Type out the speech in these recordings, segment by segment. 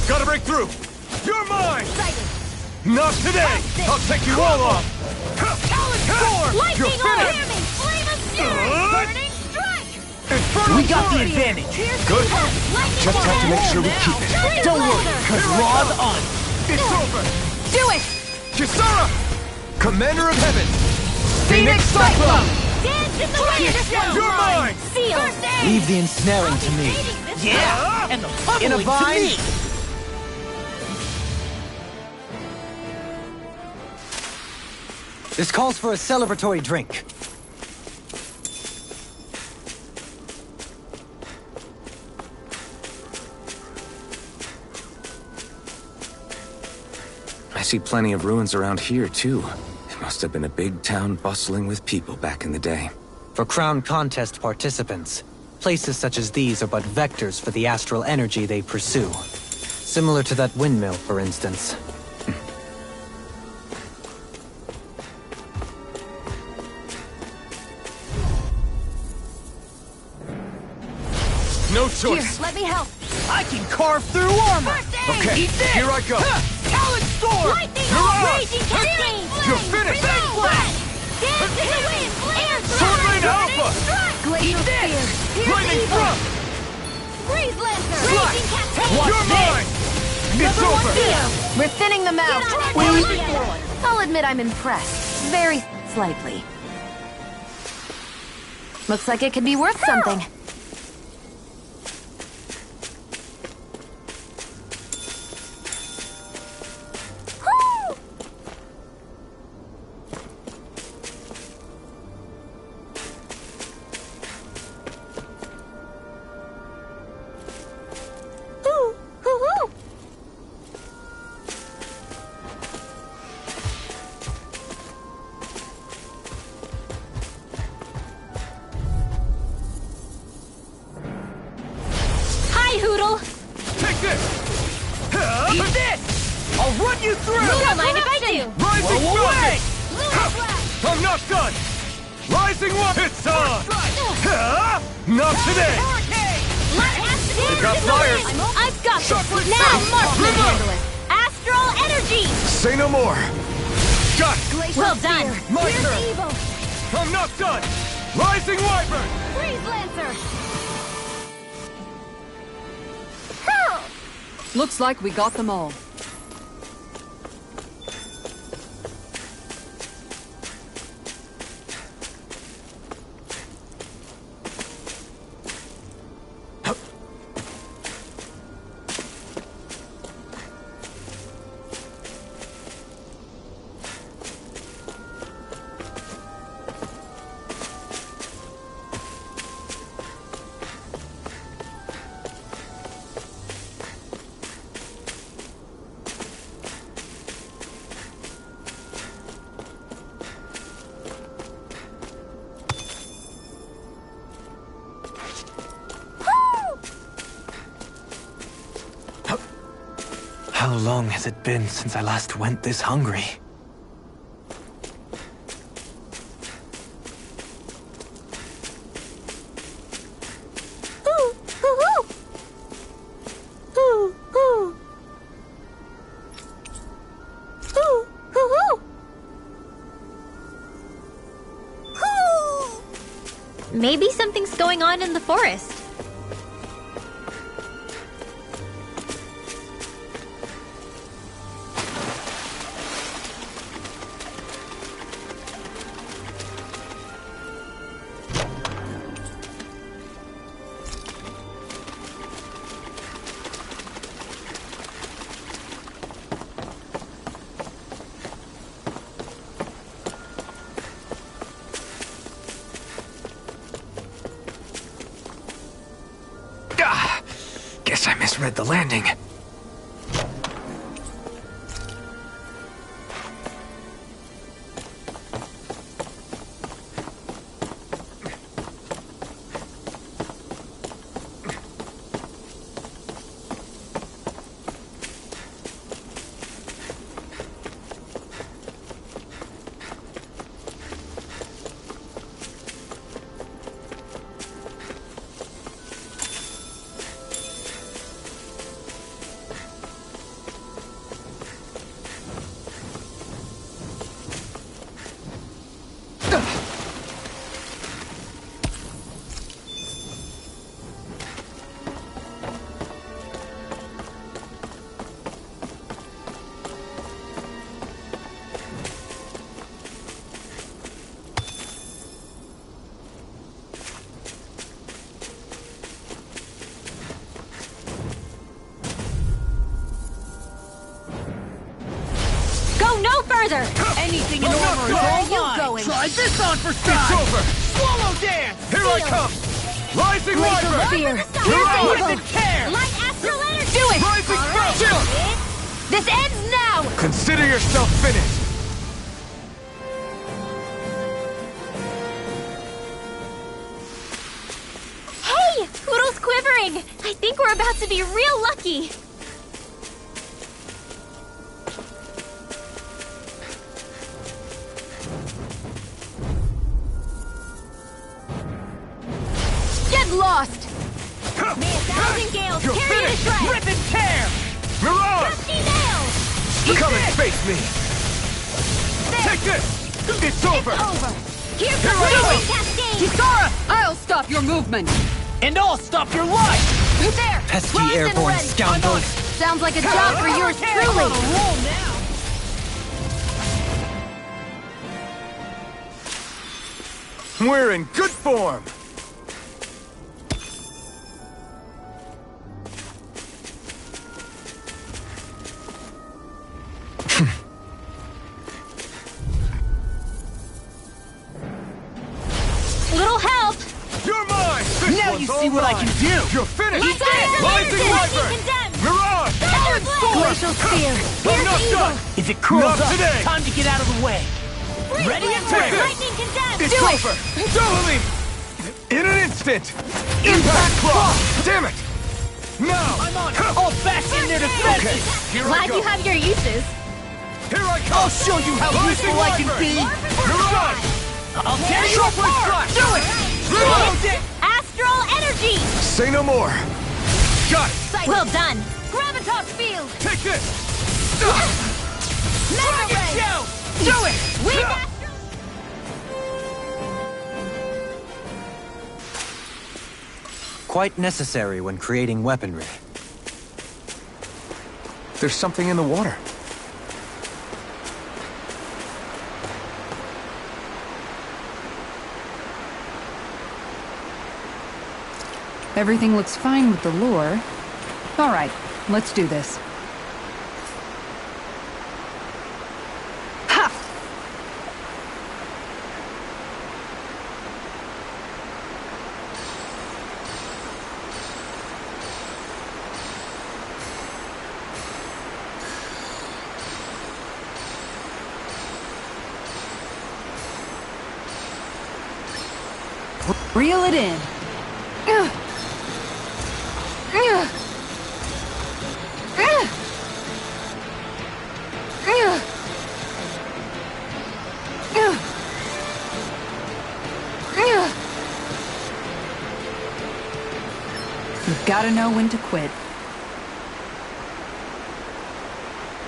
Gotta break through! You're mine! Excited. Not today! I'll take you all on! Talon Storm! You're Lightning finished! Hear me! Flame of Fury! Burning Strike! Infernal We got the Fury! advantage. Good. Just have to make sure we keep it. Don't worry, cause Raw's on. It's over! Do it! Kisara! Commander of Heaven! Phoenix Cyclone! Dance in the wind! This one's You're mine! Seal! Leave the ensnaring to me. Yeah! And the pummeling to me. This calls for a celebratory drink. I see plenty of ruins around here, too. It must have been a big town bustling with people back in the day. For Crown Contest participants, places such as these are but vectors for the astral energy they pursue. Similar to that windmill, for instance. No Here, choice! let me help! I can carve through armor! First aid! Okay, Eat this! here I go! Talon Storm! Lightning You're Bolt! on! Raging Cascade! You're finished! Dance in the wind! Air Sword Lane Alpha! Glacial Spear! Here's Lightning evil! Thrust! Breeze Lancer! Slap! Raging Cascade! You're mine! It's Number one over! seal! We're thinning them out! Wait. I'll admit I'm impressed. Very slightly. Looks like it could be worth something. Hi, Hoodle! Take this! Eat this! I'll run you through! Don't mind if I do! Rising Blow away! Falcon! I'm not done! Rising one! It's on! Not today! You got flyers. I've got this! Sharply Now, set. Mark can Remember. handle it! Astral Energy! Say no more! Got it! Well done! My Here's turn. evil! I'm not done! Rising Wyvern! Breeze Lancer! Looks like we got them all. How long has it been since I last went this hungry? Maybe something's going on in the forest. Guess I misread the landing. further! Anything in I'm not armor is done. all Where are you mine. going? Try this on for It's size. over! Swallow dance. Here I Feel. come! Rising Laser Wyvern! spear! You're Here's on! evil! Rip and tear. Light astral energy! Do it! Rising Chill! This ends now! Consider yourself finished! Hey! Poodle's quivering! I think we're about to be real lucky! Get lost. May 1,000 gales You're carry you to finished. shreds! Rip and tear. Mirage! Rusty nails! Come and face me! Take this! It's over! Over! Here's the Here I blazing go. cascade! Kisara, I'll stop your movement. And I'll stop your life. There! Pesky Primed and airborne ready. scoundrels! Sounds like a job for yours truly! Roll now. We're in good form! Little help! You're mine! This Now one's you all see what I mine. can do. You're finished! Light astral Rising energy! Wyvern! Condemned! Mirage! Thunder blade! Glacial spear! I'm Here's not evil! done! If it curls Not up, today. time to get out of the way. Freeze Ready and blade! ready. Lightning condemned! It's Do it! over! Doubly! In an instant! Impact Claw! Damn it! Now! I'm on. I'll bash in their defenses. Here I Glad go! you have your uses. Here I come! I'll show you how Rising useful I can Wyvern! be. Mirage! I'll tear you Shockwave apart. Flash! Do it. Reload! Astral energy! Say no more! Got it! Well done! Gravitas field! Take this! Mega ray! Do it. Wind astral! Quite necessary when creating weaponry. There's something in the water. Everything looks fine with the lure. All right, let's do this. Ha! Reel it in. You've got to know when to quit.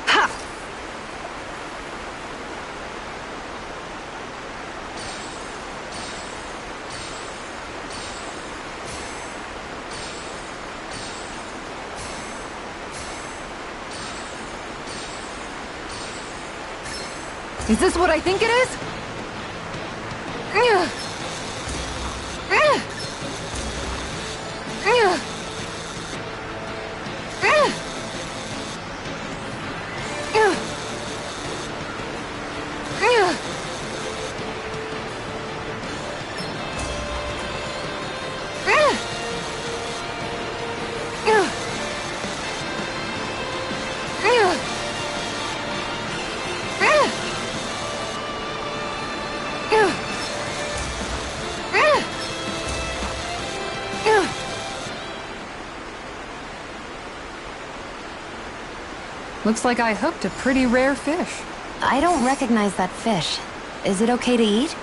Ha! Is this what I think it is? Looks like I hooked a pretty rare fish. I don't recognize that fish. Is it okay to eat?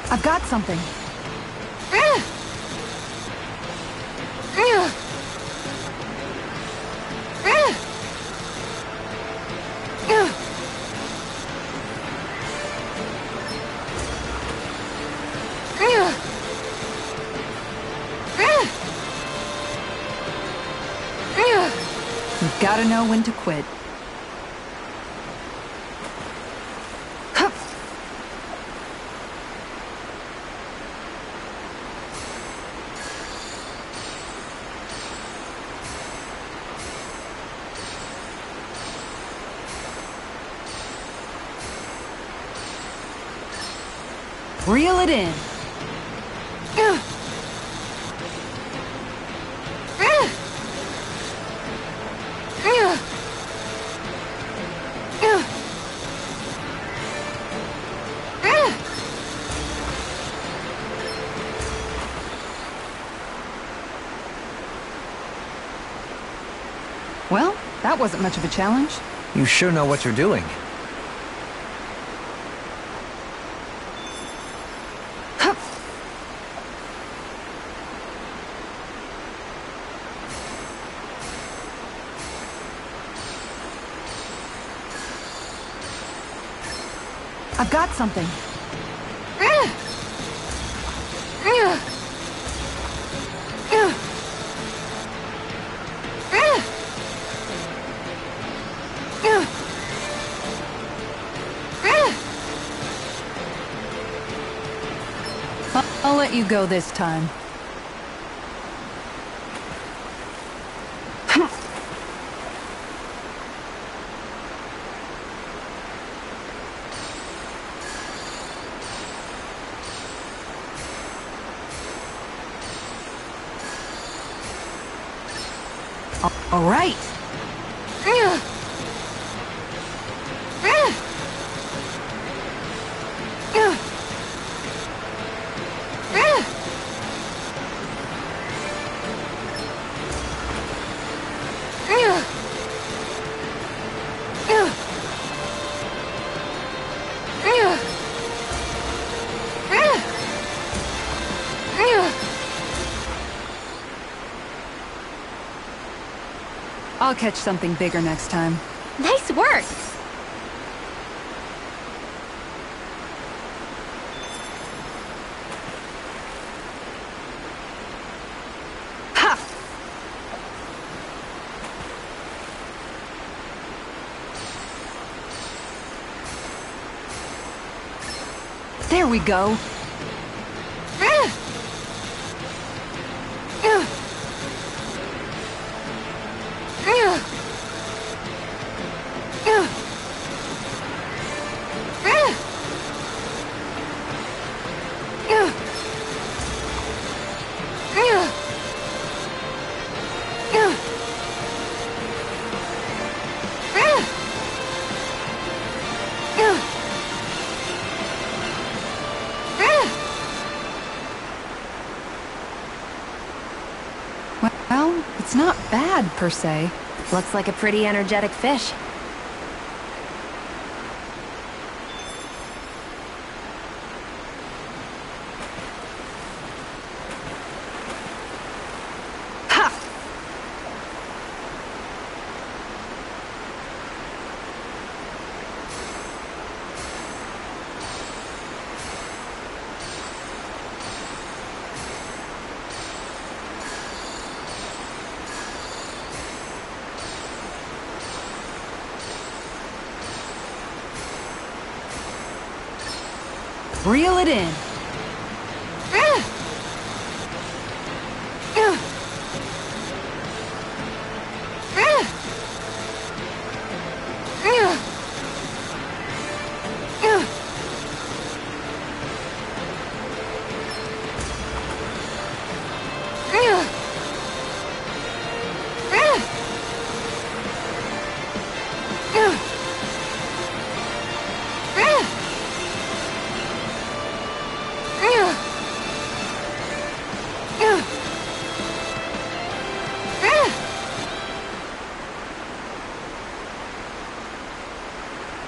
I've got something. You've gotta know when to quit. Reel it in. Well, that wasn't much of a challenge. You sure know what you're doing. I've got something. I'll let you go this time. All right. I'll catch something bigger next time. Nice work! Ha! There we go. Well, it's not bad, per se. Looks like a pretty energetic fish. Ha! Reel it in.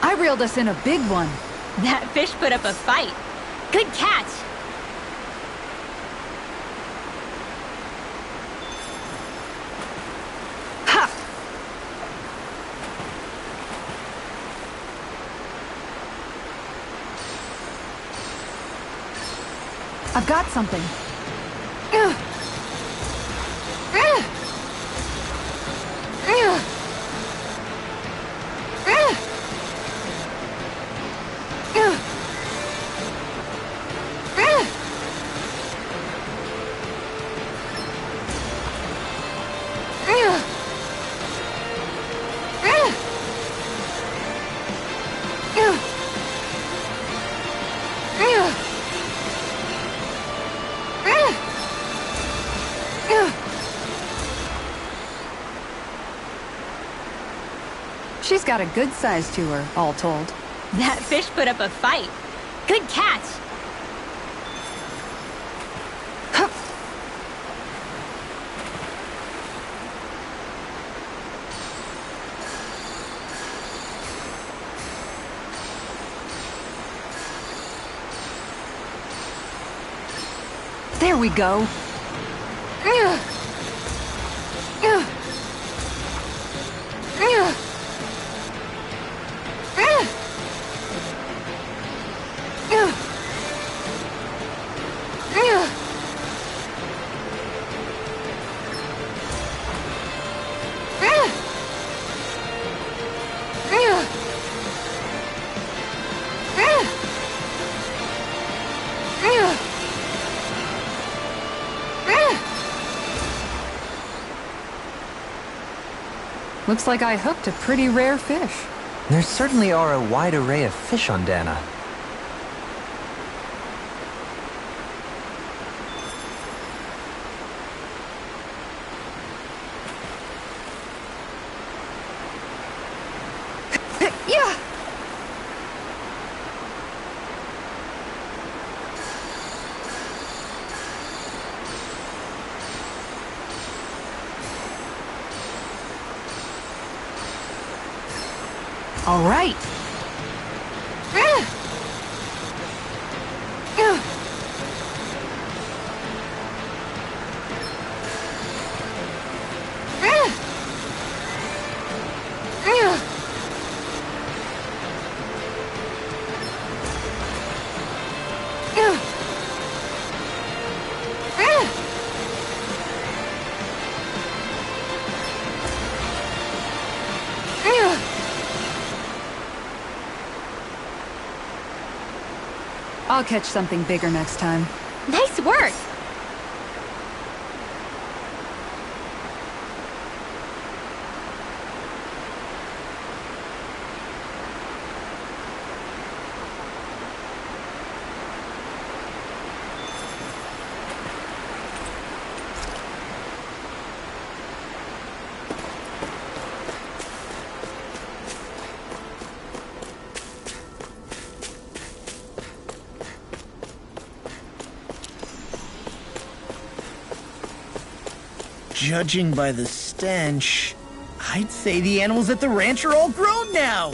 I reeled us in a big one. That fish put up a fight. Good catch! Ha! I've got something. She's got a good size to her, all told. That fish put up a fight. Good catch. There we go. Looks like I hooked a pretty rare fish. There certainly are a wide array of fish on Dana. Yeah! All right. I'll catch something bigger next time. Nice work. Judging by the stench, I'd say the animals at the ranch are all grown now.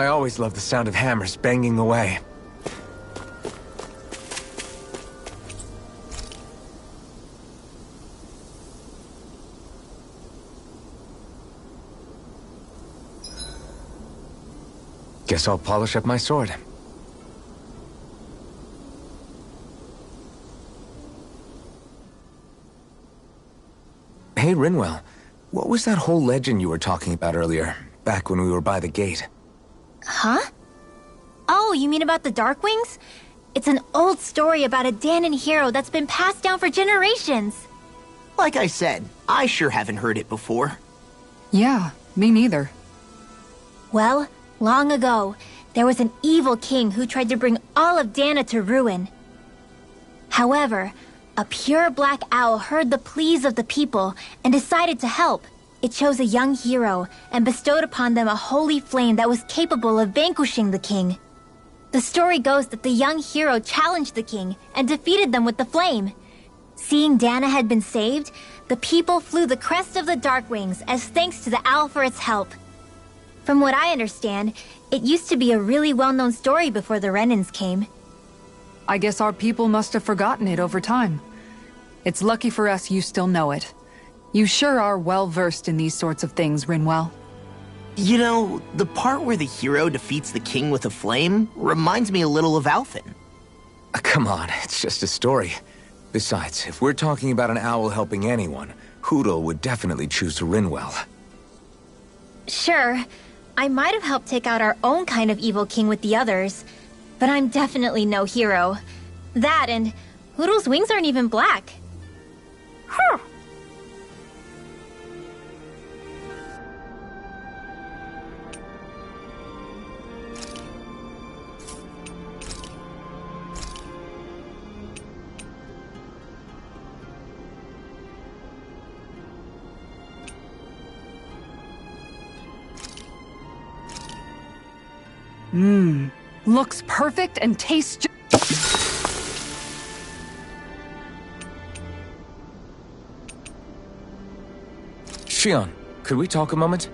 I always love the sound of hammers banging away. Guess I'll polish up my sword. Hey, Rinwell. What was that whole legend you were talking about earlier, back when we were by the gate? Huh? Oh, you mean about the Darkwings? It's an old story about a Dahnan hero that's been passed down for generations. Like I said, I sure haven't heard it before. Yeah, me neither. Well, long ago, there was an evil king who tried to bring all of Dahna to ruin. However, a pure black owl heard the pleas of the people and decided to help. It chose a young hero and bestowed upon them a holy flame that was capable of vanquishing the king. The story goes that the young hero challenged the king and defeated them with the flame. Seeing Dahna had been saved, the people flew the crest of the Darkwings as thanks to the owl for its help. From what I understand, it used to be a really well-known story before the Renans came. I guess our people must have forgotten it over time. It's lucky for us you still know it. You sure are well-versed in these sorts of things, Rinwell. You know, the part where the hero defeats the king with a flame reminds me a little of Alphen. Come on, it's just a story. Besides, if we're talking about an owl helping anyone, Hootle would definitely choose Rinwell. Sure, I might have helped take out our own kind of evil king with the others, but I'm definitely no hero. That and Hootle's wings aren't even black. Huh. Looks perfect and tastes Shion, could we talk a moment?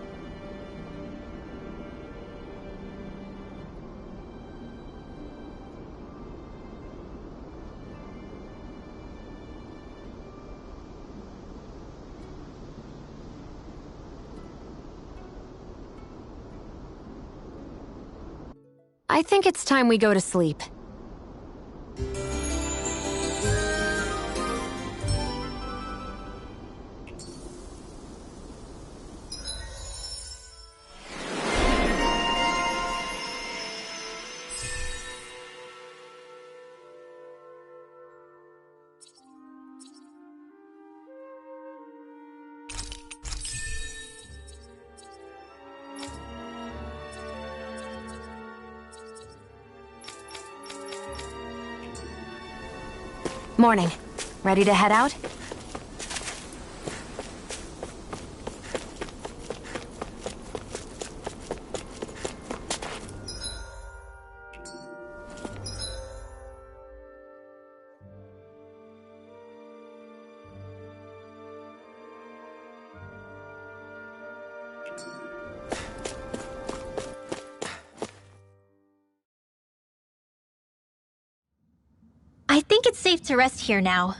I think it's time we go to sleep. Morning. Ready to head out? I think it's safe to rest here now.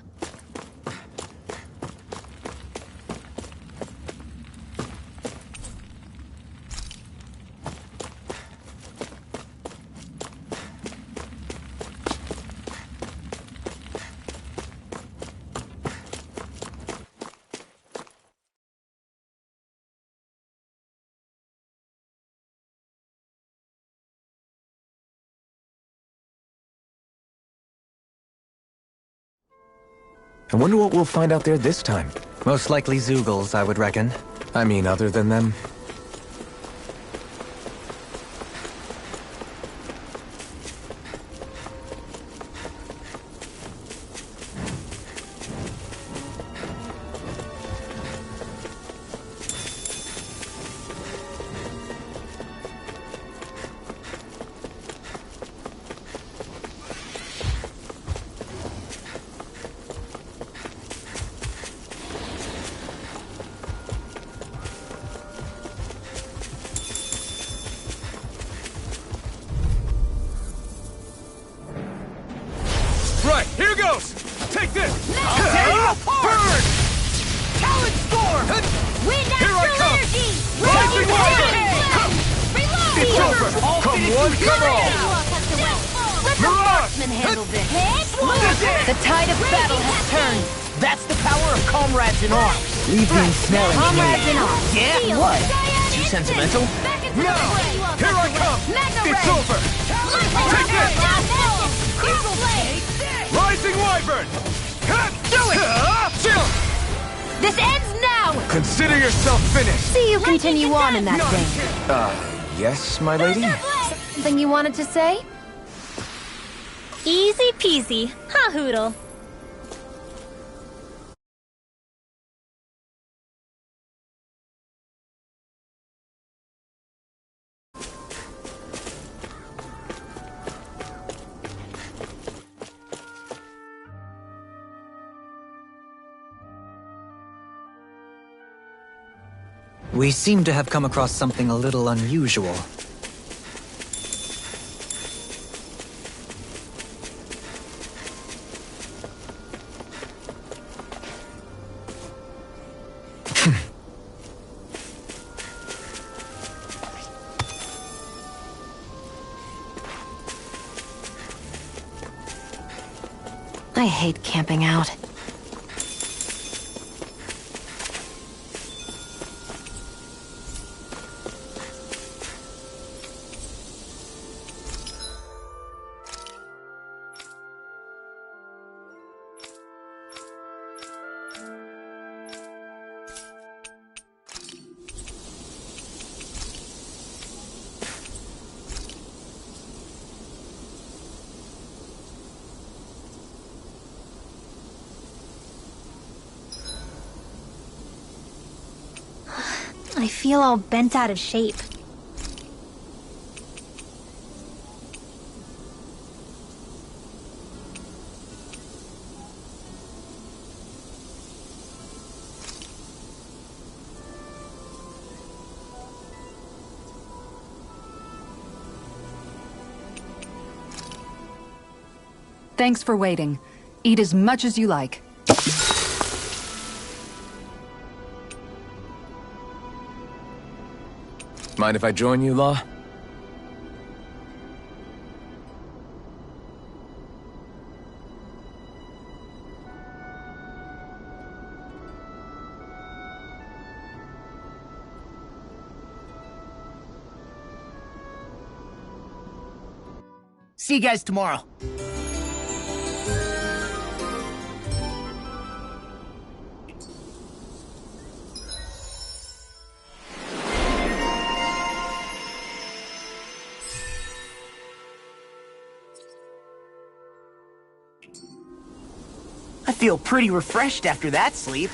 I wonder what we'll find out there this time. Most likely Zeugles, I would reckon. I mean, other than them. Here goes! Take this! I'll tear you apart! Burn! Talon Storm! Wind Here I Astral come! Energy! Rising Wyvern! Reload! It's over! All Come finished one, with come you all! now. Let the Mirage! marksman handle this. The tide of battle has turned. That's the power of comrades in arms. Leave me smelling Comrades in arms. Yeah, what? Too sentimental? No! Here I come! It's over! Take this! Rising Wyvern! Do it! Chill! This ends now! Consider yourself finished! See you continue on in that Not thing. here. Yes, my lady? Something you wanted to say? Easy peasy. Ha, Hootle. We seem to have come across something a little unusual. I hate camping out. I feel all bent out of shape. Thanks for waiting. Eat as much as you like. Mind if I join you, Law? See you guys tomorrow. I feel pretty refreshed after that sleep.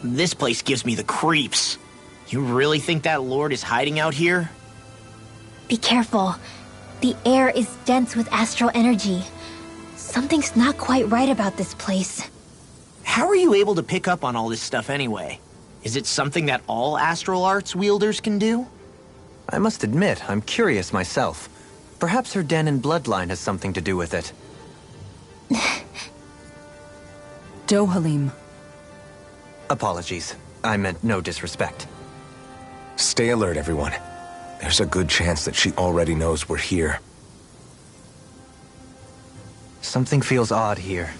This place gives me the creeps. You really think that lord is hiding out here? Be careful. The air is dense with astral energy. Something's not quite right about this place. How are you able to pick up on all this stuff anyway? Is it something that all astral arts wielders can do? I must admit, I'm curious myself. Perhaps her Dahnan bloodline has something to do with it. Dohalim. Apologies. I meant no disrespect. Stay alert, everyone. There's a good chance that she already knows we're here. Something feels odd here.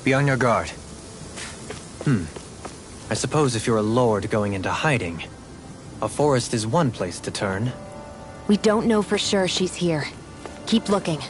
Be on your guard. I suppose if you're a lord going into hiding, a forest is one place to turn. We don't know for sure she's here. Keep looking.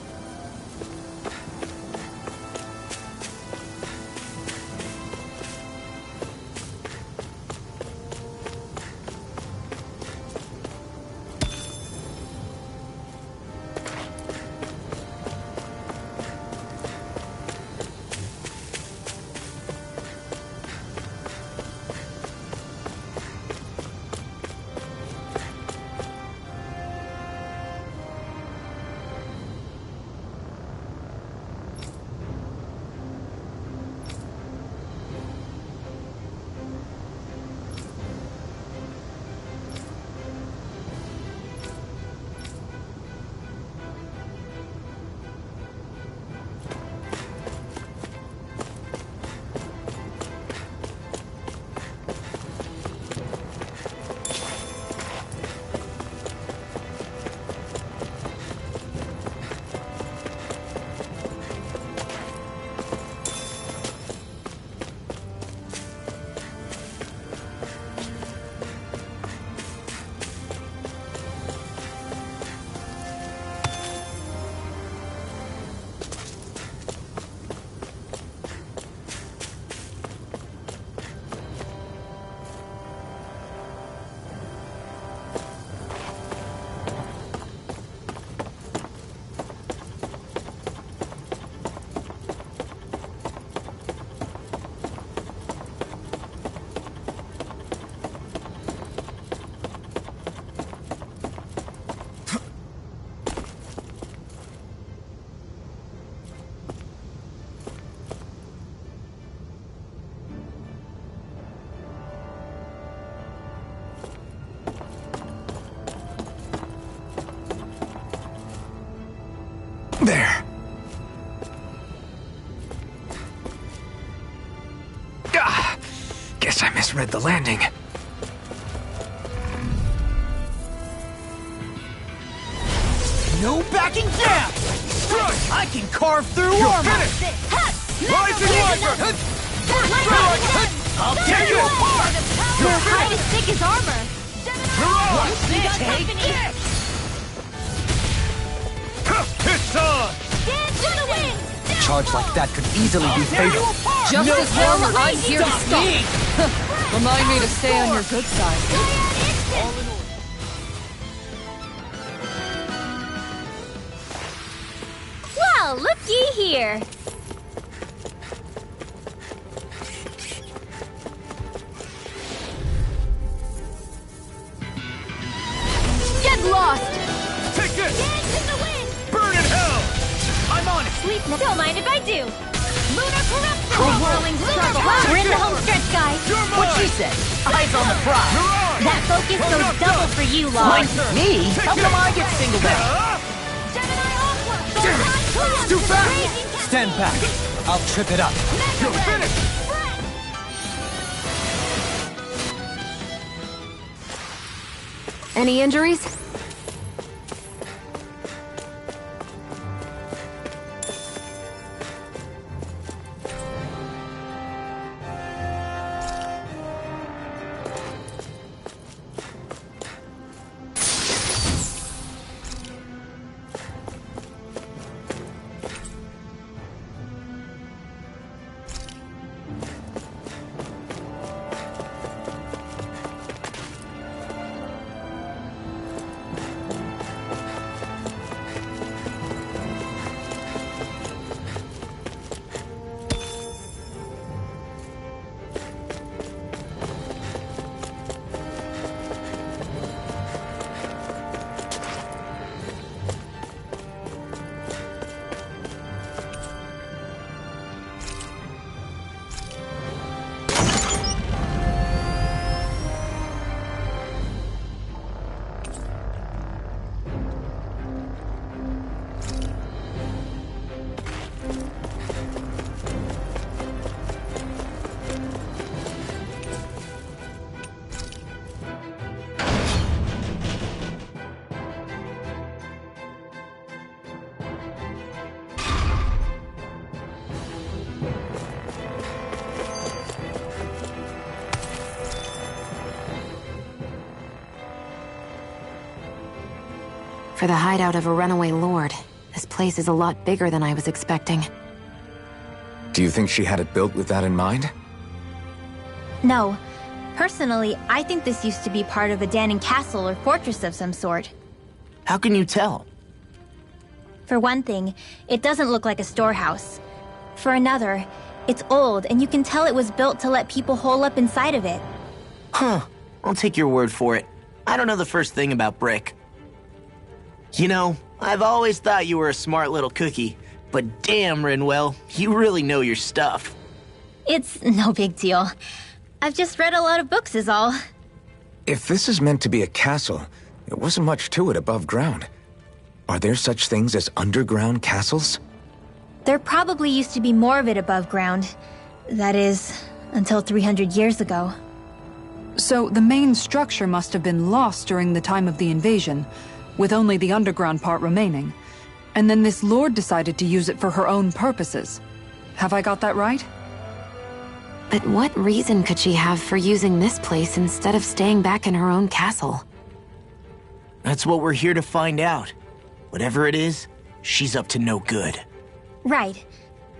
misread the landing. No backing down! Strike! I can carve through You're armor! finished! Rising Viper! I'll tear you apart! Your hide as thick as armor. Mirage! Take this! It's on! Dance to the wind. A charge like that could easily be fatal. Just No as long as armor I'm can here to stop stop. me! Remind me to stay on your good side. Well, looky here. Get lost! Take this! Dance in the wind. Burn in hell! I'm on it! Sleep. Don't mind if I do. Lunar corruption. A whirling struggle. We're in the home stretch, guys. You're mine! What she said? Eyes on the prize! Mirage! That focus I'm goes not double done. for you, Long. Mine me? How come I get singled out? Huh? It's too fast. Stand back. I'll trip it up. You're finished! Any injuries? For the hideout of a runaway lord, this place is a lot bigger than I was expecting. Do you think she had it built with that in mind? No. Personally, I think this used to be part of a Dahnan castle or fortress of some sort. How can you tell? For one thing, it doesn't look like a storehouse. For another, it's old, and you can tell it was built to let people hole up inside of it. Huh. I'll take your word for it. I don't know the first thing about brick. You know, I've always thought you were a smart little cookie, but damn, Rinwell, you really know your stuff. It's no big deal. I've just read a lot of books is all. If this is meant to be a castle, there wasn't much to it above ground. Are there such things as underground castles? There probably used to be more of it above ground. That is, until 300 years ago. So the main structure must have been lost during the time of the invasion, with only the underground part remaining. And then this lord decided to use it for her own purposes. Have I got that right? But what reason could she have for using this place instead of staying back in her own castle? That's what we're here to find out. Whatever it is, she's up to no good. Right.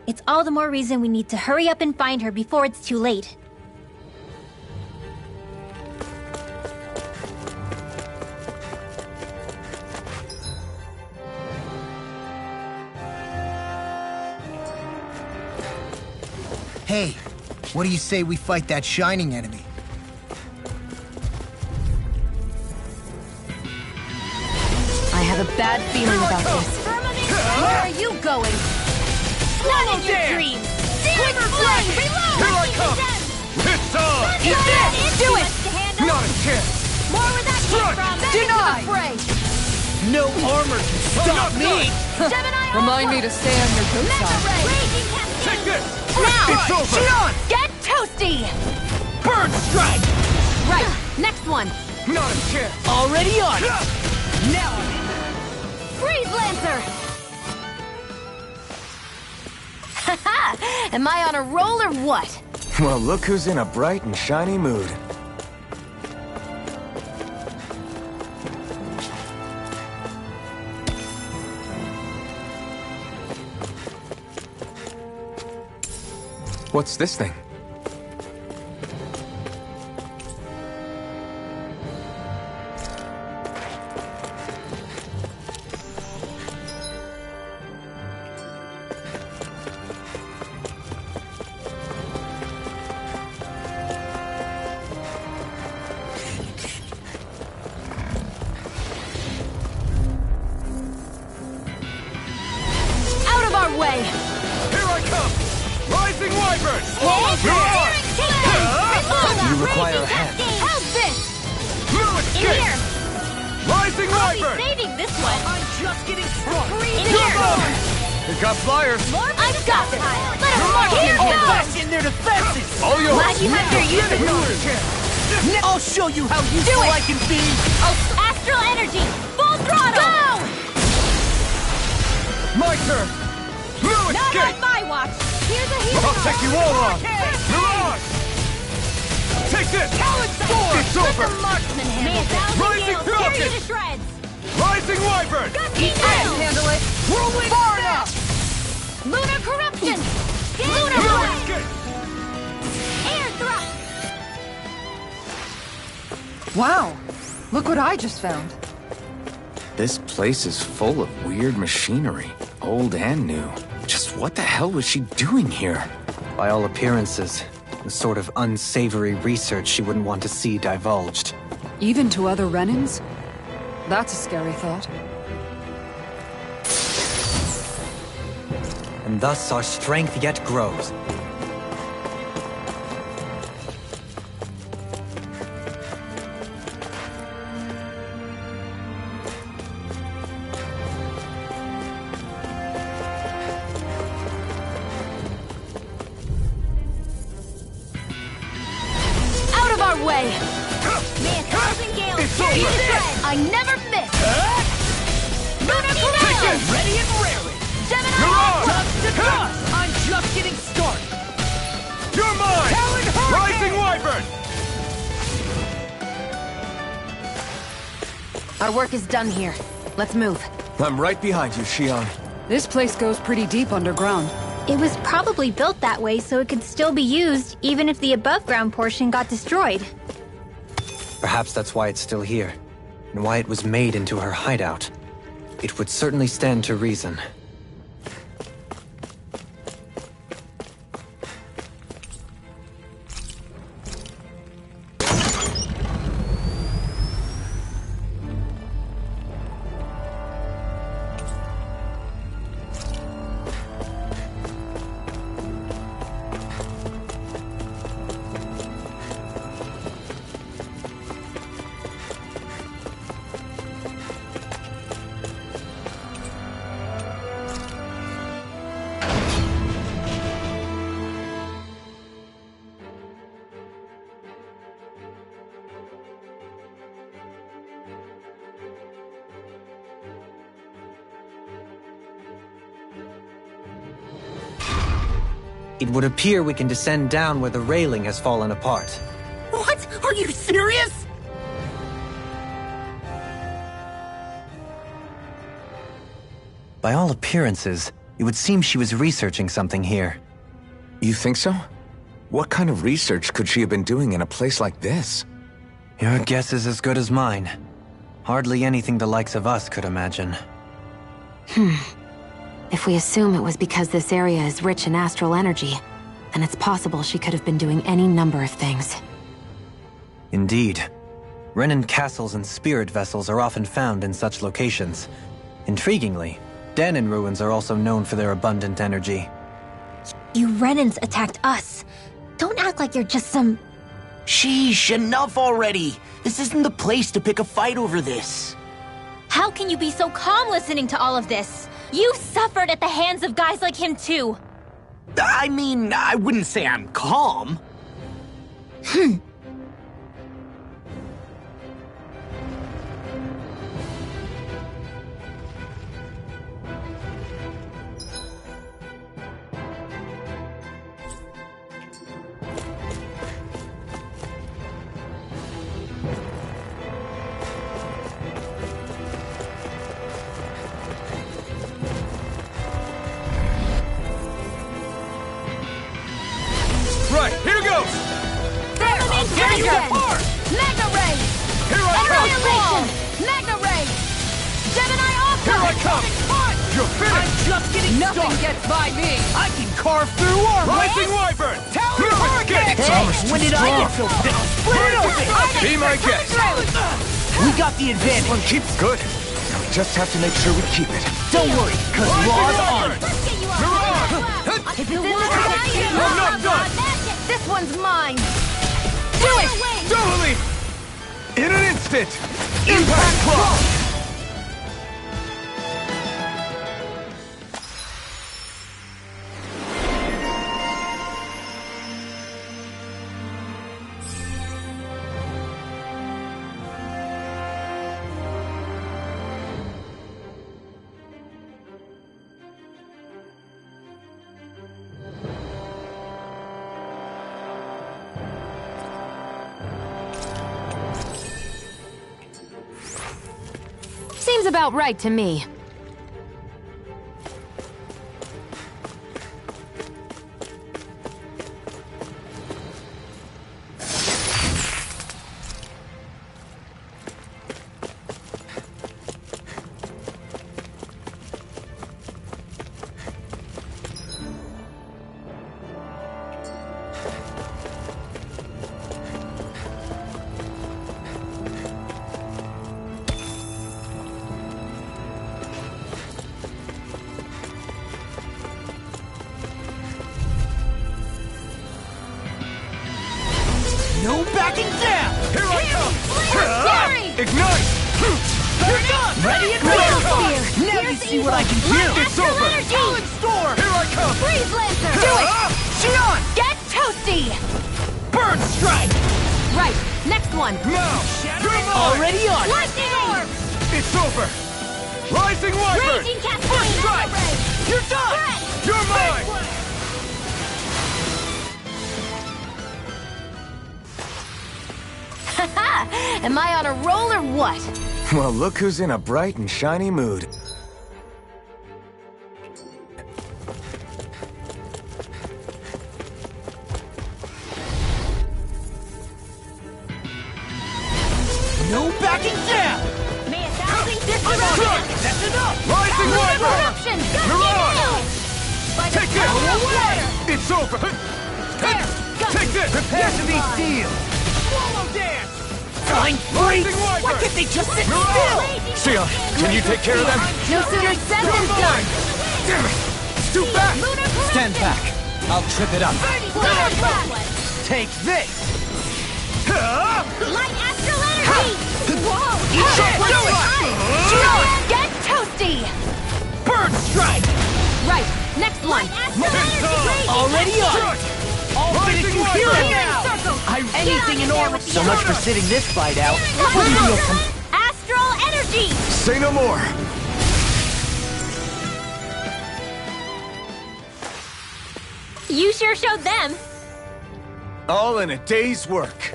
It's all the more reason we need to hurry up and find her before it's too late. Hey, what do you say we fight that shining enemy? I have a bad feeling about this. Where are you going? Not in your dreams! Quiver flame! Reload! Here I come! It's on! Eat this! Do it! Not a chance! More where that came from! Denied! No armor can stop me! Remind me to stay on your good side. Take this! Now! It's over! Get toasty! Bird strike! Right, next one. Not a chance! Already on it! Now Freeze Lancer! Haha! Am I on a roll or what? Well, look who's in a bright and shiny mood. What's this thing? Out of our way! Here I come! Rising Wyvern! You require a hand. How's this? No In escape! here! Rising I'll be Wyvern! saving this one! I'm just getting started! In You're here! mine! You got flyers! I've got this! Let him march Here in! goes! In their defenses! All yours! Glad you have your uses! I'll show you how useful I can be! Oh, astral energy! Full throttle! Go! My turn! No escape! my watch! Here's a hero! I'll take you all on! Mirage! Take this! It's Let over! the marksman handle this! Rising Tear you rocket! to shreds! Rising Wyvern! Handle it! Whirlwind far enough! Lunar corruption! Lunar No blast! escape! Air thrust! Wow! Look what I just found. This place is full of weird machinery, old and new. Just what the hell was she doing here? By all appearances, the sort of unsavory research she wouldn't want to see divulged. Even to other Renans? That's a scary thought. And thus our strength yet grows. Out of our way! May a thousand gales It's tear you to over. shreds! I never miss! Lunar Take corruption! this! Ready and raring! Gemini! Mirage! Dust to dust! I'm just getting started! You're mine! Talon Hurricane! Rising Wyvern! Our work is done here. Let's move. I'm right behind you, Shion. This place goes pretty deep underground. It was probably built that way so it could still be used, even if the above-ground portion got destroyed. Perhaps that's why it's still here, and why it was made into her hideout. It would certainly stand to reason. It would appear we can descend down where the railing has fallen apart. What? Are you serious? By all appearances, it would seem she was researching something here. You think so? What kind of research could she have been doing in a place like this? Your guess is as good as mine. Hardly anything the likes of us could imagine. If we assume it was because this area is rich in astral energy, then it's possible she could have been doing any number of things. Indeed. Renan castles and spirit vessels are often found in such locations. Intriguingly, Dahnan ruins are also known for their abundant energy. You Renans attacked us. Don't act like you're just some... Sheesh, enough already! This isn't the place to pick a fight over this. How can you be so calm listening to all of this? You suffered at the hands of guys like him too. I mean, I wouldn't say I'm calm. Right, here goes! There! I'll get you apart! Mega Ray! Here I come! Annihilation! Mega Ray! Gemini Alpha! Here I come! You're finished! Just getting Nothing gets by me! I can carve through armor! Rising Wyvern! Tower Here of we get! Hey, when did I get so big? Split it open! Be my guest! We got the advantage. One keeps good. Now we just have to make sure we keep it. Don't worry, cause Raw's on. You're on! If it's in the sky, I'm not done! this one's mine. Do it! Totally! In an instant! Impact Claw! Seems about right to me. No backing down! Here I come! Scary! Ignite! Turn up! Ready and ready! Now you see what I can do! It's over! Talent Storm! Here I come! Freeze Lancer! Do it! Shion! Get toasty! Burn Strike! Right, next one. Now! You're mine! Already on! Lightning Orb! It's over! Rising Wyvern! Raging First Strike! You're done! You're mine! Am I on a roll or what? Well, look who's in a bright and shiny mood. No backing down! May a thousand Strike! That's enough! Rising Wyvern! Eruption! You're on! By the Take power of water! this! It's over! Take this! Prepare to be sealed! Swallow dance! Fine freaks! Rising Wyvern! Why can't they just sit You're still? on! Sion, can you take care of them? No sooner said than done. Damn it! It's too fast! Stand back. I'll trip it up. Take this! Light astral energy! Whoa! Do it! Get toasty! Burn Strike! Right, next one. Astral energy! Already on! I'll Rising finish you Wyvern! here now! Anything in armor. So much for sitting this fight out. What do you feel from Astral energy! Say no more! You sure showed them. All in a day's work.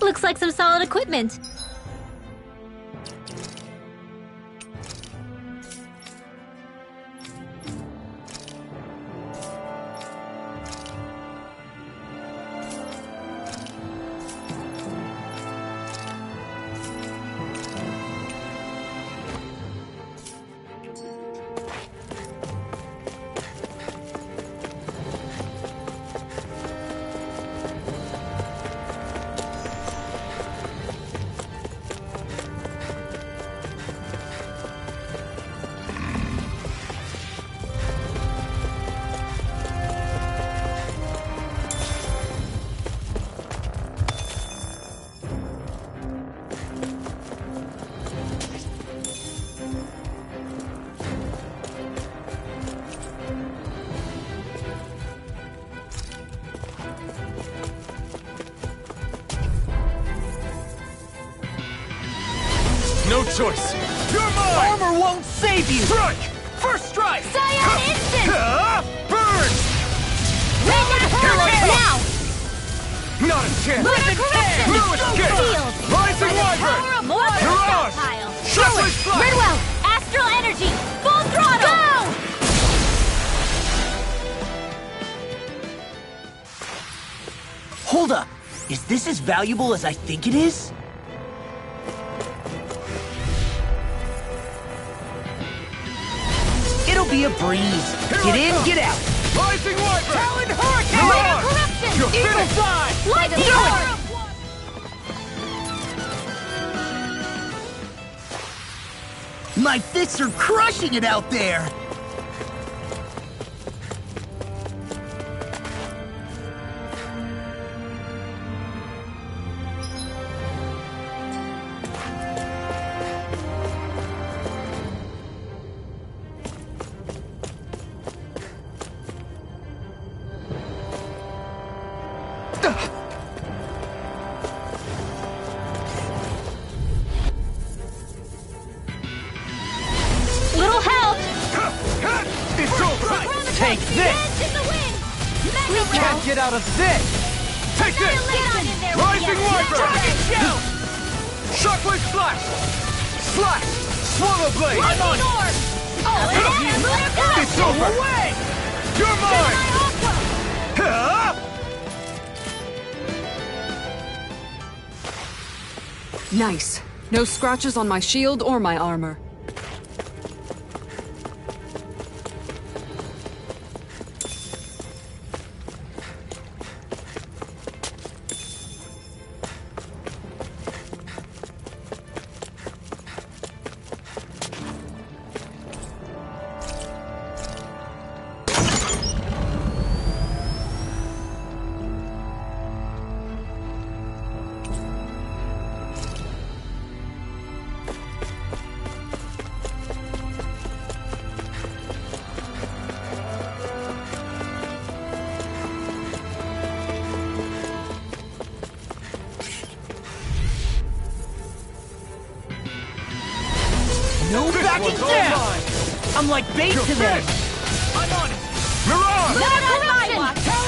Looks like some solid equipment. choice! You're mine! Armor won't save you! Strike! First strike! Cyan instant! Burn! Here I come! Now! Not a chance! Lunar corruption! No escape! Shield! Rising Power Wyvern! of more Mirage! pile! Shuttling Flash! Ridwell! Astral energy! Full throttle! Go! Hold up! Is this as valuable as I think it is? It'll be a breeze. Get in, get out. Rising Wyvern! Talon Hurricane! Mirage! Corruption! You're Eagle finished! Fly! Lightning Do it! orb! My fists are crushing it out there! Little help! It's over! Take this! In the wind! Mega Can't Bell! get out of this! Take this! Get on in there! Rising Wyvern! Dragon Shout! Shockwave Flash! Slash! Swallow Blade! Lightning orb! Oh, and Lunar Gust! It's over! Away! You're mine! Aqua! Huh? Nice. No scratches on my shield or my armor. No This backing one's all down! mine. I'm like bait You're to them! finished. I'm on it! Mirage!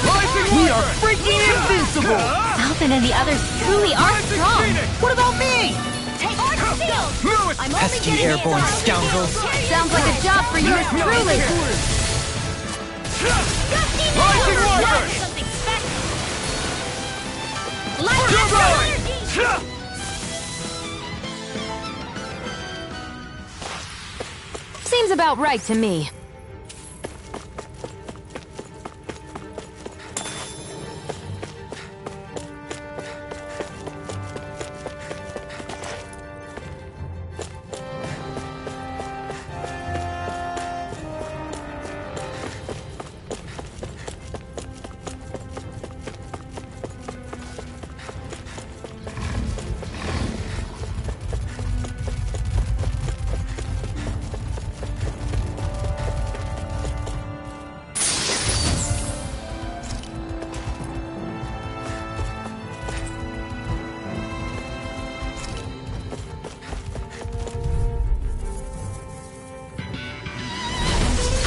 Rising We are Wyvern! freaking invincible! Falcon and the others truly are Rising strong! Phoenix! What about me? Take Arc Shield! No, it's Pesky airborne scoundrels! Sounds like a job for yours truly! Rising Wyvern! Something special! You're Light mine! energy! Seems about right to me.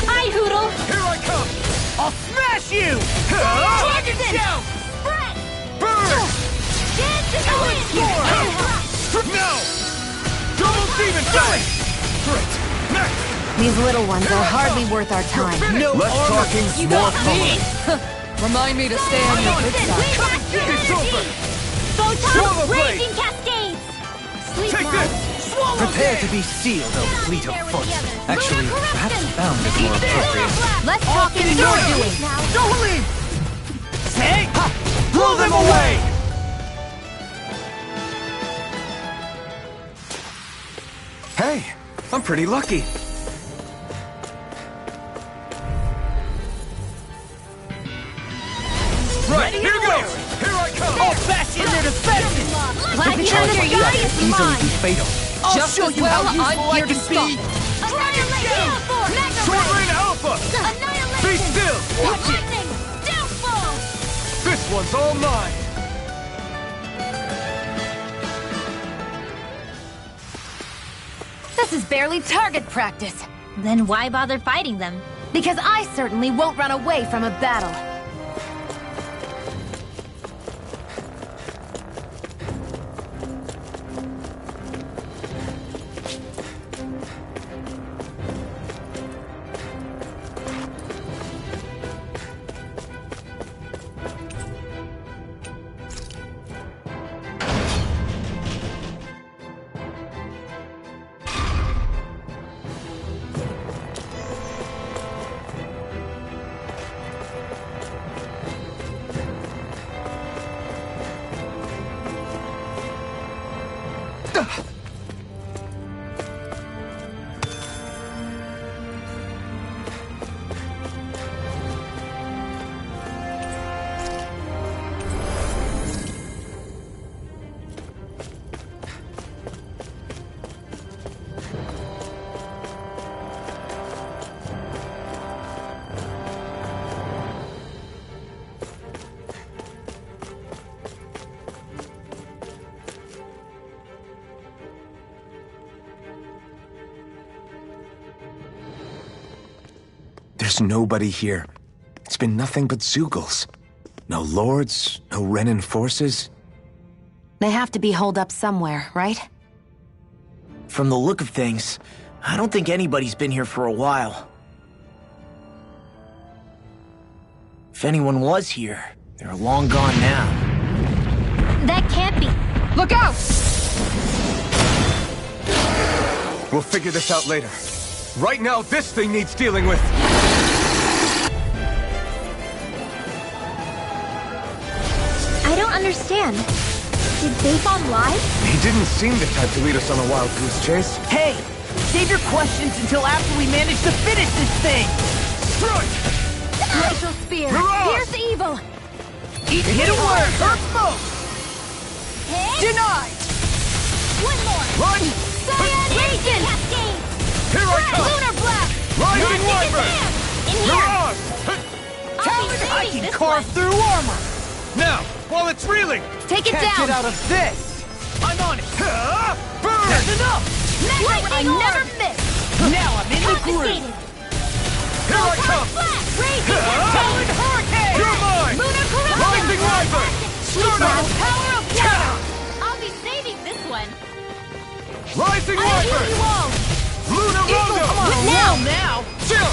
Hi, Hoodle! Here I come! I'll smash you! Dragon Shout! Brett! Burn! Dance in the wind! No! Double Demon Belly! Great! Next! These little ones are hardly worth our time. No Less armor. talking, You more got me! Remind me to stay on your good side. It's over! Photon Swallow Blade! raging cascades! Sleep Take Mom. this! Swallow Prepare dead. to be sealed, O fleet of There with foot. the others. Actually, Lunar perhaps corruption. bound is more appropriate. Less talking, finish more it. doing. Now. Don't leave! Say! Ha! Blow them away! Hey, I'm pretty lucky. Right, Ready here and goes! wary. Here I come! I'll bash in their defenses! Glad you Charge under like your that eyes could easily be fatal. I'll Just show as you well, how I'm useful I here to can stop. be! Annihilation! Mega Sword Ray! Rain Alpha! Be Annihilation! still! Lightning! Downfall! This one's all mine! This is barely target practice. Then why bother fighting them? Because I certainly won't run away from a battle. There's nobody here. It's been nothing but Zeugles. No lords, no Renan forces. They have to be holed up somewhere, right? From the look of things, I don't think anybody's been here for a while. If anyone was here, they're long gone now. That can't be. Look out! We'll figure this out later. Right now, this thing needs dealing with. I don't understand. Did Zaphon lie? He didn't seem the type to lead us on a wild goose chase. Hey! Save your questions until after we manage to finish this thing! Strike! Glacial Spear! Mirage! Here's evil! Hit a word! Hurt smoke! Denied! One more! Run! Cyan Raging! Cascade! Here I come! Lunar Blast! Rising Wyvern! In here! Mirage! Talon, I can carve through armor! Now, while it's reeling! Take it Can't down! get out of this! I'm on it! Burn! That's enough! I never miss! Now I'm in the groove! Here I come! Talon Hurricane! You're mine! Lunar Corruption! Rising Wyvern! Start up! Power of water! I'll be saving this one. Rising I'll heal Wyvern! you all! Lunar Rondo! Come on, now! Chill!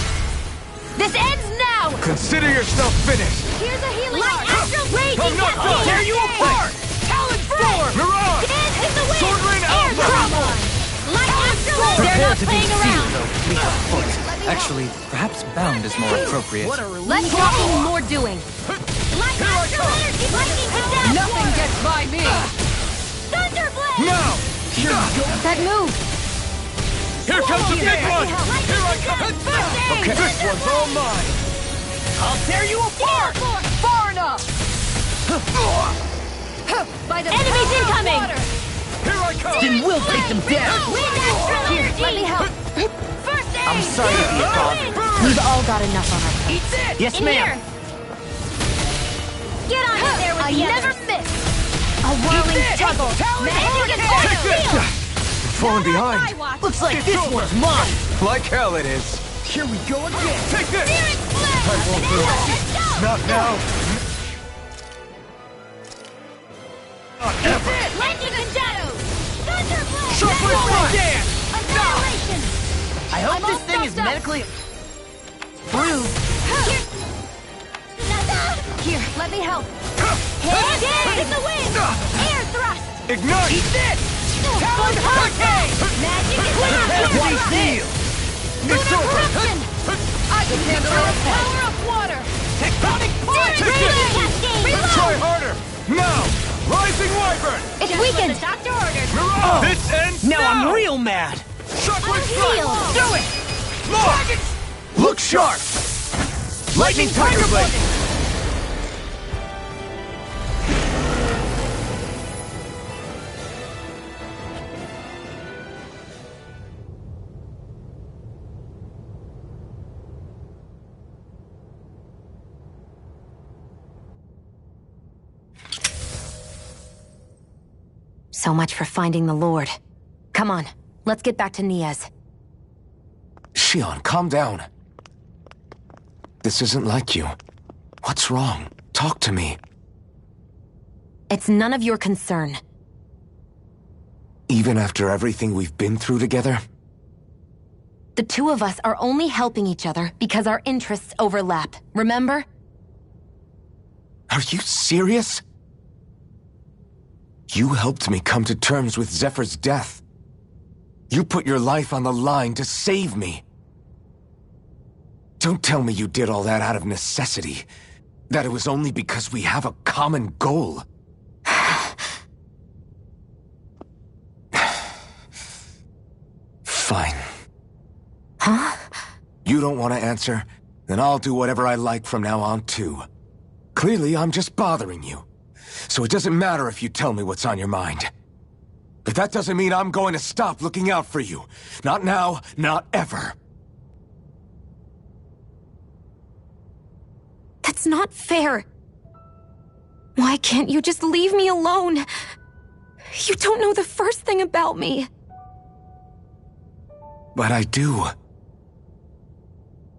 This ends now! Consider yourself finished! Here's a healing Light Astral Raging I'm not Cascade! done. Tear you apart! Talon Storm! Mirage! Dance in the wind! Sword Rain Air Alpha! Drama! Light Astral Raging! They're not playing around! Actually, perhaps bound is more appropriate. What a relief! Less talking, more doing. Light Astral Energy Lightning to death! Nothing gets by me! Thunderblade! Now! That move! Here comes the big one! Lightning Here I to come! death! Okay, this one's all mine! I'll tear you apart! Far enough! By the Enemies power of incoming! water. Here I come! Then we'll take them down! Wind Astral Energy! Let me help. First aid! I'm sorry to be a bother. We've all got enough on our Eat it! Yes, In ma'am! here! Get on it there with I the never others! miss! A whirling this! tuggle! Talon Magic and Take Force this! Field! Falling behind! Looks like this one's mine! Like hell it is! Here we go again! Take this! Spirit Flare! I won't do it. Let's go! Not now! Legend of Shadows! Thunderblade! Shuffling front! Annihilation! I hope I'm this all thing is stuffed up. medically... Bruised. Here, let me help. Dance in the wind! Air thrust! Ignite! Eat this! Talon Hurricane! Magic and Heavy Wind! seal! It's over! Corruption! I can handle it. Power of water! Tectonic punch! Raging Cascade! Try harder! Now! Rising Wyvern! It's weakened! The doctor orders! Mirage! This ends Now I'm real mad! Shockwave Heal! Strike! Do it! Lock! Look sharp! Lightning Tiger Blade! So much for finding the Lord. Come on, Let's get back to Nias. Shion, calm down. This isn't like you. What's wrong? Talk to me. It's none of your concern. Even after everything we've been through together? The two of us are only helping each other because our interests overlap, remember? Are you serious? You helped me come to terms with Zephyr's death. You put your life on the line to save me. Don't tell me you did all that out of necessity. That it was only because we have a common goal. Fine. Huh? You don't want to answer? Then I'll do whatever I like from now on, too. Clearly, I'm just bothering you. So it doesn't matter if you tell me what's on your mind. But that doesn't mean I'm going to stop looking out for you. Not now, not ever. That's not fair. Why can't you just leave me alone? You don't know the first thing about me. But I do.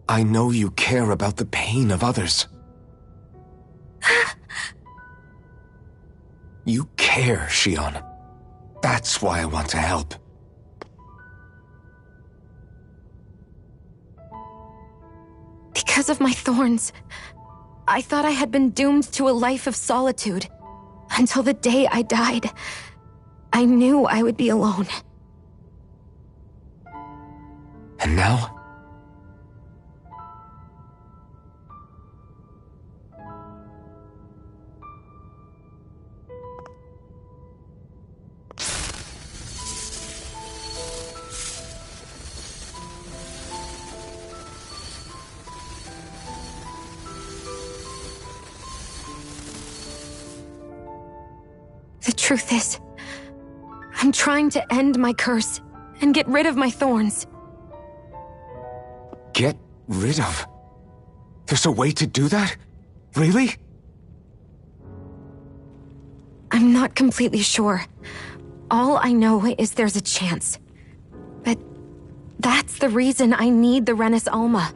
I know you care about the pain of others. You care, Shion. That's why I want to help. Because of my thorns, I thought I had been doomed to a life of solitude. Until the day I died, I knew I would be alone. And now? The truth is, I'm trying to end my curse and get rid of my thorns. Get rid of? There's a way to do that? Really? I'm not completely sure. All I know is there's a chance. But that's the reason I need the Renis Alma.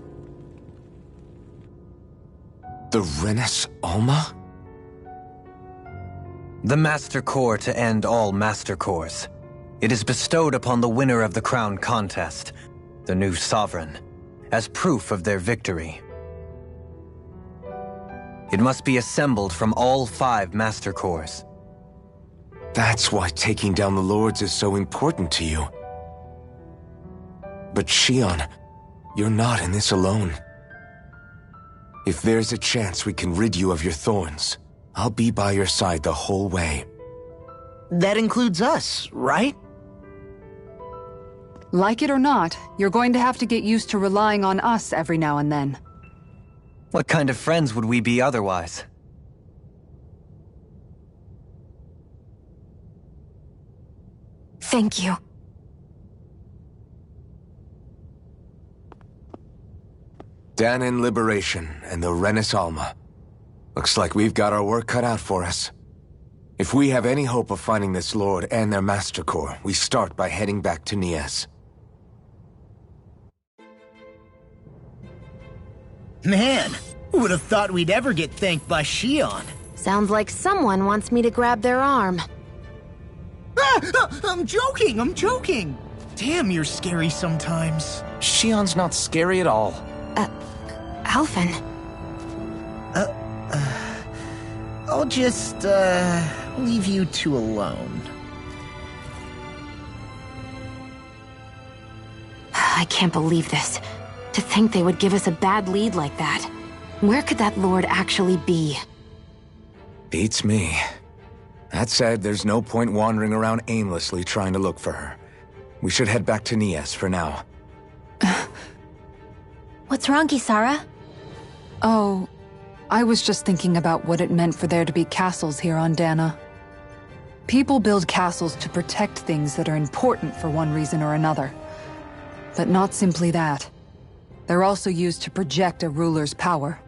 The Renis Alma? The Master Core to end all Master Cores. It is bestowed upon the winner of the Crown Contest, the new Sovereign, as proof of their victory. It must be assembled from all 5 Master Cores. That's why taking down the Lords is so important to you. But Shion, you're not in this alone. If there's a chance we can rid you of your thorns, I'll be by your side the whole way. That includes us, right? Like it or not, you're going to have to get used to relying on us every now and then. What kind of friends would we be otherwise? Thank you. Dahnan Liberation and the Renis Alma. Looks like we've got our work cut out for us. If we have any hope of finding this Lord and their Master Core, we start by heading back to Nias. Man, who would have thought we'd ever get thanked by Shion? Sounds like someone wants me to grab their arm. I'm joking! Damn, you're scary sometimes. Shion's not scary at all. Alphen. I'll just, leave you two alone. I can't believe this. To think they would give us a bad lead like that. Where could that Lord actually be? Beats me. That said, there's no point wandering around aimlessly trying to look for her. We should head back to Nias for now. What's wrong, Kisara? Oh, I was just thinking about what it meant for there to be castles here on Dahna. People build castles to protect things that are important for one reason or another. But not simply that. They're also used to project a ruler's power.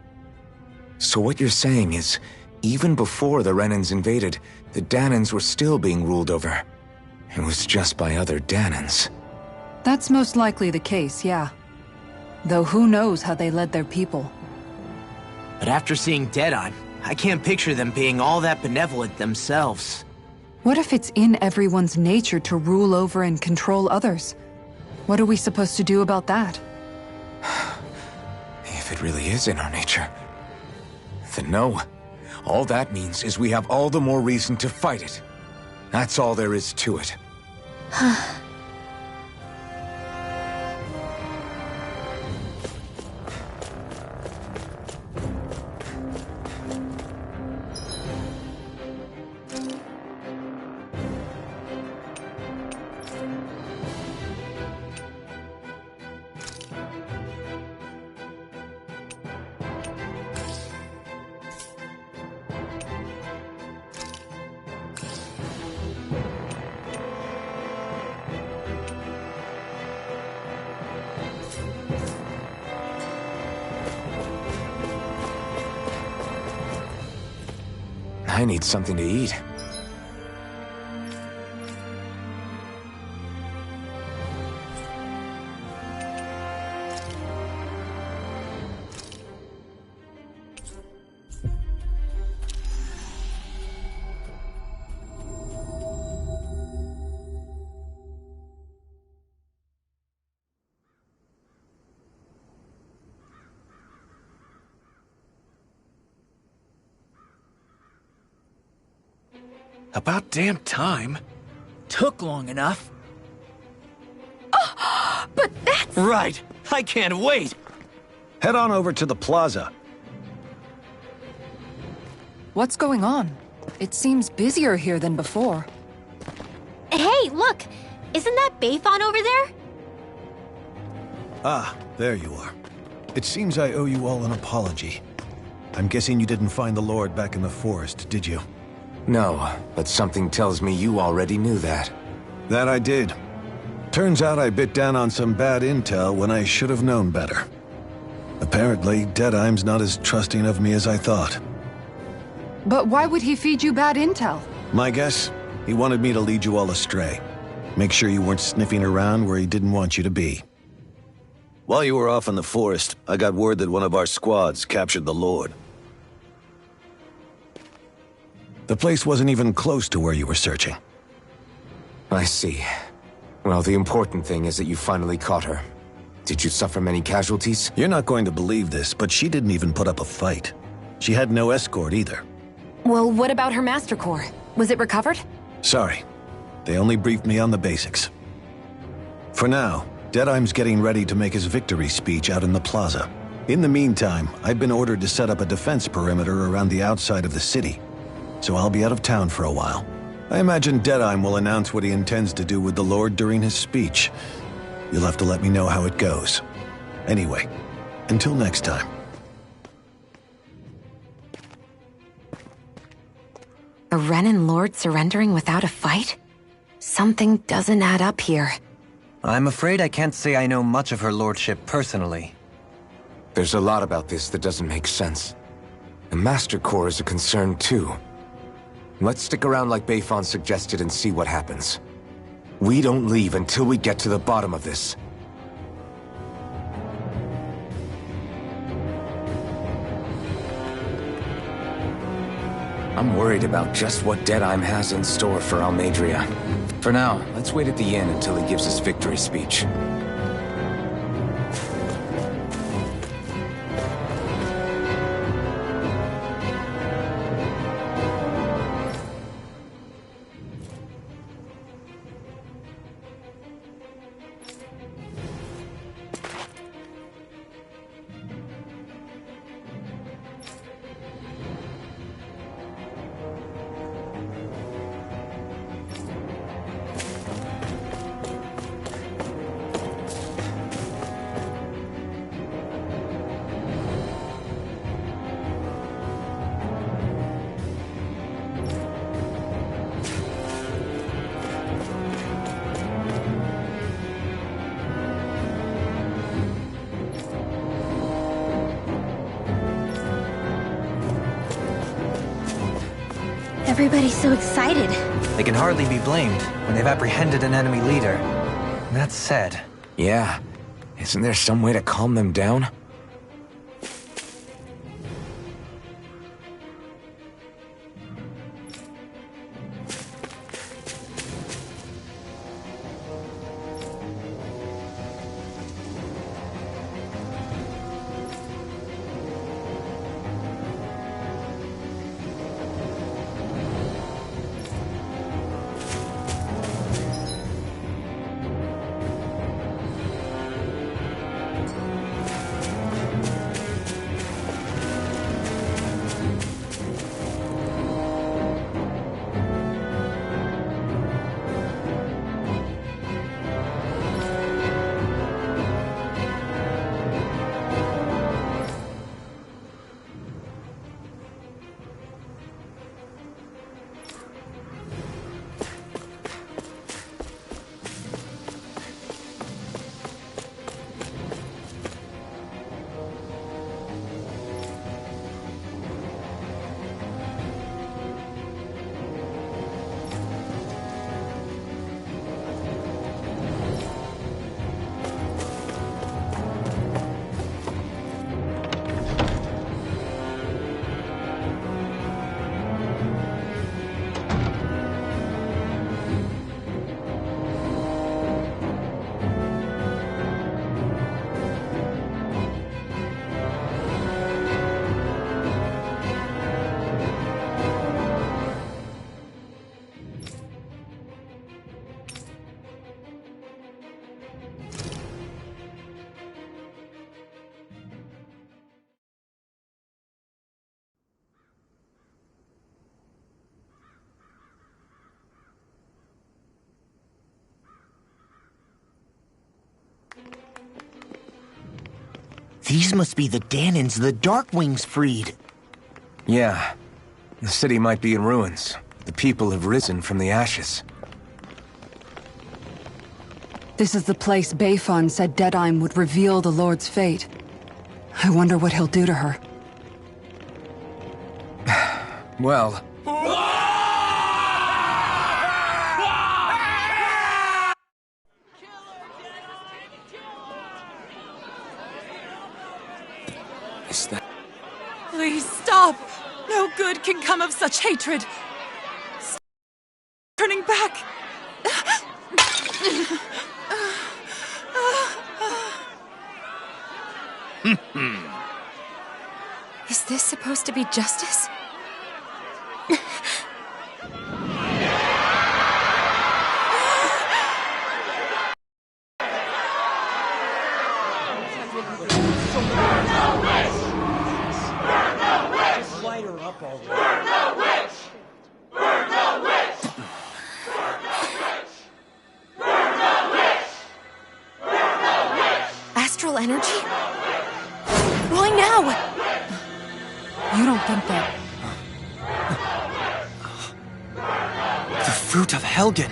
So what you're saying is, even before the Renans invaded, the Dahnans were still being ruled over. It was just by other Dahnans. That's most likely the case, yeah. Though who knows how they led their people. But after seeing Deadeye, I can't picture them being all that benevolent themselves. What if it's in everyone's nature to rule over and control others? What are we supposed to do about that? If it really is in our nature, then no. All that means is we have all the more reason to fight it. That's all there is to it. I need something to eat. About damn time. Took long enough. But that's... Right. I can't wait. Head on over to the plaza. What's going on? It seems busier here than before. Hey, look! Isn't that Bayfon over there? Ah, there you are. It seems I owe you all an apology. I'm guessing you didn't find the Lord back in the forest, did you? No, but something tells me you already knew that. That I did. Turns out I bit down on some bad intel when I should have known better. Apparently, Deadeye's not as trusting of me as I thought. But why would he feed you bad intel? My guess? He wanted me to lead you all astray. Make sure you weren't sniffing around where he didn't want you to be. While you were off in the forest, I got word that one of our squads captured the Lord. The place wasn't even close to where you were searching. I see. Well, the important thing is that you finally caught her. Did you suffer many casualties? You're not going to believe this, but she didn't even put up a fight. She had no escort either. Well, what about her Master Core? Was it recovered? Sorry. They only briefed me on the basics. For now, Deadeye's getting ready to make his victory speech out in the plaza. In the meantime, I've been ordered to set up a defense perimeter around the outside of the city, so I'll be out of town for a while. I imagine Deadeye will announce what he intends to do with the Lord during his speech. You'll have to let me know how it goes. Anyway, until next time. A Renan Lord surrendering without a fight? Something doesn't add up here. I'm afraid I can't say I know much of her lordship personally. There's a lot about this that doesn't make sense. The Master Core is a concern too. Let's stick around like Bayfon suggested and see what happens. We don't leave until we get to the bottom of this. I'm worried about just what Deadeye has in store for Almeidrea. For now, let's wait at the inn until he gives his victory speech. Everybody's so excited. They can hardly be blamed when they've apprehended an enemy leader. That said, Yeah. Isn't there some way to calm them down? These must be the Danans the Darkwings freed. Yeah. The city might be in ruins. The people have risen from the ashes. This is the place Bayfun said Deadheim would reveal the Lord's fate. I wonder what he'll do to her. Well... Is that... Please stop! No good can come of such hatred! Stop turning back! Is this supposed to be justice? Astral energy? Why now? You don't think that... The fruit of Helgen!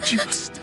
Just...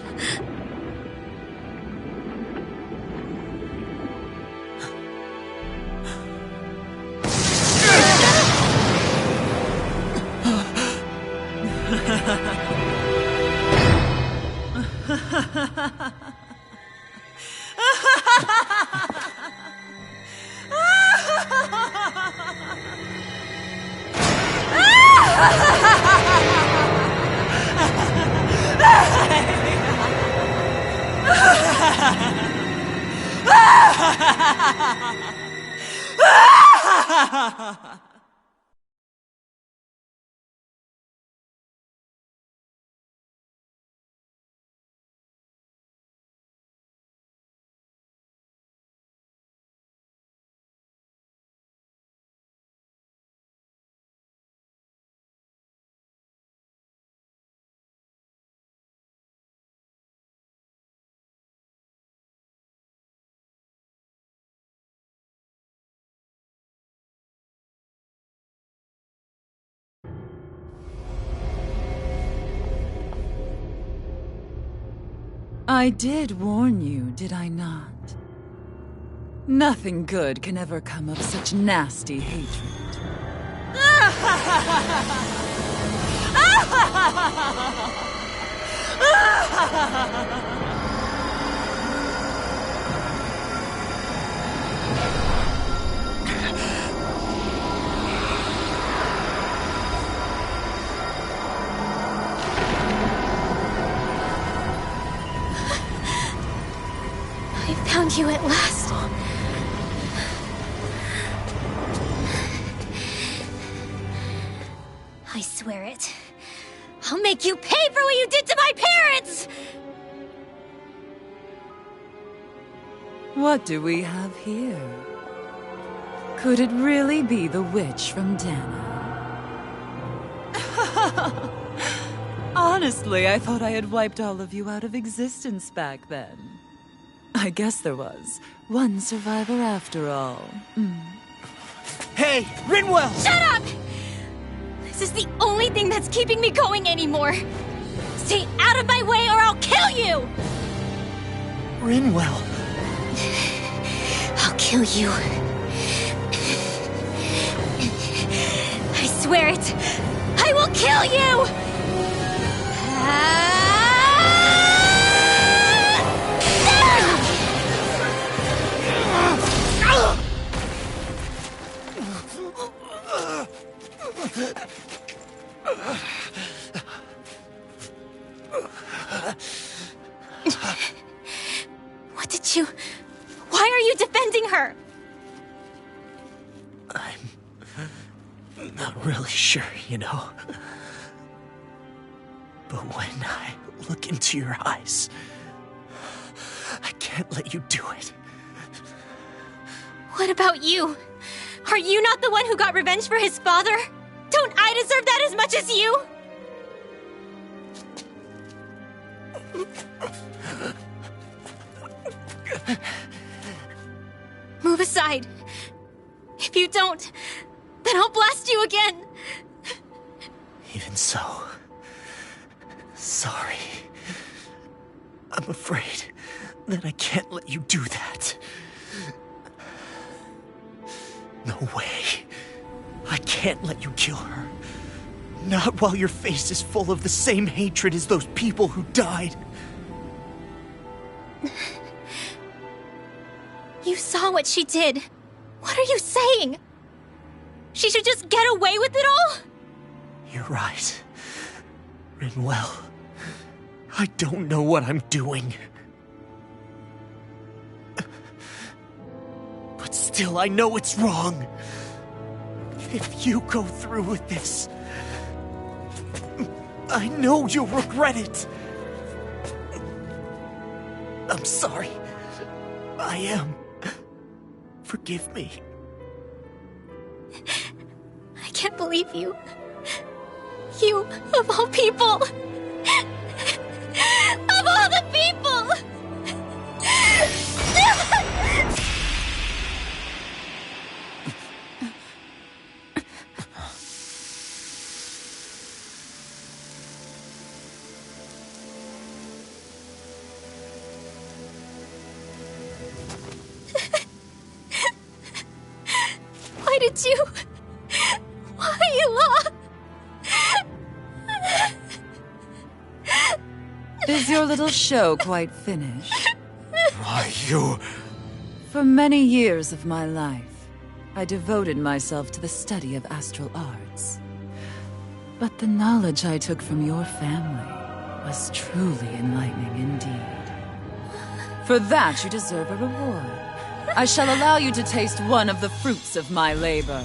I did warn you, did I not? Nothing good can ever come of such nasty hatred. I found you at last. I swear it. I'll make you pay for what you did to my parents! What do we have here? Could it really be the witch from Dana? Honestly, I thought I had wiped all of you out of existence back then. I guess there was one survivor after all. Hey, Rinwell! Shut up! This is the only thing that's keeping me going anymore. Stay out of my way or I'll kill you! Rinwell. I'll kill you. I swear it. I will kill you! What did you... Why are you defending her? I'm not really sure, you know. But when I look into your eyes, I can't let you do it. What about you? Are you not the one who got revenge for his father? Don't I deserve that as much as you? Move aside. If you don't, then I'll blast you again. Even so, sorry. I'm afraid that I can't let you do that. No way. I can't let you kill her. Not while your face is full of the same hatred as those people who died. You saw what she did. What are you saying? She should just get away with it all? You're right. Rinwell. I don't know what I'm doing. But still, I know it's wrong. If you go through with this, I know you'll regret it. I'm sorry. I am. Forgive me. I can't believe you. You, of all people. Of all the people! Why did you... Why you all... Is your little show quite finished? Why, you... For many years of my life, I devoted myself to the study of astral arts. But the knowledge I took from your family was truly enlightening indeed. For that, you deserve a reward. I shall allow you to taste one of the fruits of my labor.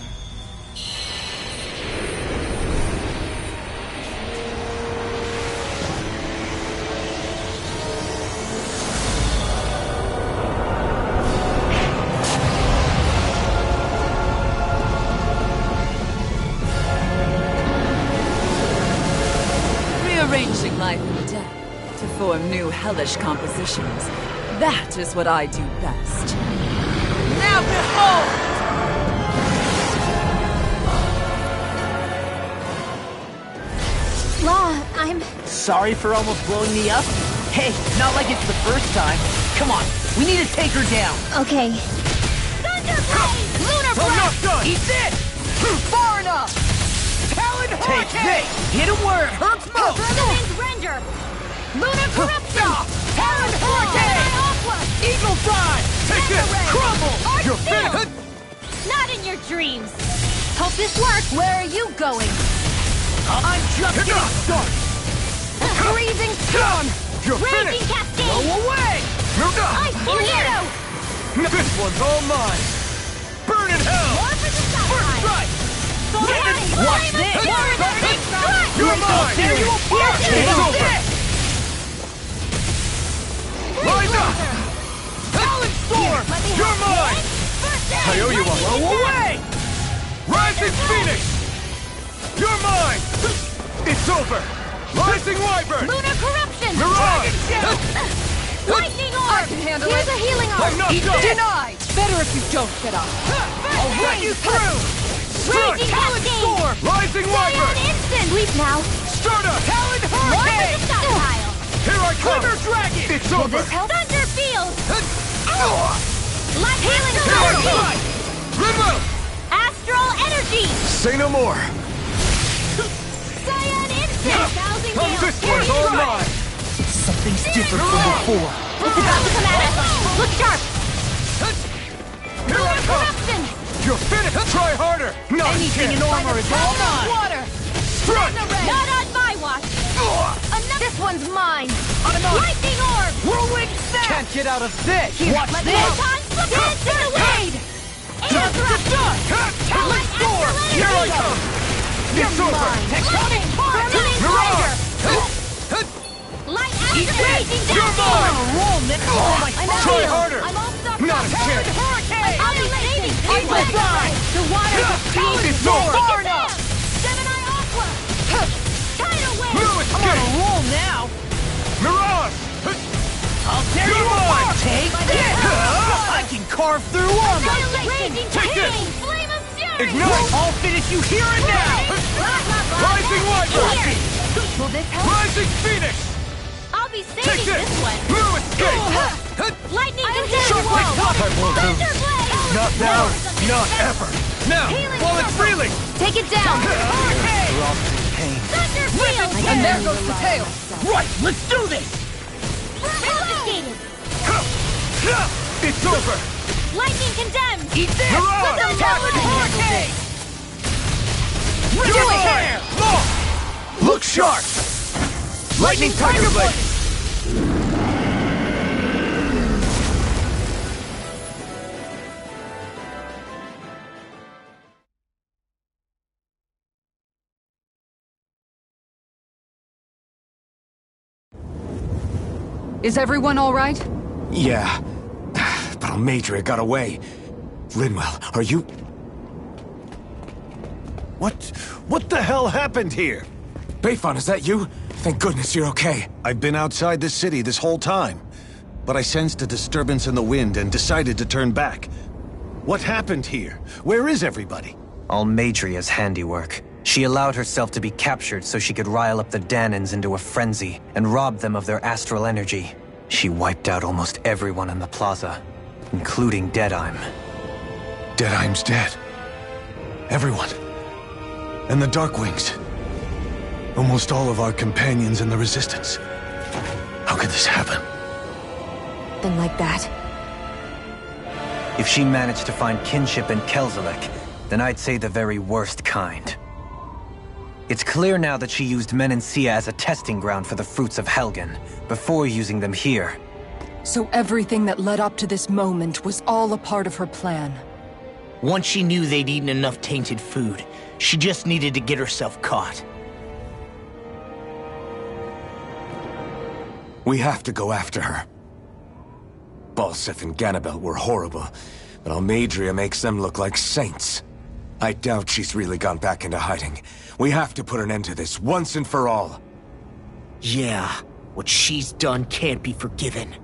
Rearranging life and death to form new hellish compositions. That is what I do best. Now behold! Law, I'm... Sorry for almost blowing me up? Hey, not like it's the first time. Come on, we need to take her down. Okay. Thunder Blade! Lunar Blade! I'm not done! Eat this! Far enough! Talon Hurricane! Take this! Hit a word! Hurt smoke! Furtherman's Render! Lunar Corruption! Talon Hurricane! Eagle Fly! Take this! Crumble! You're finished! Not in your dreams! Hope this works! Where are you going? I'm just getting started! Freezing Storm! You're Raging finished! Cascade! Go away! Ice Tornado! This one's all mine! Burn in hell! More for the First sunrise! strike! Watch this! You're mine! There you appear! It's over! Rise up! Talon Storm! You're mine! I owe you one. Go away! Rising Phoenix! You're mine! It's over! Rising Wyvern! Lunar Corruption! Mirage! Lightning Orb! I can handle Here's it. a healing orb! I'm not done! Denied! Better if you don't get up. I'll run you through! Raging Talon Cascade! Storm! Rising Wyvern! Instant! Sleep now! Stardust! Talon More for the Hurricane! stockpile! Here I come! Thunder Dragon! It's over! Thunder Field! Light Healing Here I Energy! come! Rinwell! Astral Energy! Say no more! Cyan Instant! Thousand This one's all mine! Something's different from before. It's about to come at us! Look sharp! Here I come! Corruption! You're finished! Try harder! Not Anything in armor is all mine! Water! Strike! Not on my watch! This one's mine! Lightning Orb! Whirlwind Snap! Can't get out of this! Watch this! Dancing the Blade! Air Thrust! Light Astral Energy! Here I come! It's over! Lightning! Permanent Mirage! Rider! Light Astral Raging You're mine! Roll, Nick! Oh my I'm Try out. harder! I'm all stuck Not up. a chance! Hurricane! I'll be saving Eagle Fly! The water is creating It's over! far enough! Gemini Aqua! Tidal Wave! No I'm on escape! a roll now! Mirage! I'll tear You're you mine! apart! Take this! I can carve through armor! Raging Take this! Flame of Fury! Ignite! I'll finish you here and now! Rising Wyvern! Here! Will this help? Rising Phoenix! I'll be Take saving this! this one! No escape! Lightning Sharp Contained like Wall! what? I won't do. Thunder Blade! Not now! Not ever! Now! Healing While it's circle. reeling! Take it down! Pain. Thunder Field! And there goes the tail. Right, let's do this! Confiscated! It's over! Lightning Condemned! Eat this! Mirage! Let's Talon Hurricane! You're mine! Look sharp! Lightning Tiger Blade! Is everyone all right? Yeah. But Almeidrea got away. Linwell, are you... What the hell happened here? Bayfon, is that you? Thank goodness you're okay. I've been outside the city this whole time, but I sensed a disturbance in the wind and decided to turn back. What happened here? Where is everybody? Almeidrea's handiwork. She allowed herself to be captured so she could rile up the Dahnans into a frenzy and rob them of their astral energy. She wiped out almost everyone in the plaza, including Deadheim. Deadheim's dead. Everyone. And the Darkwings. Almost all of our companions in the Resistance. How could this happen? Then like that. If she managed to find kinship in Kelzalek, then I'd say the very worst kind. It's clear now that she used Menancia as a testing ground for the fruits of Helgen, before using them here. So everything that led up to this moment was all a part of her plan. Once she knew they'd eaten enough tainted food, she just needed to get herself caught. We have to go after her. Balseph and Ganabel were horrible, but Almeidrea makes them look like saints. I doubt she's really gone back into hiding. We have to put an end to this, once and for all. Yeah, what she's done can't be forgiven.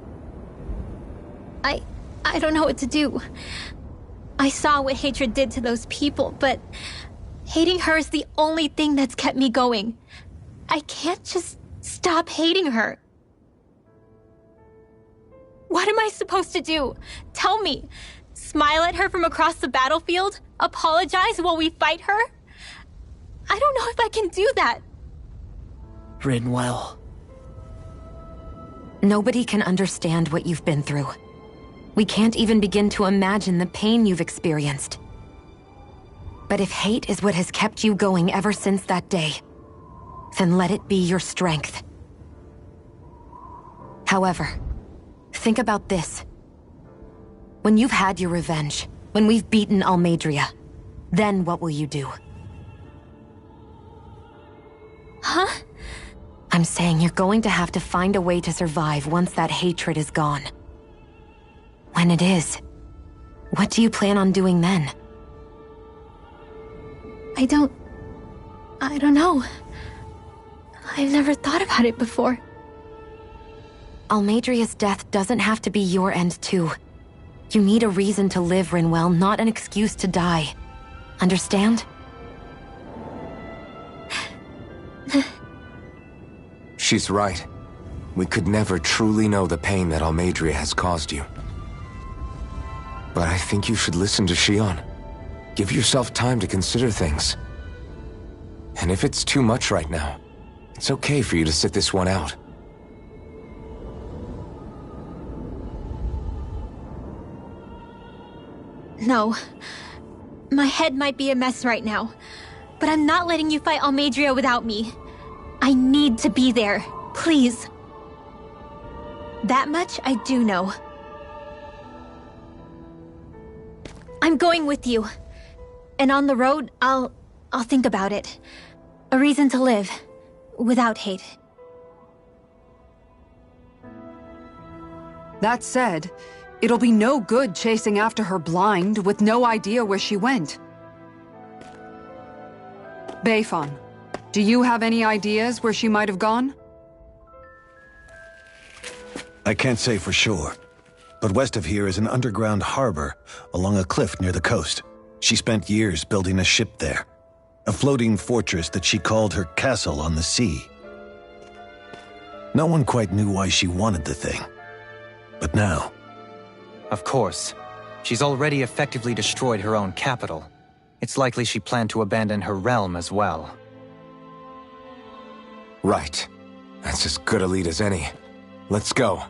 I don't know what to do. I saw what hatred did to those people, but hating her is the only thing that's kept me going. I can't just stop hating her. What am I supposed to do? Tell me. Smile at her from across the battlefield? Apologize while we fight her? I don't know if I can do that. Rinwell. Nobody can understand what you've been through. We can't even begin to imagine the pain you've experienced. But if hate is what has kept you going ever since that day, then let it be your strength. However, think about this. When you've had your revenge, when we've beaten Almeidrea, then what will you do? Huh? I'm saying you're going to have to find a way to survive once that hatred is gone. When it is, what do you plan on doing then? I don't know. I've never thought about it before. Almeidrea's death doesn't have to be your end too. You need a reason to live, Rinwell, not an excuse to die. Understand? She's right. We could never truly know the pain that Almeidrea has caused you. But I think you should listen to Shionne. Give yourself time to consider things. And if it's too much right now, it's okay for you to sit this one out. No. My head might be a mess right now, but I'm not letting you fight Almeidrea without me. I need to be there. Please. That much I do know. I'm going with you. And on the road, I'll think about it. A reason to live. Without hate. That said, it'll be no good chasing after her blind with no idea where she went. Beifan, do you have any ideas where she might have gone? I can't say for sure, but west of here is an underground harbor along a cliff near the coast. She spent years building a ship there, a floating fortress that she called her castle on the sea. No one quite knew why she wanted the thing, but now... Of course. She's already effectively destroyed her own capital. It's likely she planned to abandon her realm as well. Right. That's as good a lead as any. Let's go.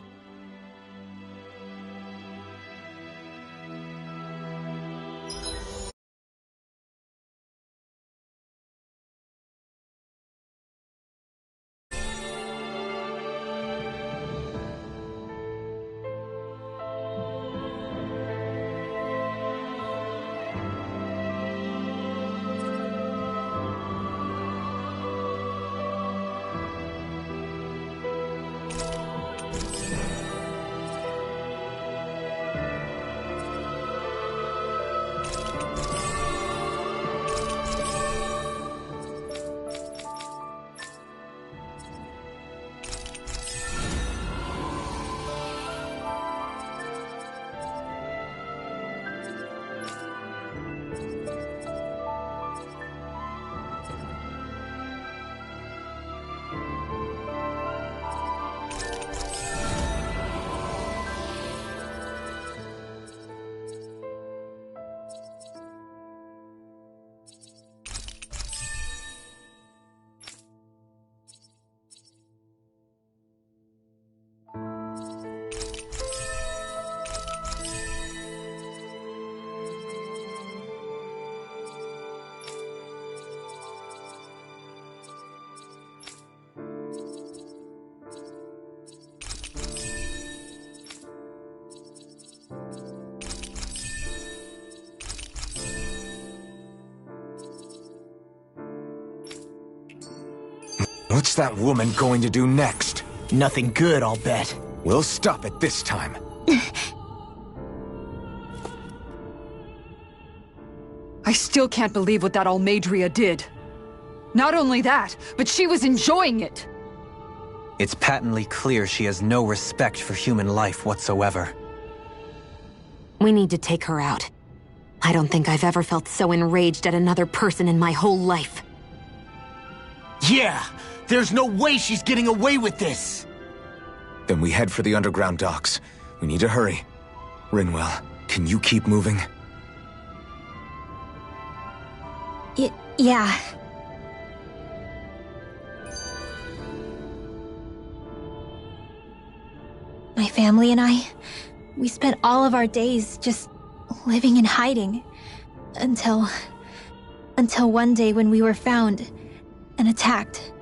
What's that woman going to do next? Nothing good, I'll bet. We'll stop it this time. I still can't believe what that Almeidrea did. Not only that, but she was enjoying it. It's patently clear she has no respect for human life whatsoever. We need to take her out. I don't think I've ever felt so enraged at another person in my whole life. Yeah! There's no way she's getting away with this! Then we head for the underground docks. We need to hurry. Rinwell, can you keep moving? Yeah. My family and I, we spent all of our days just living in hiding. Until one day when we were found and attacked.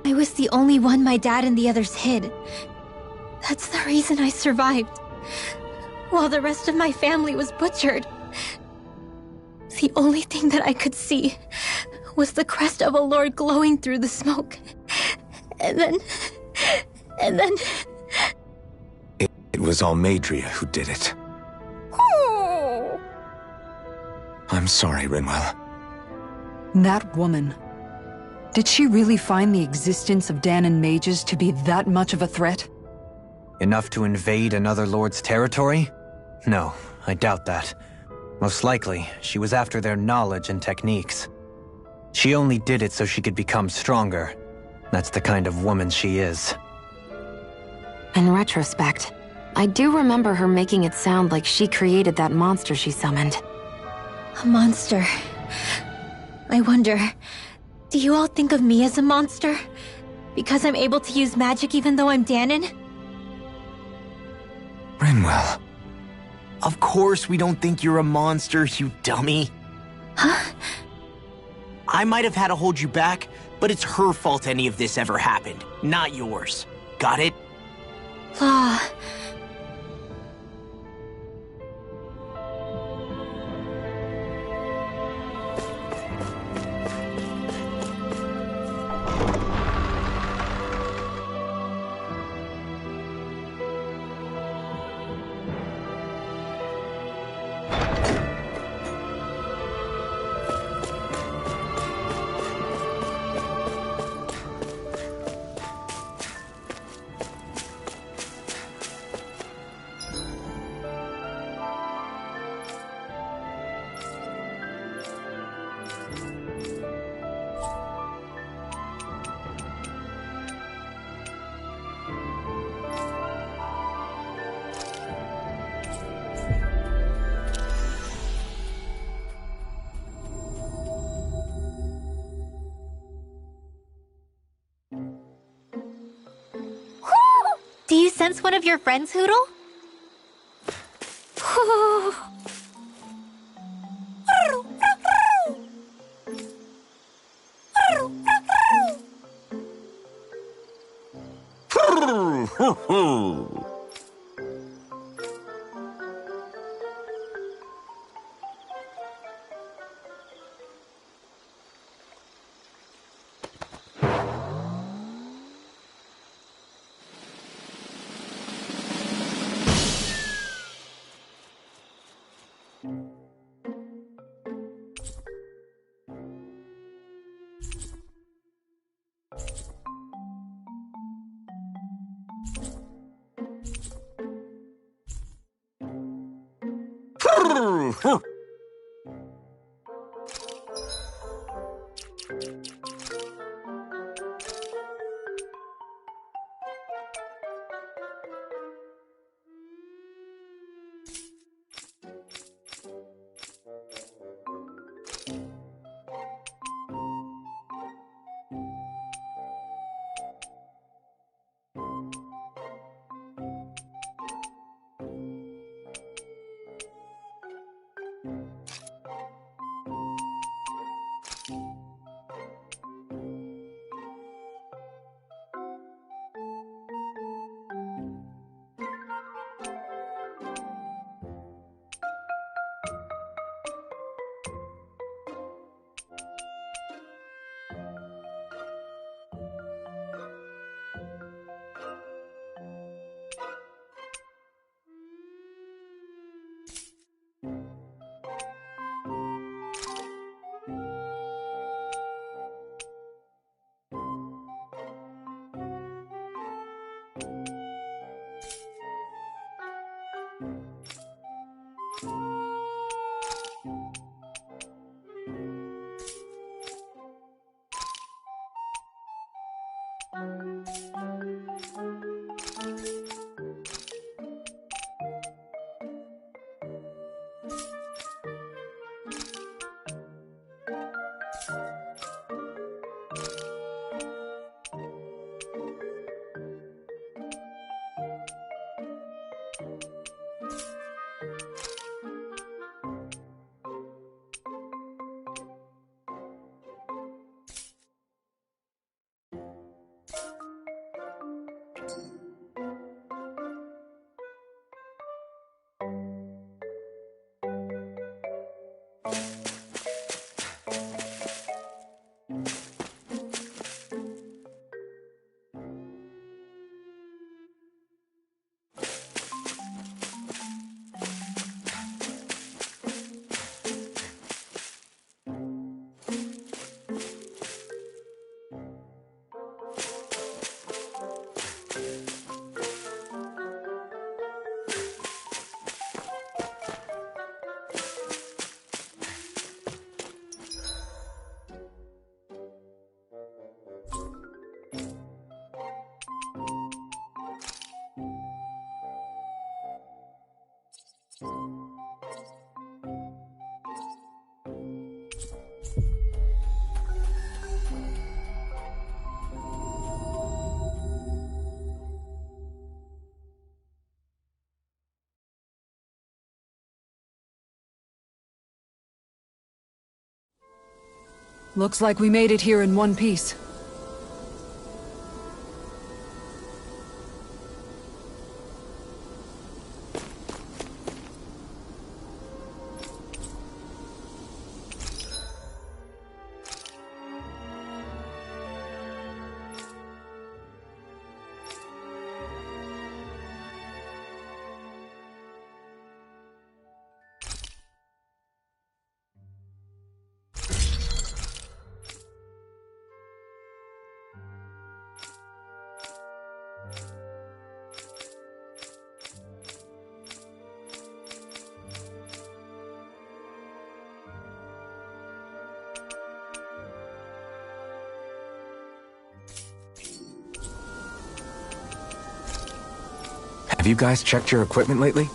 I was the only one my dad and the others hid. That's the reason I survived. While the rest of my family was butchered. The only thing that I could see was the crest of a lord glowing through the smoke. And then... It was Almeidrea who did it. I'm sorry, Rinwell. That woman. Did she really find the existence of Dahnan mages to be that much of a threat? Enough to invade another lord's territory? No, I doubt that. Most likely, she was after their knowledge and techniques. She only did it so she could become stronger. That's the kind of woman she is. In retrospect, I do remember her making it sound like she created that monster she summoned. A monster. I wonder, do you all think of me as a monster? Because I'm able to use magic even though I'm Dahnan? Rinwell. Of course we don't think you're a monster, you dummy. Huh? I might have had to hold you back, but it's her fault any of this ever happened, not yours. Got it? Law. Do you sense one of your friends, Hootle? Looks like we made it here in one piece. Have you guys checked your equipment lately?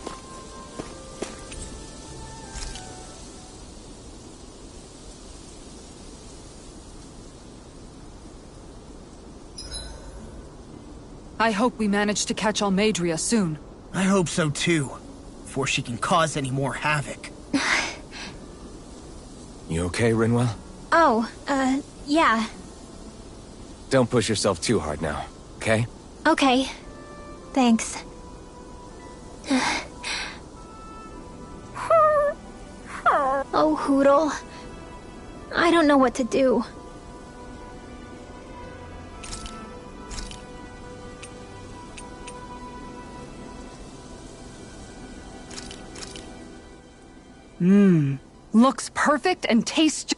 I hope we manage to catch Almeidrea soon. I hope so too, before she can cause any more havoc. You okay, Rinwell? Oh, yeah. Don't push yourself too hard now, okay? Okay. Thanks. Oh, Hootle. I don't know what to do. Looks perfect and tastes...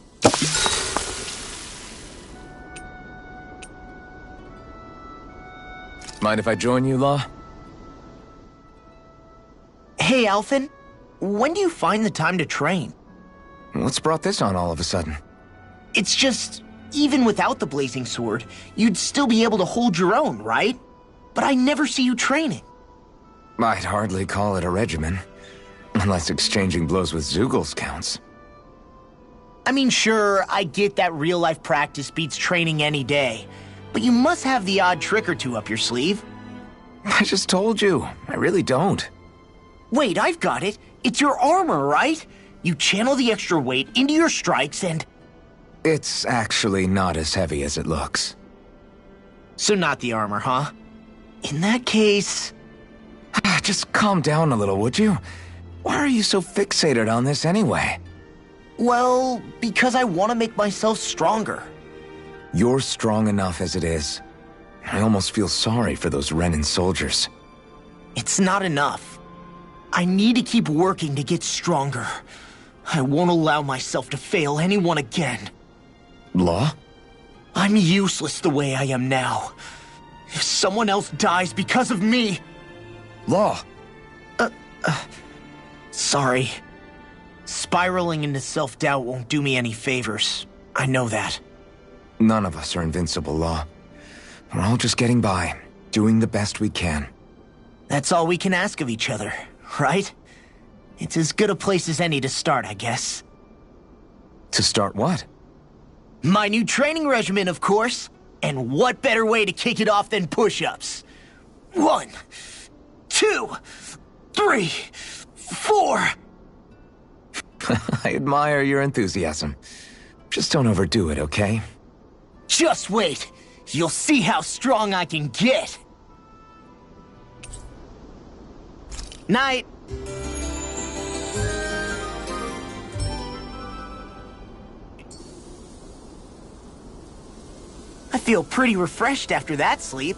Mind if I join you, Law? Hey, Alphen. When do you find the time to train? What's brought this on all of a sudden? It's just, even without the Blazing Sword, you'd still be able to hold your own, right? But I never see you training. I'd hardly call it a regimen. Unless exchanging blows with Zeugles counts. I mean, sure, I get that real-life practice beats training any day. But you must have the odd trick or two up your sleeve. I just told you, I really don't. Wait, I've got it. It's your armor, right? You channel the extra weight into your strikes and... It's actually not as heavy as it looks. So not the armor, huh? In that case... Just calm down a little, would you? Why are you so fixated on this anyway? Well, because I want to make myself stronger. You're strong enough as it is. I almost feel sorry for those Renan soldiers. It's not enough. I need to keep working to get stronger. I won't allow myself to fail anyone again. Law? I'm useless the way I am now. If someone else dies because of me... Law! Sorry. Spiraling into self-doubt won't do me any favors. I know that. None of us are invincible, Law. We're all just getting by, doing the best we can. That's all we can ask of each other, right? It's as good a place as any to start, I guess. To start what? My new training regimen, of course. And what better way to kick it off than push-ups? 1, 2, 3, 4. I admire your enthusiasm. Just don't overdo it, okay? Just wait. You'll see how strong I can get. Night. I feel pretty refreshed after that sleep.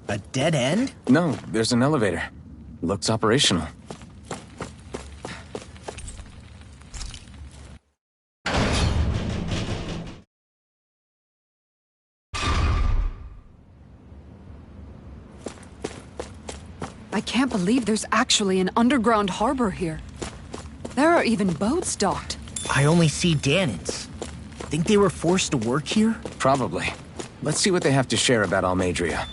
A dead end? No, there's an elevator. Looks operational. I can't believe there's actually an underground harbor here. There are even boats docked. I only see Dahnans. Think they were forced to work here? Probably. Let's see what they have to share about Almeidrea.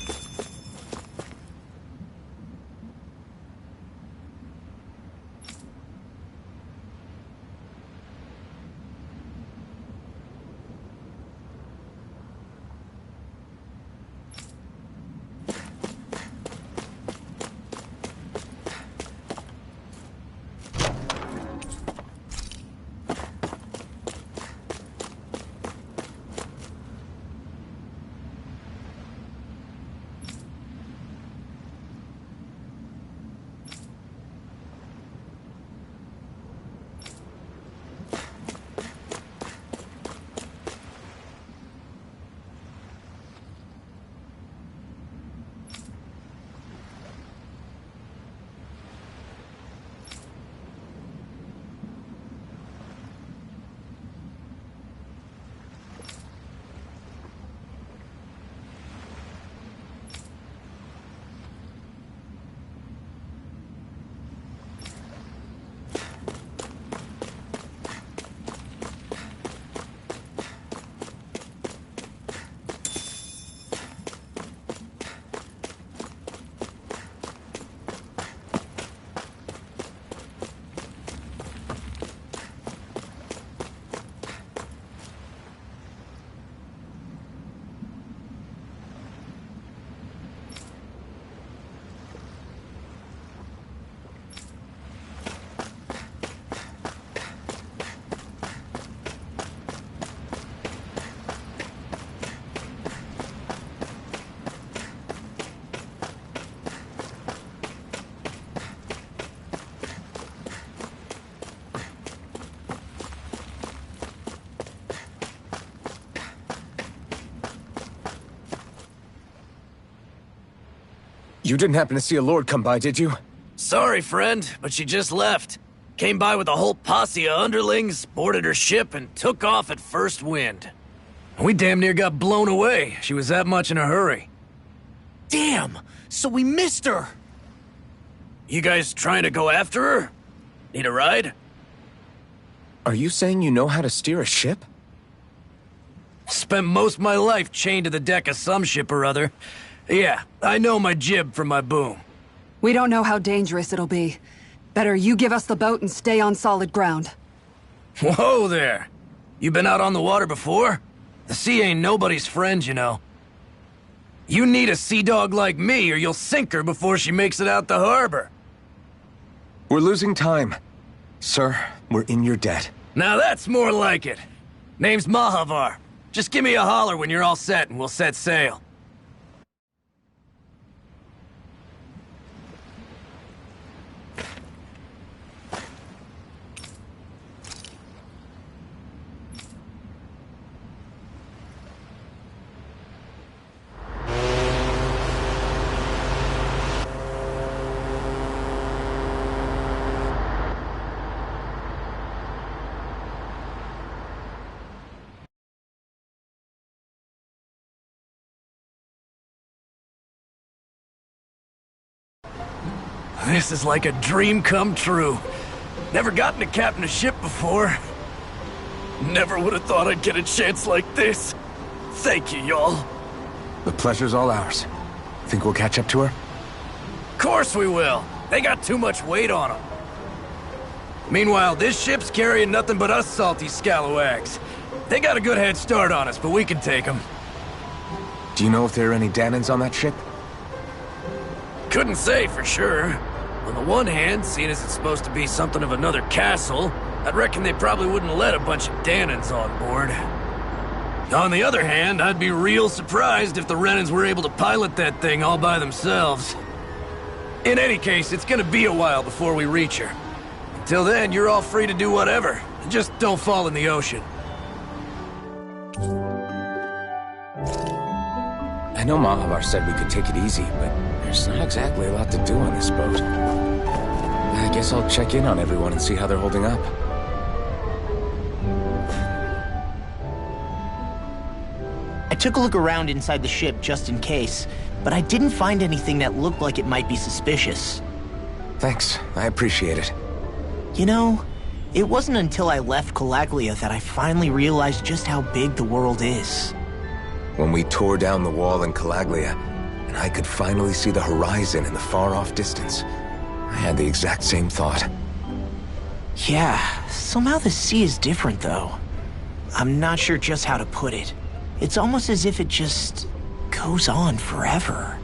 You didn't happen to see a lord come by, did you? Sorry, friend, but she just left. Came by with a whole posse of underlings, boarded her ship, and took off at first wind. We damn near got blown away. She was that much in a hurry. Damn! So we missed her! You guys trying to go after her? Need a ride? Are you saying you know how to steer a ship? Spent most of my life chained to the deck of some ship or other. Yeah, I know my jib from my boom. We don't know how dangerous it'll be. Better you give us the boat and stay on solid ground. Whoa there! You been out on the water before? The sea ain't nobody's friend, you know. You need a sea dog like me or you'll sink her before she makes it out the harbor. We're losing time. Sir, we're in your debt. Now that's more like it. Name's Mahavar. Just give me a holler when you're all set and we'll set sail. This is like a dream come true. Never gotten to captain a ship before. Never would have thought I'd get a chance like this. Thank you, y'all. The pleasure's all ours. Think we'll catch up to her? Of course we will. They got too much weight on them. Meanwhile, this ship's carrying nothing but us salty scalawags. They got a good head start on us, but we can take them. Do you know if there are any Danans on that ship? Couldn't say for sure. On the one hand, seeing as it's supposed to be something of another castle, I'd reckon they probably wouldn't let a bunch of Danans on board. On the other hand, I'd be real surprised if the Renans were able to pilot that thing all by themselves. In any case, it's gonna be a while before we reach her. Until then, you're all free to do whatever. Just don't fall in the ocean. I know Malabar said we could take it easy, but there's not exactly a lot to do on this boat. I guess I'll check in on everyone and see how they're holding up. I took a look around inside the ship just in case, but I didn't find anything that looked like it might be suspicious. Thanks, I appreciate it. You know, it wasn't until I left Calaglia that I finally realized just how big the world is. When we tore down the wall in Calaglia, and I could finally see the horizon in the far-off distance, I had the exact same thought. Yeah, somehow the sea is different though. I'm not sure just how to put it. It's almost as if it just goes on forever.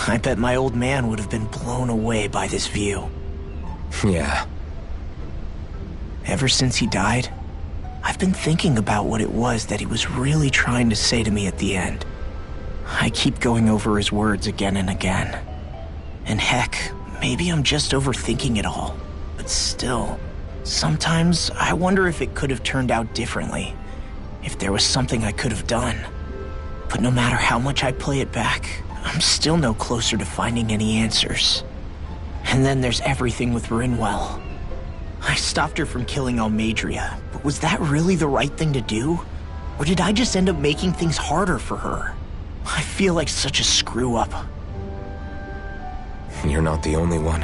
I bet my old man would have been blown away by this view. Yeah. Ever since he died, I've been thinking about what it was that he was really trying to say to me at the end. I keep going over his words again and again. And heck, maybe I'm just overthinking it all. But still, sometimes I wonder if it could have turned out differently. If there was something I could have done. But no matter how much I play it back, I'm still no closer to finding any answers. And then there's everything with Rinwell. I stopped her from killing Almeidrea, but was that really the right thing to do? Or did I just end up making things harder for her? I feel like such a screw-up. You're not the only one.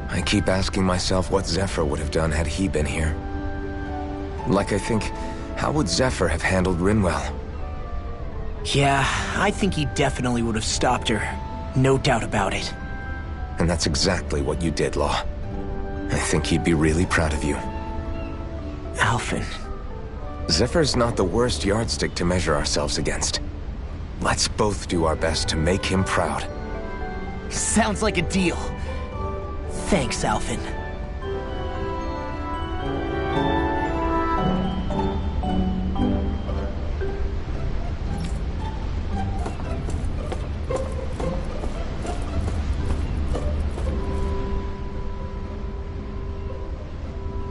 I keep asking myself what Zephyr would have done had he been here. Like I think, how would Zephyr have handled Rinwell? Yeah, I think he definitely would have stopped her. No doubt about it. And that's exactly what you did, Law. I think he'd be really proud of you. Alphen. Zephyr's not the worst yardstick to measure ourselves against. Let's both do our best to make him proud. Sounds like a deal. Thanks, Alphen.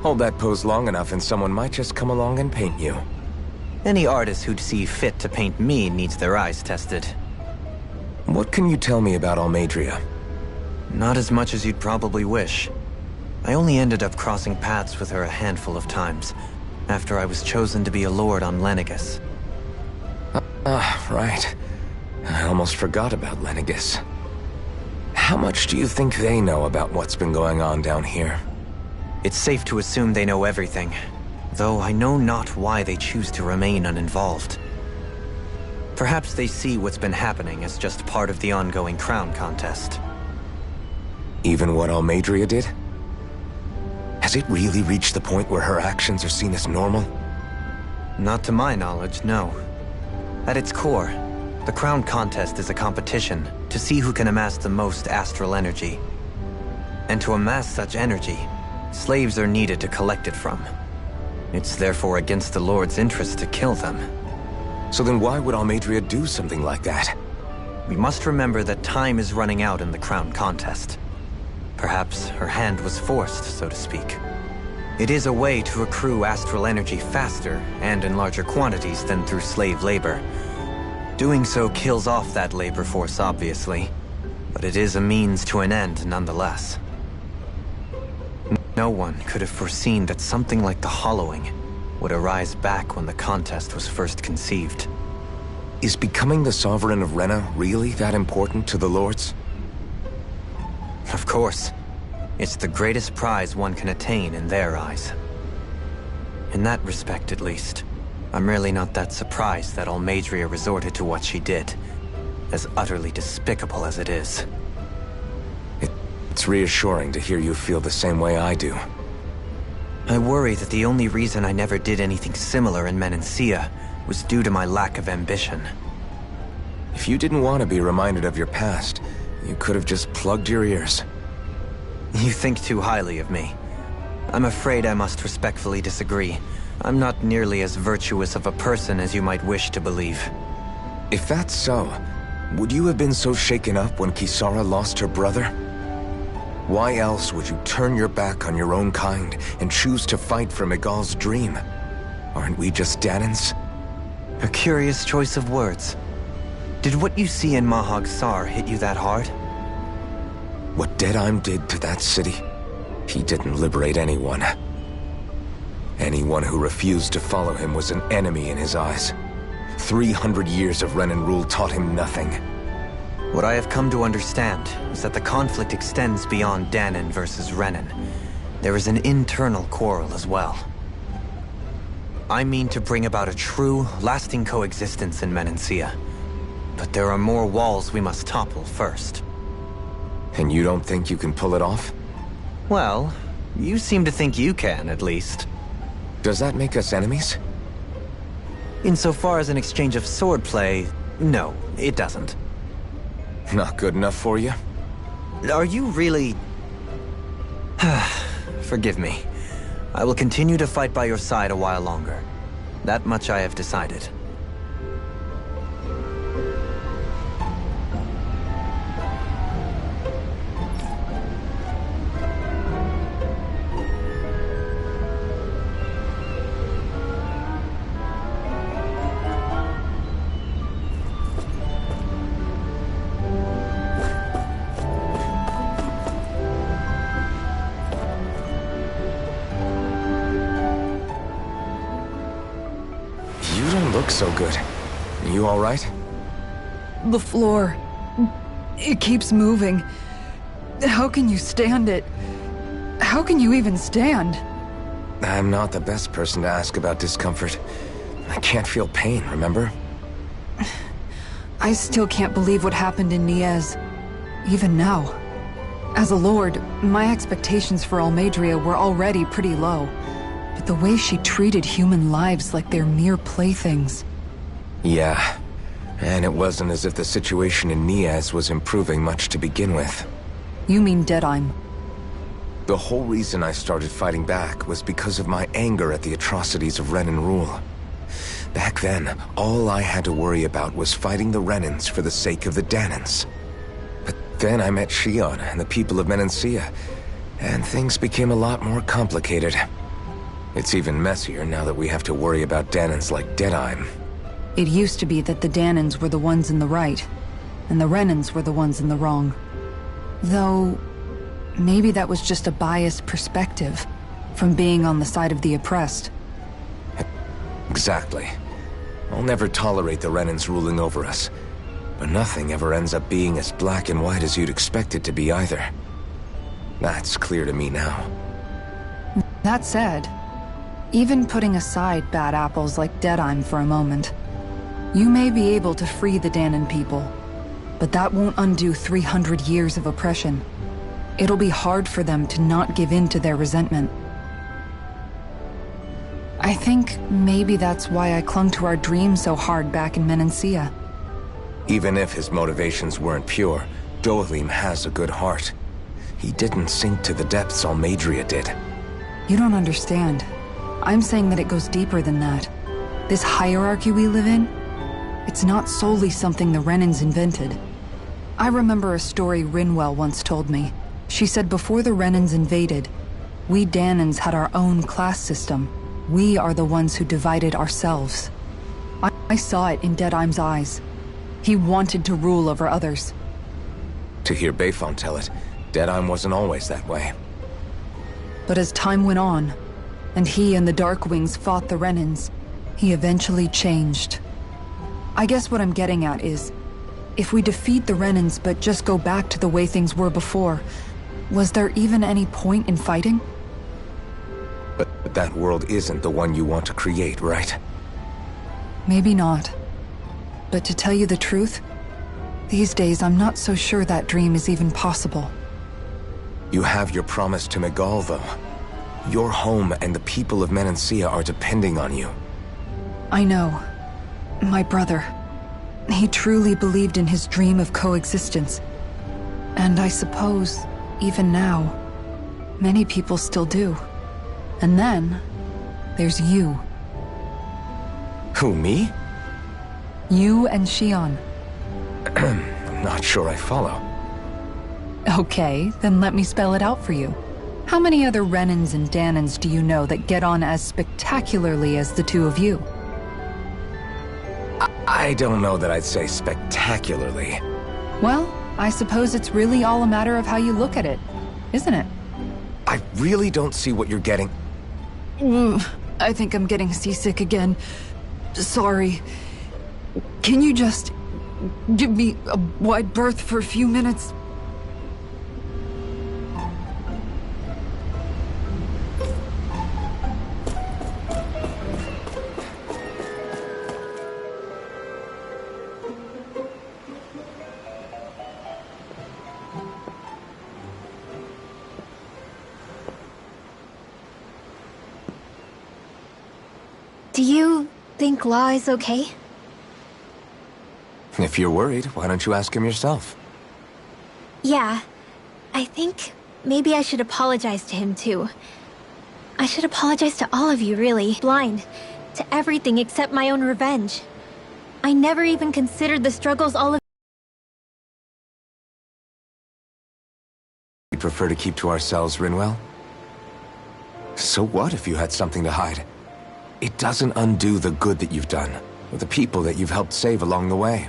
Hold that pose long enough and someone might just come along and paint you. Any artist who'd see fit to paint me needs their eyes tested. What can you tell me about Almeidrea? Not as much as you'd probably wish. I only ended up crossing paths with her a handful of times, after I was chosen to be a lord on Lenegis. Right. I almost forgot about Lenegis. How much do you think they know about what's been going on down here? It's safe to assume they know everything, though I know not why they choose to remain uninvolved. Perhaps they see what's been happening as just part of the ongoing crown contest. Even what Almeidrea did? Has it really reached the point where her actions are seen as normal? Not to my knowledge, no. At its core, the crown contest is a competition to see who can amass the most astral energy. And to amass such energy, slaves are needed to collect it from. It's therefore against the Lord's interest to kill them. So then why would Almeidrea do something like that? We must remember that time is running out in the crown contest. Perhaps her hand was forced, so to speak. It is a way to accrue astral energy faster and in larger quantities than through slave labor. Doing so kills off that labor force, obviously, but it is a means to an end nonetheless. No one could have foreseen that something like the Hollowing would arise back when the contest was first conceived. Is becoming the Sovereign of Rena really that important to the Lords? Of Of course. It's the greatest prize one can attain in their eyes. In that respect, at least, I'm really not that surprised that Almeidrea resorted to what she did, as utterly despicable as it is. It's reassuring to hear you feel the same way I do. I worry that the only reason I never did anything similar in Menancia was due to my lack of ambition. If you didn't want to be reminded of your past, you could have just plugged your ears. You think too highly of me. I'm afraid I must respectfully disagree. I'm not nearly as virtuous of a person as you might wish to believe. If that's so, would you have been so shaken up when Kisara lost her brother? Why else would you turn your back on your own kind and choose to fight for Miguel's dream? Aren't we just Danans? A curious choice of words. Did what you see in Mahag Saar hit you that hard? What Deadheim did to that city, he didn't liberate anyone. Anyone who refused to follow him was an enemy in his eyes. 300 years of Renan rule taught him nothing. What I have come to understand is that the conflict extends beyond Danan versus Renan. There is an internal quarrel as well. I mean to bring about a true, lasting coexistence in Menancia. But there are more walls we must topple first. And you don't think you can pull it off? Well, you seem to think you can, at least. Does that make us enemies? Insofar as an exchange of swordplay, no, it doesn't. Not good enough for you? Are you really... Forgive me. I will continue to fight by your side a while longer. That much I have decided. So good. You all right? The floor. It keeps moving. How can you stand it? How can you even stand? I'm not the best person to ask about discomfort. I can't feel pain, remember? I still can't believe what happened in Niez. Even now. As a lord, my expectations for Almeidrea were already pretty low. But the way she treated human lives like they're mere playthings. Yeah. And it wasn't as if the situation in Niez was improving much to begin with. You mean Deadheim? The whole reason I started fighting back was because of my anger at the atrocities of Renan rule. Back then, all I had to worry about was fighting the Renans for the sake of the Danans. But then I met Shion and the people of Menancia, and things became a lot more complicated. It's even messier now that we have to worry about Danans like Deadheim. It used to be that the Danans were the ones in the right, and the Renans were the ones in the wrong. Though, maybe that was just a biased perspective, from being on the side of the oppressed. Exactly. I'll never tolerate the Renans ruling over us, but nothing ever ends up being as black and white as you'd expect it to be either. That's clear to me now. That said, even putting aside bad apples like Deadheim for a moment, you may be able to free the Danan people, but that won't undo 300 years of oppression. It'll be hard for them to not give in to their resentment. I think maybe that's why I clung to our dream so hard back in Menancia. Even if his motivations weren't pure, Dohalim has a good heart. He didn't sink to the depths Almeidrea did. You don't understand. I'm saying that it goes deeper than that. This hierarchy we live in, it's not solely something the Renans invented. I remember a story Rinwell once told me. She said before the Renans invaded, we Danans had our own class system. We are the ones who divided ourselves. I saw it in Deadheim's eyes. He wanted to rule over others. To hear Bayfon tell it, Deadheim wasn't always that way. But as time went on, and he and the Darkwings fought the Renans, he eventually changed. I guess what I'm getting at is, if we defeat the Renans but just go back to the way things were before, Was there even any point in fighting? But that world isn't the one you want to create, right? Maybe not. But to tell you the truth, these days I'm not so sure that dream is even possible. You have your promise to Miguel, though. Your home and the people of Menancia are depending on you. I know. My brother. He truly believed in his dream of coexistence. And I suppose, even now, many people still do. And then, there's you. Who, me? You and Xion. I'm not sure I follow. Okay, then let me spell it out for you. How many other Renans and Danans do you know that get on as spectacularly as the two of you? I don't know that I'd say spectacularly. Well, I suppose it's really all a matter of how you look at it, isn't it? I really don't see what you're getting. I think I'm getting seasick again. Sorry. Can you just give me a wide berth for a few minutes? Do you think Law is okay? If you're worried, why don't you ask him yourself? Yeah. I think maybe I should apologize to him too. I should apologize to all of you, really. Blind to everything except my own revenge. I never even considered the struggles all of We'd prefer to keep to ourselves, Rinwell? So what if you had something to hide? It doesn't undo the good that you've done, or the people that you've helped save along the way.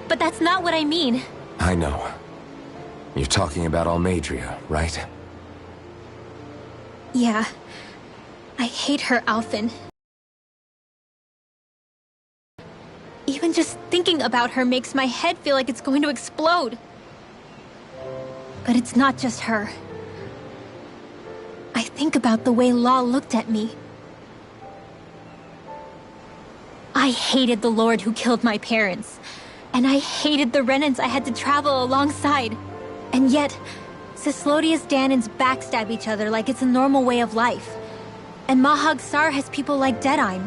But that's not what I mean. I know. You're talking about Almeidrea, right? Yeah. I hate her, Alphen. Even just thinking about her makes my head feel like it's going to explode. But it's not just her. I think about the way Law looked at me. I hated the Lord who killed my parents. And I hated the Renans I had to travel alongside. And yet, Cyslodia's Danans backstab each other like it's a normal way of life. And Mahag Saar has people like Deadeye.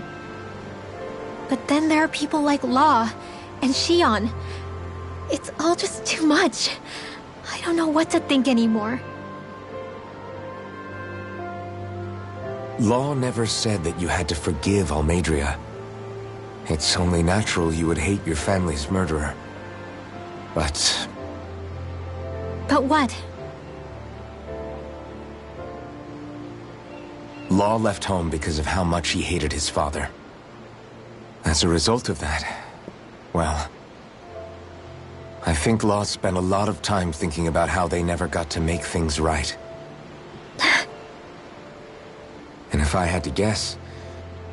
But then there are people like Law and Xion. It's all just too much. I don't know what to think anymore. Law never said that you had to forgive Almeidrea. It's only natural you would hate your family's murderer. But what? Law left home because of how much he hated his father. As a result of that, well, I think Law spent a lot of time thinking about how they never got to make things right. And if I had to guess,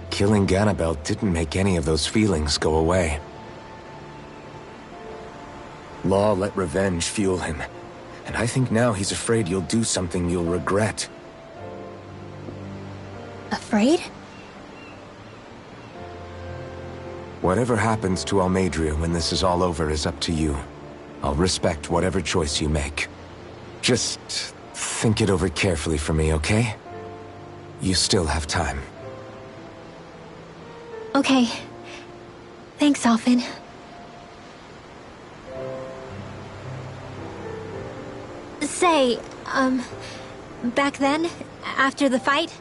killing Ganabel didn't make any of those feelings go away. Law let revenge fuel him, and I think now he's afraid you'll do something you'll regret. Afraid? Whatever happens to Almeidrea when this is all over is up to you. I'll respect whatever choice you make. Just think it over carefully for me, okay? You still have time. Okay. Thanks, Alphen. Say, back then, after the fight,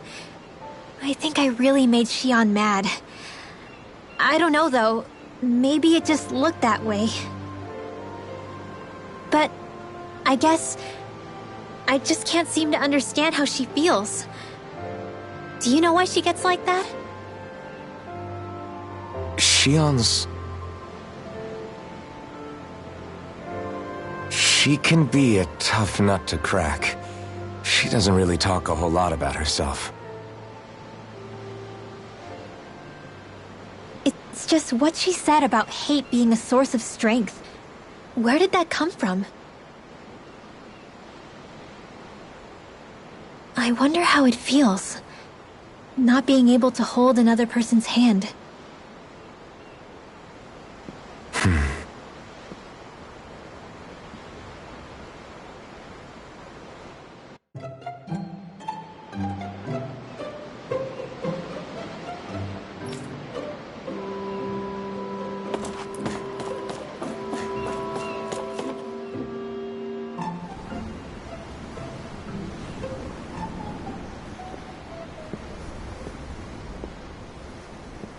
I think I really made Xion mad. I don't know, though. Maybe it just looked that way. But I guess I just can't seem to understand how she feels. Do you know why she gets like that? Xion's... She can be a tough nut to crack. She doesn't really talk a whole lot about herself. It's just what she said about hate being a source of strength. Where did that come from? I wonder how it feels, not being able to hold another person's hand.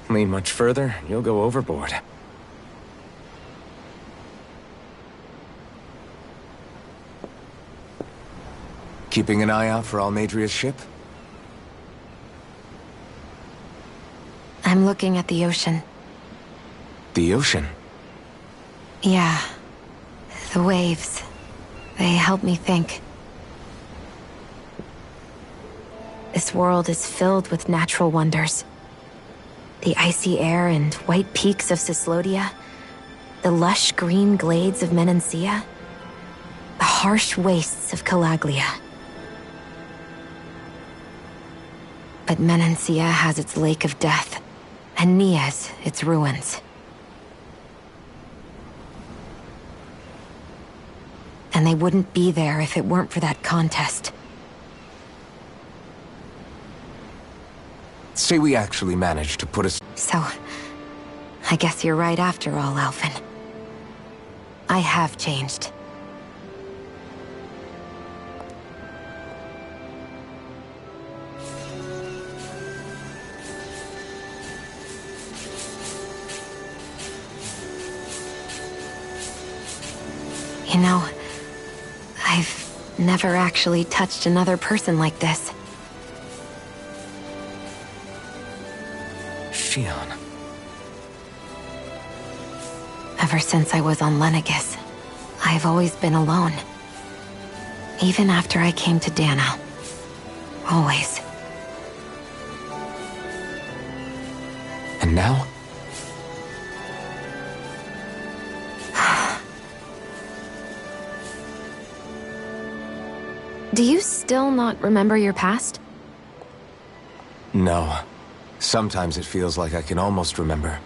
Lean much further, you'll go overboard. Keeping an eye out for Almeidria's ship? I'm looking at the ocean. The ocean? Yeah. The waves. They help me think. This world is filled with natural wonders. The icy air and white peaks of Cyslodia, the lush green glades of Menancia, the harsh wastes of Calaglia. But Menancia has its Lake of Death, and Nias its ruins. And they wouldn't be there if it weren't for that contest. Say we actually managed to put us... So, I guess you're right after all, Alphen. I have changed. You know, I've never actually touched another person like this. Shionne. Ever since I was on Lenegis, I've always been alone. Even after I came to Dahna. Always. And now? Do you still not remember your past? No. Sometimes it feels like I can almost remember.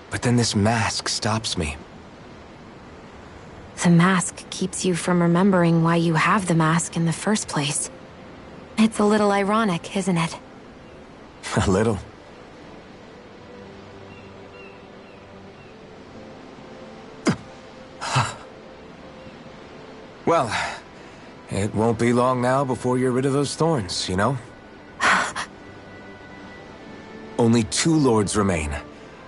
But then this mask stops me. The mask keeps you from remembering why you have the mask in the first place. It's a little ironic, isn't it? A little. Well, it won't be long now before you're rid of those thorns, you know? Only 2 lords remain.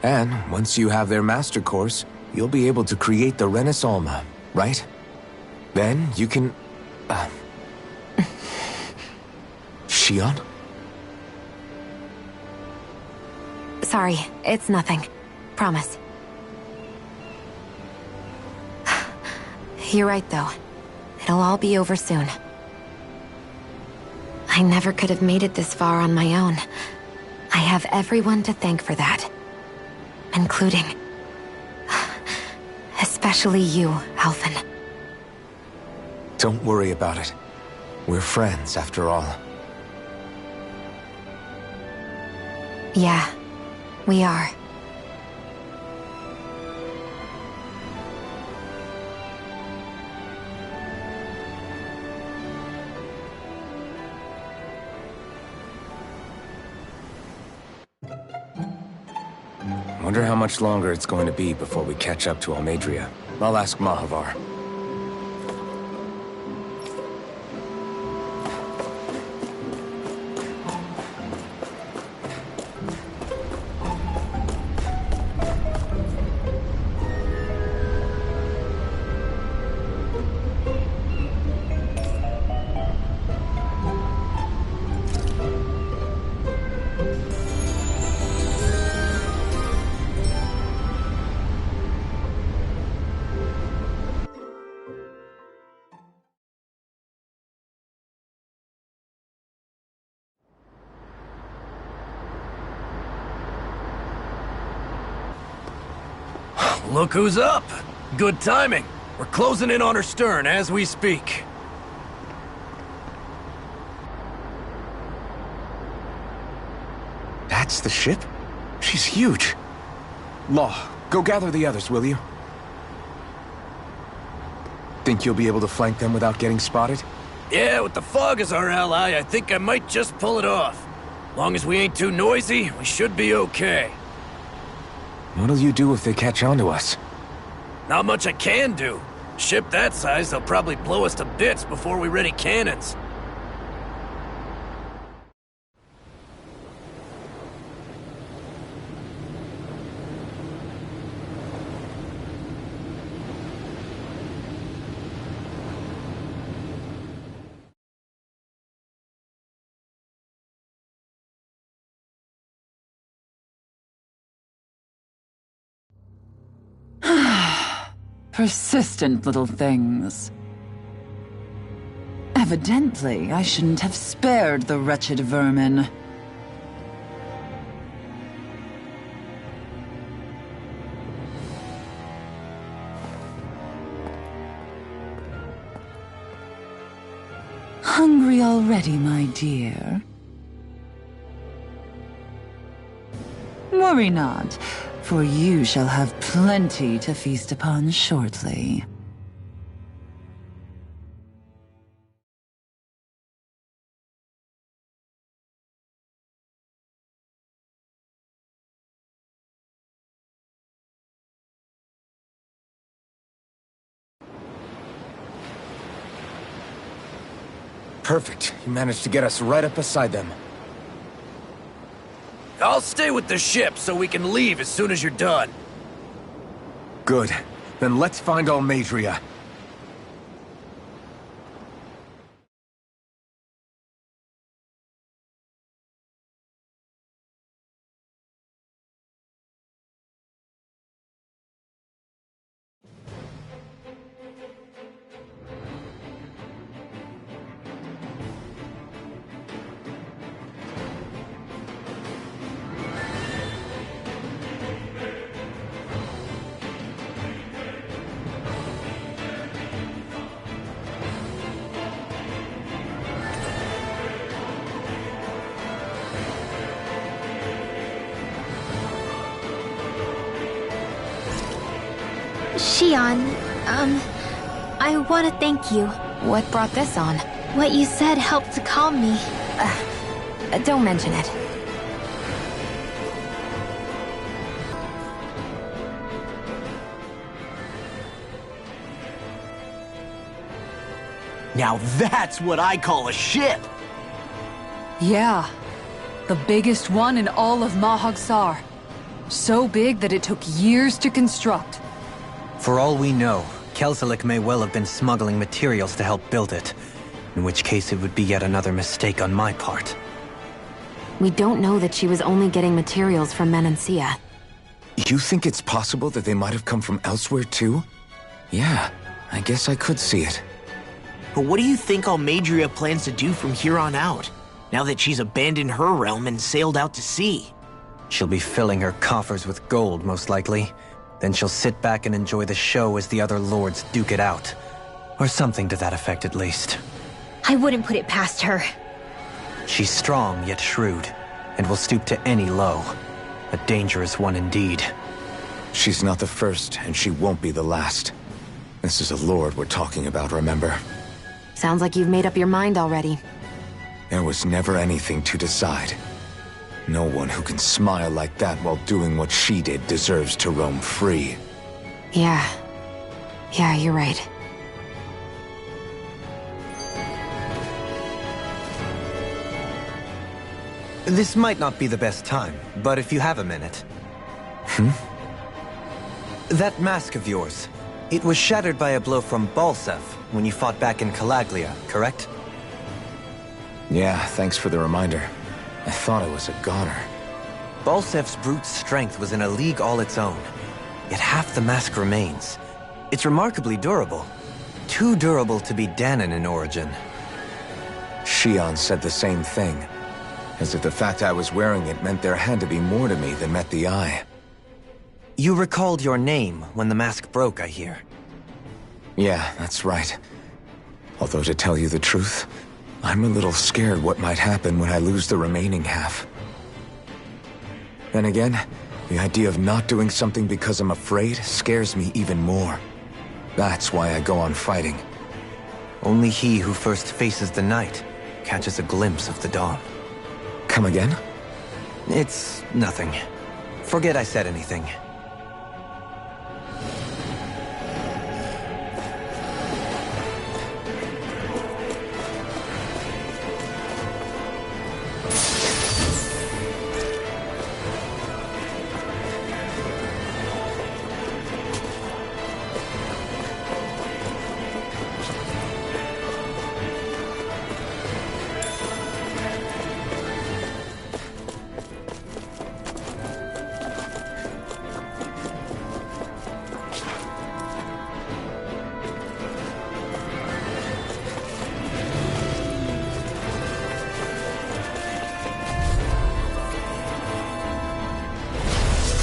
And once you have their master course, you'll be able to create the Renis Alma, right? Then you can... Shionne? Sorry, it's nothing. Promise. You're right, though. It'll all be over soon. I never could have made it this far on my own. I have everyone to thank for that. Including... especially you, Alphen. Don't worry about it. We're friends, after all. Yeah, we are. Wonder how much longer it's going to be before we catch up to Almeidria. I'll ask Mahavar. Look who's up! Good timing. We're closing in on her stern as we speak. That's the ship? She's huge. Law, go gather the others, will you? Think you'll be able to flank them without getting spotted? Yeah, with the fog as our ally, I think I might just pull it off. Long as we ain't too noisy, we should be okay. What'll you do if they catch on to us? Not much I can do. Ship that size, they'll probably blow us to bits before we ready cannons. Persistent little things. Evidently, I shouldn't have spared the wretched vermin. Hungry already, my dear? Worry not, for you shall have plenty to feast upon shortly. Perfect. You managed to get us right up beside them. I'll stay with the ship so we can leave as soon as you're done. Good. Then let's find Almadria. Xion, I want to thank you. What brought this on? What you said helped to calm me. Don't mention it. Now that's what I call a ship! Yeah. The biggest one in all of Mahag Saar. So big that it took years to construct. For all we know, Kelselik may well have been smuggling materials to help build it. In which case it would be yet another mistake on my part. We don't know that she was only getting materials from Menancia. You think it's possible that they might have come from elsewhere too? Yeah, I guess I could see it. But what do you think Almadria plans to do from here on out, now that she's abandoned her realm and sailed out to sea? She'll be filling her coffers with gold, most likely. Then she'll sit back and enjoy the show as the other lords duke it out. Or something to that effect, at least. I wouldn't put it past her. She's strong, yet shrewd, and will stoop to any low. A dangerous one indeed. She's not the first, and she won't be the last. This is a lord we're talking about, remember? Sounds like you've made up your mind already. There was never anything to decide. No one who can smile like that while doing what she did deserves to roam free. Yeah, you're right. This might not be the best time, but if you have a minute. That mask of yours, it was shattered by a blow from Balseph when you fought back in Calaglia, correct? Yeah, thanks for the reminder. I thought it was a goner. Balsef's brute strength was in a league all its own. Yet half the mask remains. It's remarkably durable. Too durable to be Dahnan in origin. Xion said the same thing. As if the fact I was wearing it meant there had to be more to me than met the eye. You recalled your name when the mask broke, I hear. Yeah, that's right. Although to tell you the truth, I'm a little scared what might happen when I lose the remaining half. Then again, the idea of not doing something because I'm afraid scares me even more. That's why I go on fighting. Only he who first faces the night catches a glimpse of the dawn. Come again? It's nothing. Forget I said anything.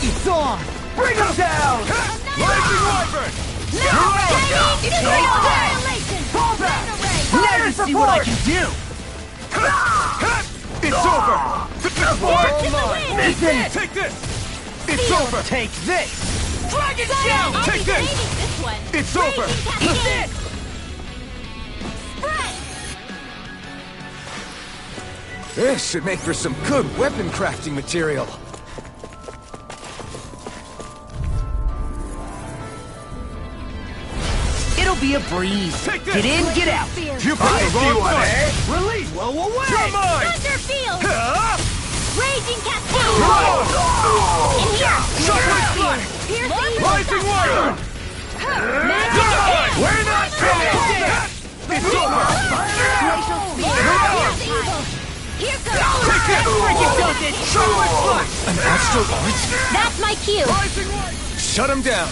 It's on! Bring him down! Lightning Wyvern! It's violation! Fall back! Now you see what I can do! It's over! Listen! Take this! It's over! Take this! Dragon Shell! Take this! It's over! Eat this! This should make for some good weapon crafting material. It'll be a breeze. Take this. Get in, get out. You picked the wrong one, eh? Release! Blow away! You're mine! Thunderfield! Raging Cascade! And here! Shockwave Strike! Rising Wyvern! We're not finished! It's over! Glacial Spear! Here goes! Take it! Freaking dosage! Shockwave Strike! An Astral Arts? That's my cue! Rising Wyvern! Shut him down!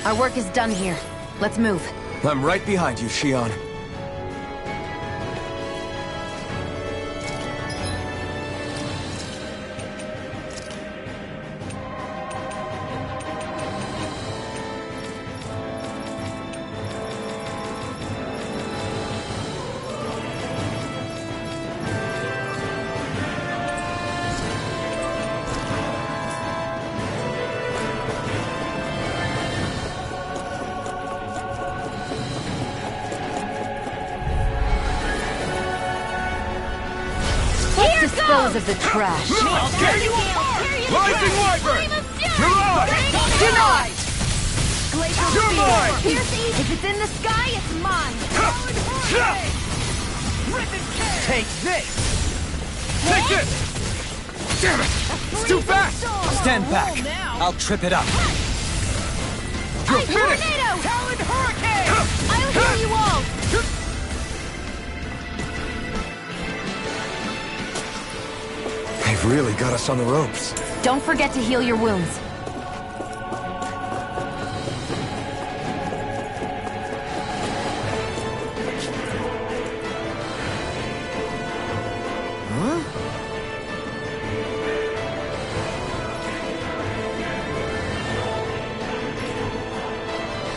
Our work is done here. Let's move. I'm right behind you, Shion. Dispose of the trash. I'll tear you apart! Rising Wyvern! You're on! Denied! Glacial You're mine! If it's in the sky, it's mine! Take this! Take this! Damn it! It's too fast! Stand back. I'll trip it up. You're finished! Tornado! Talon Hurricane! I'll heal you all! They've really got us on the ropes. Don't forget to heal your wounds.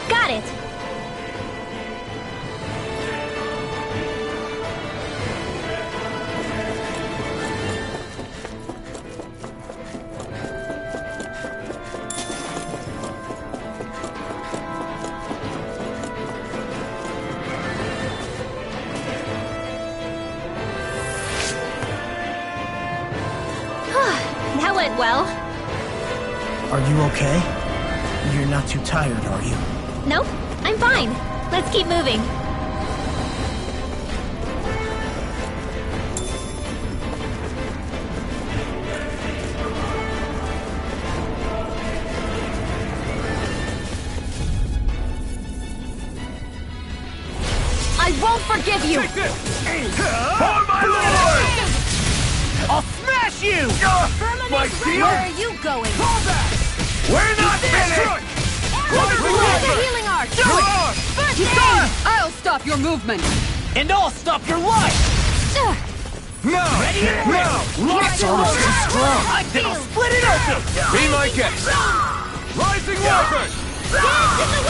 Got it! That went well. Are you okay? You're not too tired, are you? Nope, I'm fine. Let's keep moving. I won't forgive you! Take this! For my lord! I'll smash you! My shield! Where are you going? Fall back! We're not finished! The healing arch! You're on! First aid! I'll stop your movement! And I'll stop your life! Now! Ready? Now! It's almost too strong. Then I'll split it open! Be my guest. Rising Wyvern!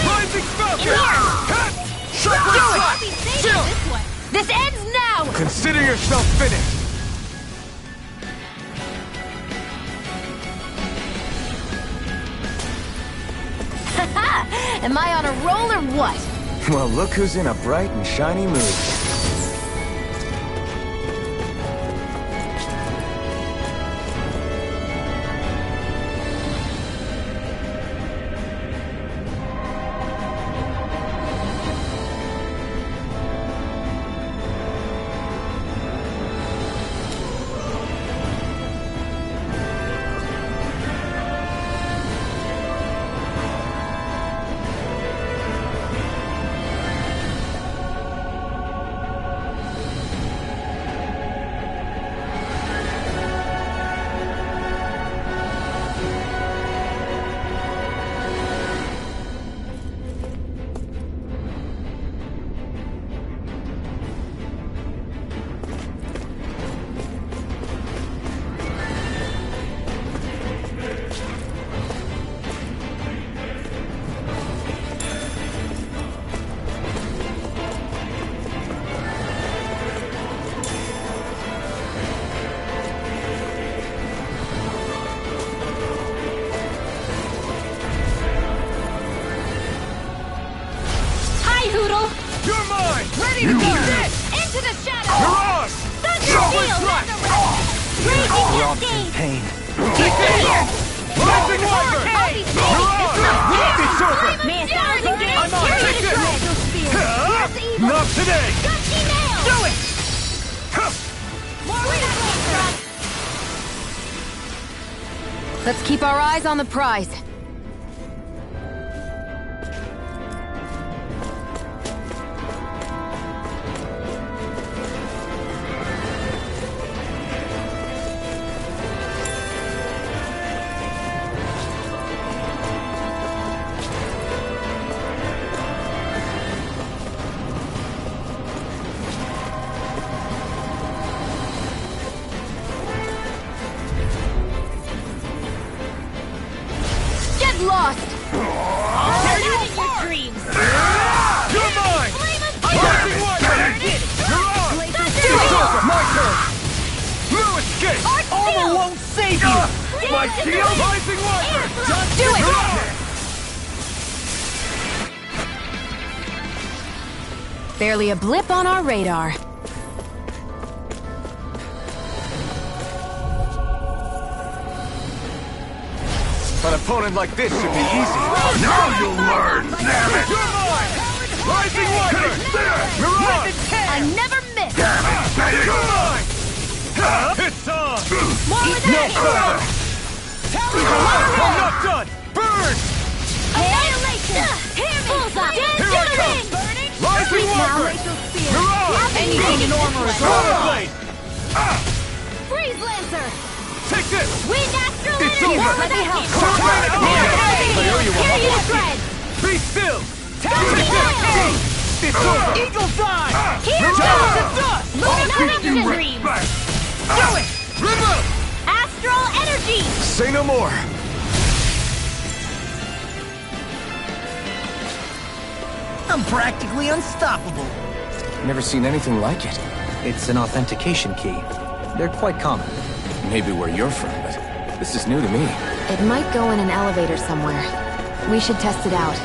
Rising Falcon! This ends now! Consider yourself finished! Am I on a roll or what? Well, look who's in a bright and shiny mood. You're mine! Ready to go! Into the shadows! Mirage! Robbed in pain. Take it! Rising Wyvern! Mirage! It's over! I'm on! Take it! Not today! Do it! Let's keep our eyes on the prize. Lost! Your dreams! You're mine! Rising Wyvern! It's over! My turn! No escape! Armor won't save you! My shield! Rising Wyvern! Do it! Barely a blip on our radar. An opponent like this should be easy. Now you'll learn, damn it! You're mine! Rising Wyvern! Mirage! I never miss! Damn it! You're mine! It's on! No further! I'm not done! Burn! Annihilation! Bullseye! Here I come! Rising Wyvern! Mirage! Anything in armor is Rollerblade! Freeze Lancer! Take this! Wind Astral It's Energy! over! Let me help! Torment Here you tread! Be still! Take it! It's over! Eagle's Eye! Here Mirage! goes! Lumination Dream! Do it! Remove! Astral Energy! Say no more. I'm practically unstoppable. Never seen anything like it. It's an authentication key. They're quite common. Maybe where you're from, but this is new to me. It might go in an elevator somewhere. We should test it out.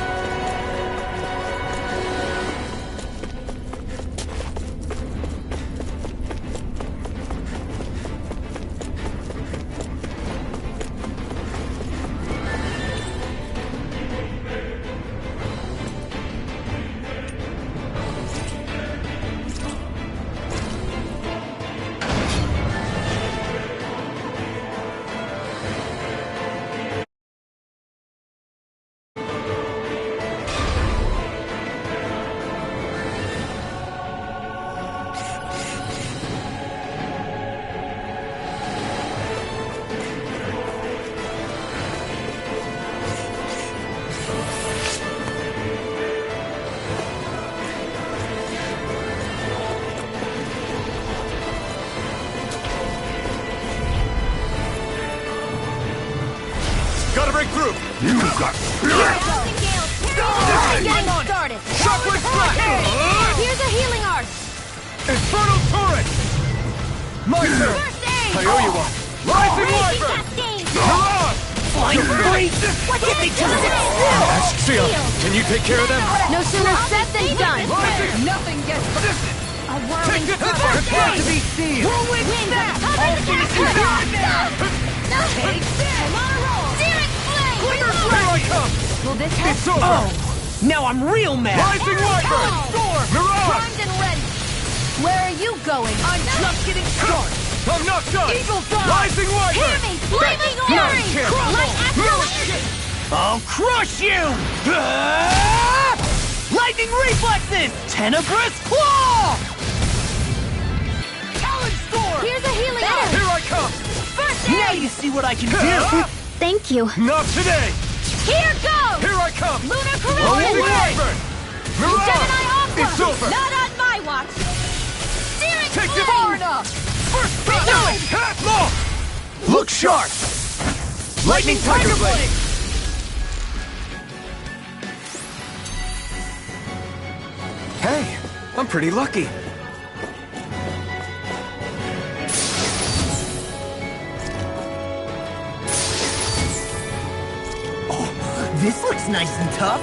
break through! You got spirit! Getting started. Shockwave strike! Here's a healing arc. Infernal turret! My turn! First aid. I owe you one! Rising Wyvern! Mirage! Flying free! Get me to the Seal, can you take care of them? No sooner said than done. Nothing gets A whirling Take this! circle. to be seen! Whirlwind snap. All finishers on Take this. I'm on a roll. Searing flame. Here I come! Will this help? It's over! Now I'm real mad! Rising Wyvern! Mirage! Primed and ready. Where are you going? I'm just getting started! I'm not done! Eagle Dawn! Rising Hear Wyvern! me. Flaming No fury. chance. Light acceleration. I'll crush you! Lightning reflexes! Tenebrous claw! Talon storm! Here's a healing arc. Here I come! First Now aid. you see what I can do! Thank you. Not today! Here goes. Here I come! Lunar Rising corona. Wyvern! Mirage! Gemini Aqua. It's over! Not on my watch. Searing Take this! flame. Far enough! First strike! Law! Look sharp! Lightning Tiger Blade! Hey, I'm pretty lucky. This looks nice and tough.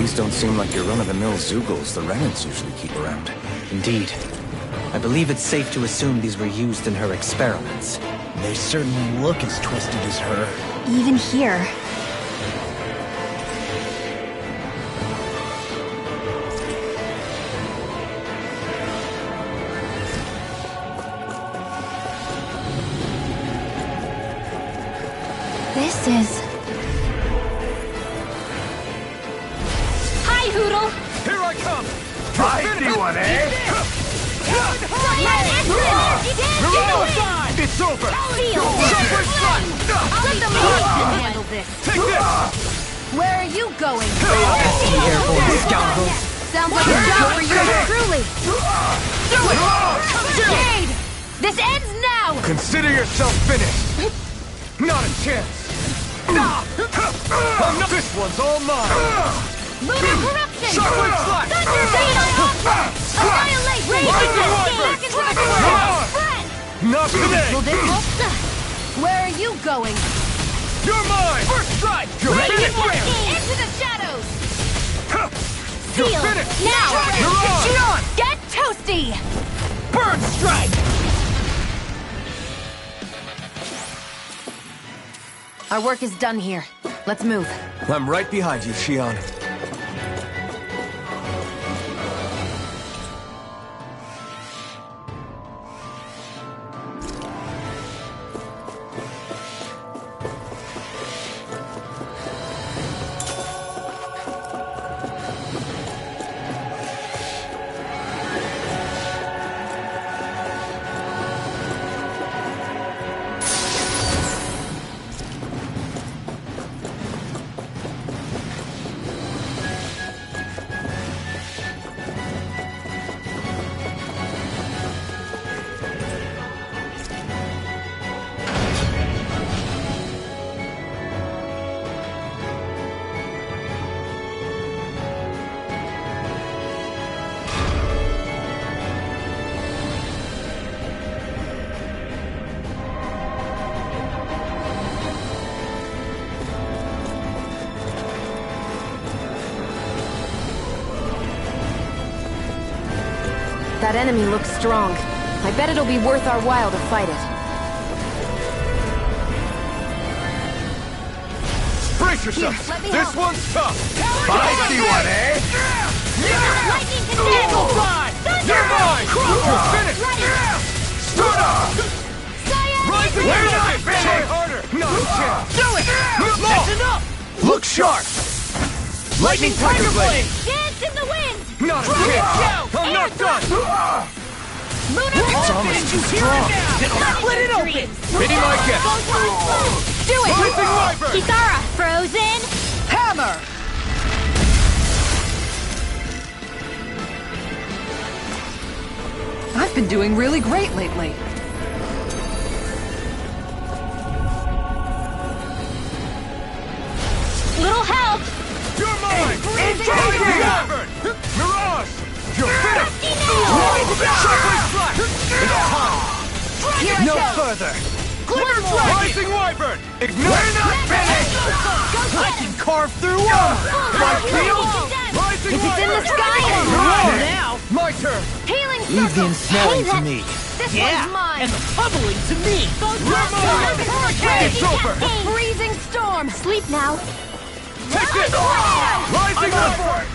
These don't seem like your run-of-the-mill Zeugles the Renans usually keep around. Indeed. I believe it's safe to assume these were used in her experiments. They certainly look as twisted as her. Even here. This is... Hi, Hootle! Here I come! I see one, eh? It's over! Let them handle this. Take this! Where are you going? Airborne scoundrels! Sounds like a job for you truly. Do it! Jade! This ends now! Consider yourself finished! Not a chance! This one's all mine! Lunar corruption! Shockwave slash! Thunder Fatal! Annihilate! Rising Back into the world! Friend! Not today! Will this help? Where are you going? You're mine! First strike! You're Ready finished! for it! Into the shadows! You're Seal! finished! Now! You're on! Shoot on! Get toasty! Burn strike! Our work is done here. Let's move. I'm right behind you, Shion. That enemy looks strong. I bet it'll be worth our while to fight it. Brace yourself! This one's tough! I see one, eh? Lightning can fly! You're mine! You're finished! Start up! Rising Wave! Try harder! Not a chance! Do it! That's enough! Look sharp! Lightning Tiger Blade! Dance in the wind! Not a chance! I'm not done! Lunar It's almost too strong! Split it open! Be my guest! Do it! Blazing Wyvern! Kisara! Frozen! Hammer! I've been doing really great lately. Little help! You're mine! Rising Wyvern! Mirage! You're finished! Shockwave Slash! It's time! Here I No go! further! Glimmer Dragon! Rising Wyvern! Ignite! We're not finished! I can carve through walls! My field! Rising If it's in the Wyvern! sky, it's You're wrong on. now! My turn! Healing circle! Leave the ensnaring to me. This one's mine! And the pummeling to me! It's over! Freezing storm! Sleep now. Take this! Rising Wyvern!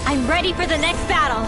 I'm ready for the next battle.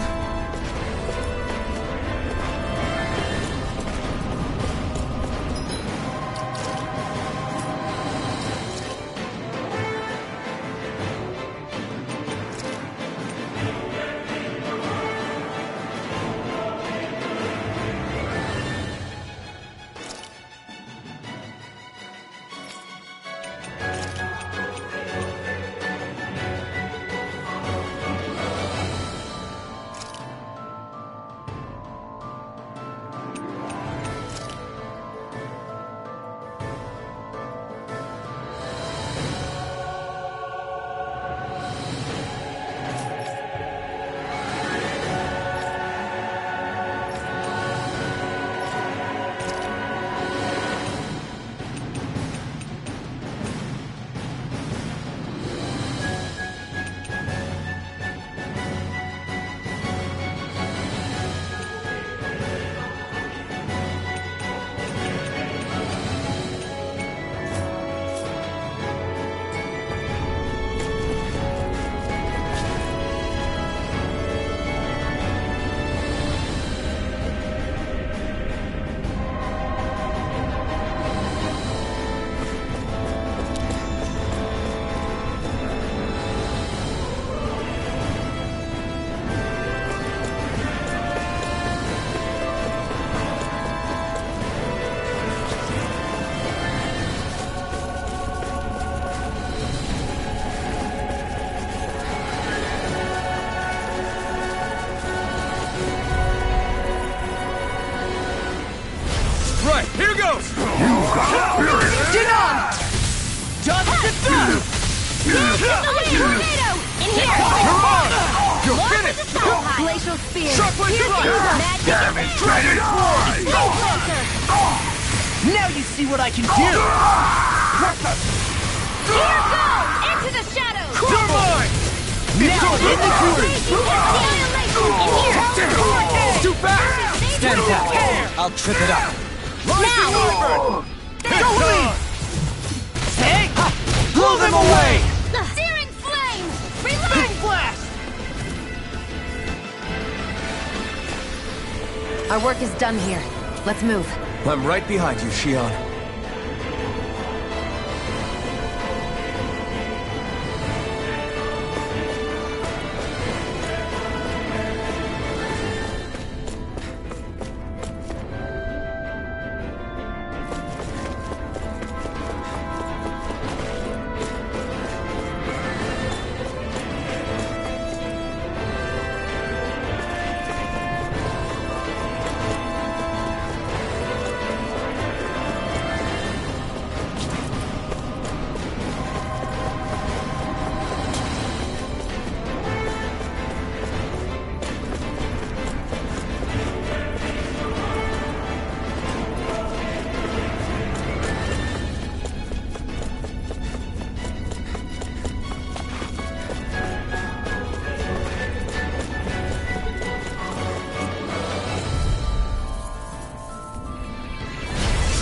Get on! Dust to dust! Tornado! In here! You're finished! Glacial spear! Sharply Magic! Demonstrated! Now you see what I can do! Here goes! Into the shadows! You're mine! Now in the groove! Annihilation! In here! Too fast! Stand back. I'll trip it up. Rising Wyvern! Go lead! Hey! Blow them away! Searing flames! Big Reload! blast! Our work is done here. Let's move. I'm right behind you, Shion.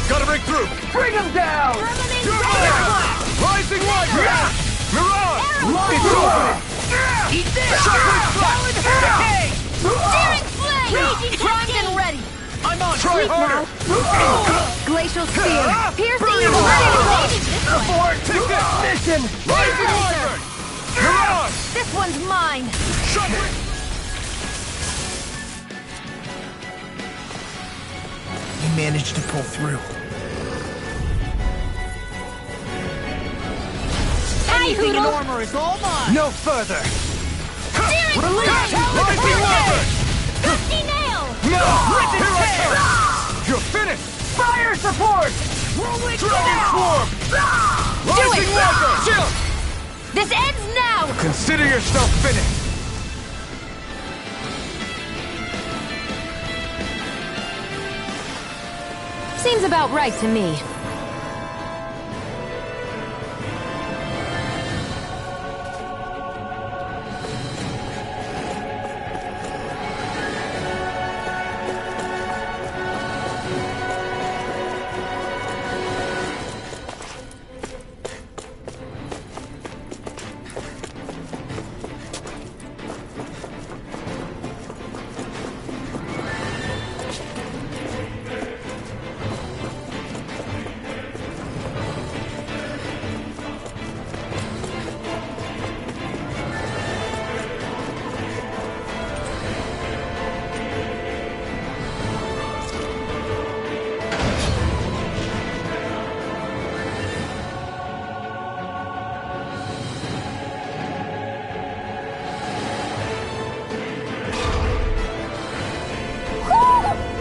Gotta break through! Bring them down! Rising Wyvern! Mirage! It's open! Eat this! Solid decay! Searing flame! Raging primed and ready! I'm on! Try harder! Glacial spear! Piercing Burn your it body! Abort this mission! Rising Wyvern! Mirage! This one's mine! You managed to pull through. Anything in armor is all mine! No further! Release! Rising Wyvern! Dusty nail! No! Rip its tail! You're finished! Fire support! Rolling Dragon Swarm! Rising Wyvern! Chill! This ends now! Consider yourself finished! Seems about right to me.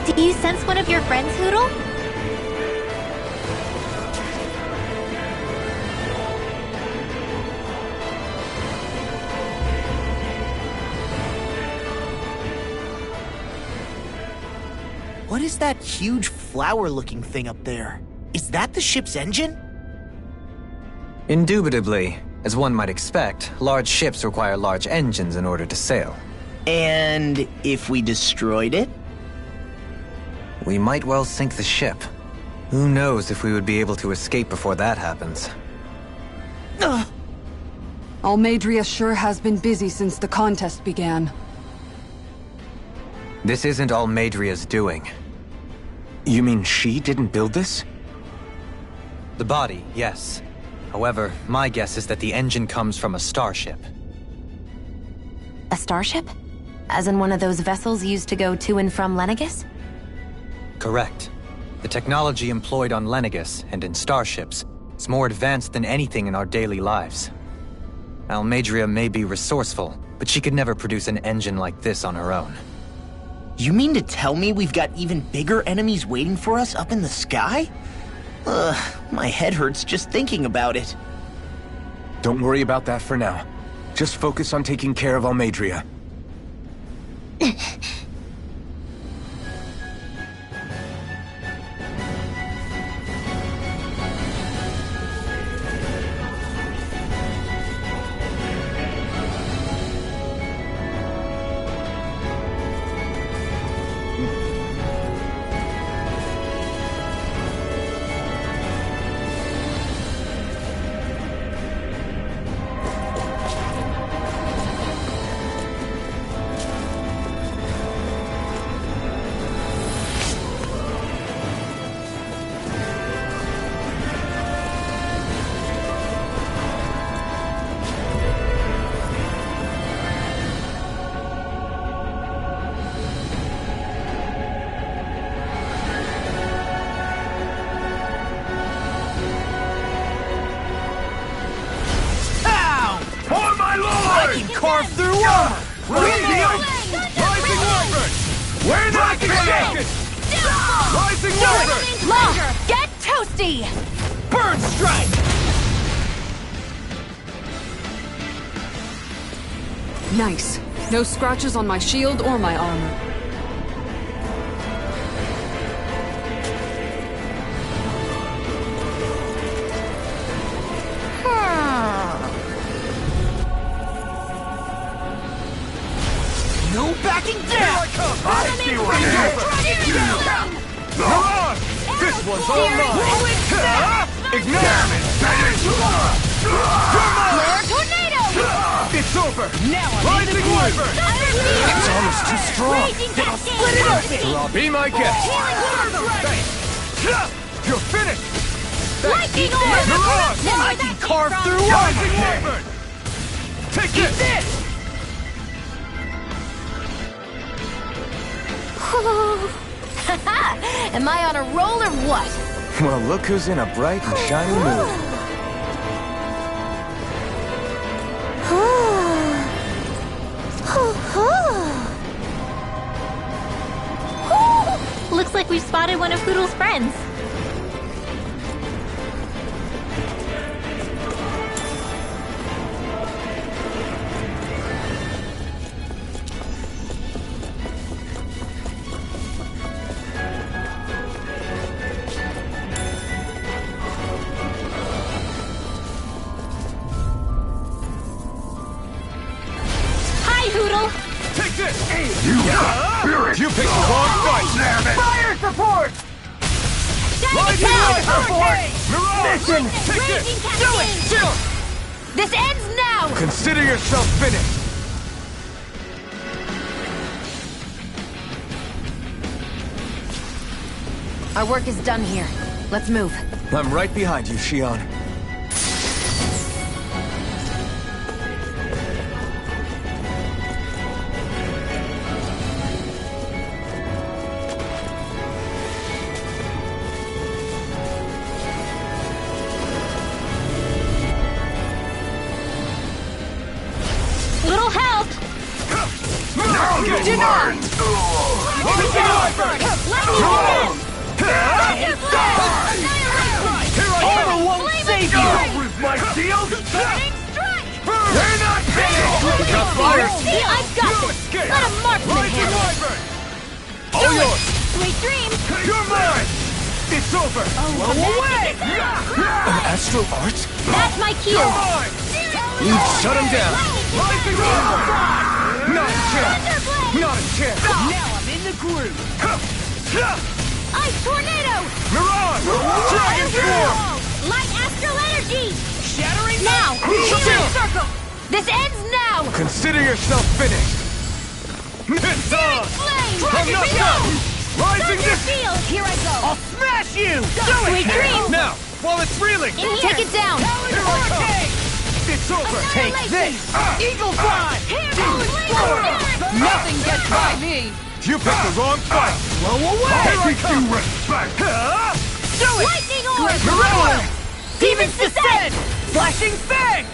Do you sense one of your friends, Hootle? What is that huge flower-looking thing up there? Is that the ship's engine? Indubitably. As one might expect, large ships require large engines in order to sail. And if we destroyed it? We might well sink the ship. Who knows if we would be able to escape before that happens. Almeidria sure has been busy since the contest began. This isn't Almeidria's doing. You mean she didn't build this? The body, yes. However, my guess is that the engine comes from a starship. A starship? As in one of those vessels used to go to and from Lenegis? Correct. The technology employed on Lenegis and in starships is more advanced than anything in our daily lives. Almeidria may be resourceful, but she could never produce an engine like this on her own. You mean to tell me we've got even bigger enemies waiting for us up in the sky? My head hurts just thinking about it. Don't worry about that for now. Just focus on taking care of Almeidrea. Carve through armor! Rising Wyvern! We're not shaken! Rising Wyvern! Law, get toasty! Burn strike! Nice. No scratches on my shield or my armor. No backing down! I see what you're doing! Miran! This one's all mine! Ignite! Flare tornado! It's over! Now I'm Rising Wyvern! It's almost too strong. split it open! Be my guest. You're finished! Lightning orb! Miran! I can carve through Rising armor! Wyvern! Take Eat this! this! Am I on a roll or what? Well, look who's in a bright and shiny mood. Looks like we've spotted one of Hoodle's friends. Hi, Hoodle! Take this! You picked the wrong fight! Fire support! Rising Wyvern! Miran! Mission! Take this! Do it! Chill! This ends now! Consider yourself finished. Our work is done here. Let's move. I'm right behind you, Shion. Little help! Now get burned! Rising Wyvern! Lightning Armor won't save you! My shield! We're not finished! Got fire! I've got this! escape! Let a marksman Rising handle it! Wyvern! All yours! Sweet dreams! You're mine! It's over! Blow away! An astral art? That's my cue! You're mine! You shut him down! Rising Wyvern! Not a chance! Not a chance! Now I'm in the groove! Ice tornado! Miran! Dragon Form! Light astral energy! Shattering Now! Chill! Circle! This ends now! Consider yourself finished. It's on! Flame! I'm not done! Rising this! Field! Here I go! I'll smash you! Sweet dreams! Now, while it's reeling! In here! Take it down! Here I come! It's over! Take this! Eagle Fly! Nothing gets by me! You picked the wrong fight! Blow away! Here I come! Respect! Do it! Lightning orb! Miran! Demon's Descent! Flashing Fang!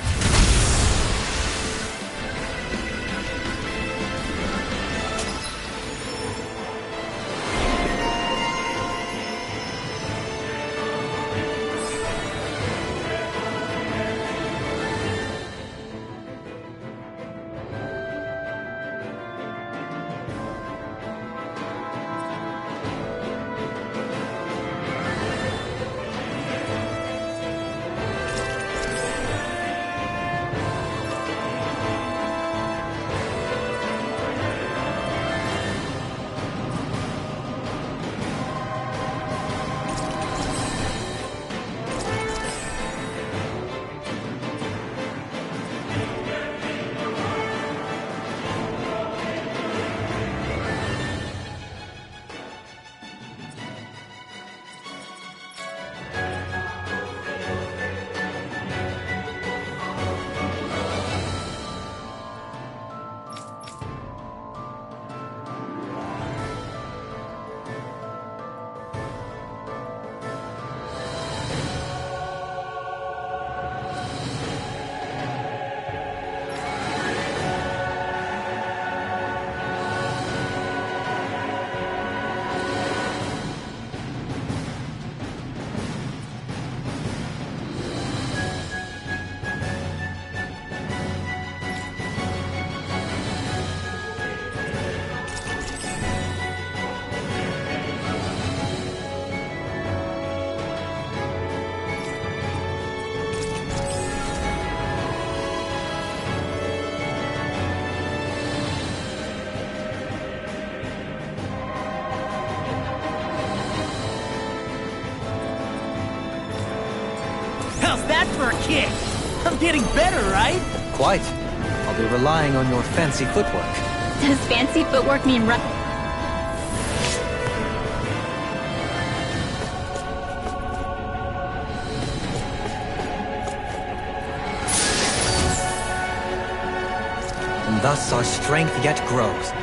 that for a kick? I'm getting better, right? Quite. I'll be relying on your fancy footwork. Does fancy footwork mean run? And thus our strength yet grows.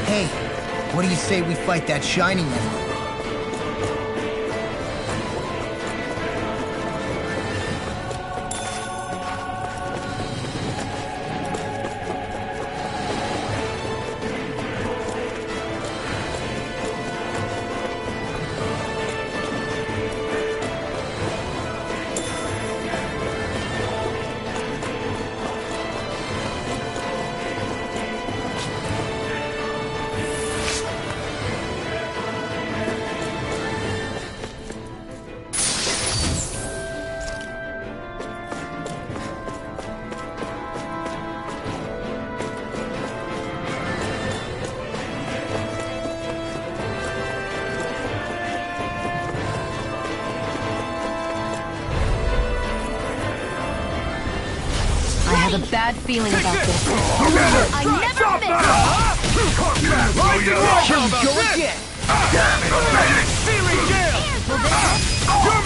Hey, what do you say we fight that shining enemy? I have a bad feeling about this. I never miss! Here we go again!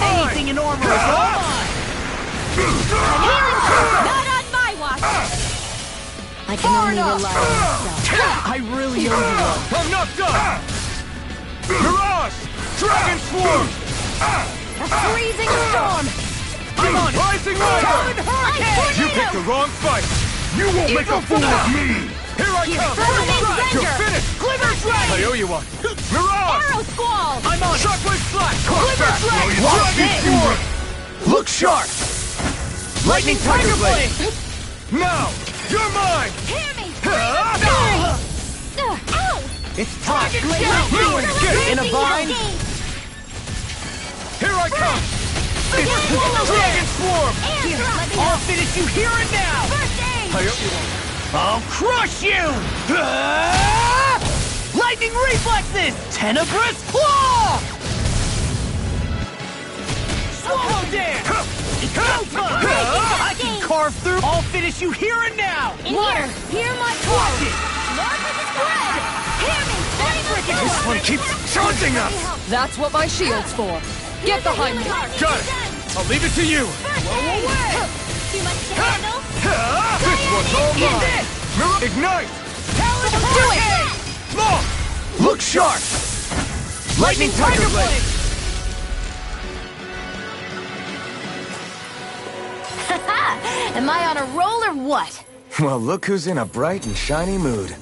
Anything in armor is all mine! Not on my watch! I can only rely on myself. I really owe you one. I'm not done! Mirage! Dragon Swarm! A freezing storm! I'm on Rising Rider! Hurricane! You picked the wrong fight! You won't make a fool of me! Here I come! You're finished! Glimmer Dragon! I owe you one! Mirage! Arrow Squall! I'm on! Shockwave Slash! Glimmer Dragon! Dragon Swarm! Look sharp! Lightning Tiger Blade! Now! You're mine! Hear me! Ah! Ow! It's time! Get In a vine! Here I come! It's Dragon Swarm! I'll finish you here and now! First aid! I owe you one. I'll crush you! Lightning Reflexes! Tenebrous Claw! Swallow Dance! I can carve through! I'll finish you here and now! In here! Hear my call! North is spread! Hear me! This one keeps charging us! That's what my shield's for. Get behind me. Got it! I'll leave it to you! Blow away! Too much to handle? This one's all mine! Ignite! Do it! Law! Look sharp! Lightning Tiger Blade! Am I on a roll or what? Well, look who's in a bright and shiny mood.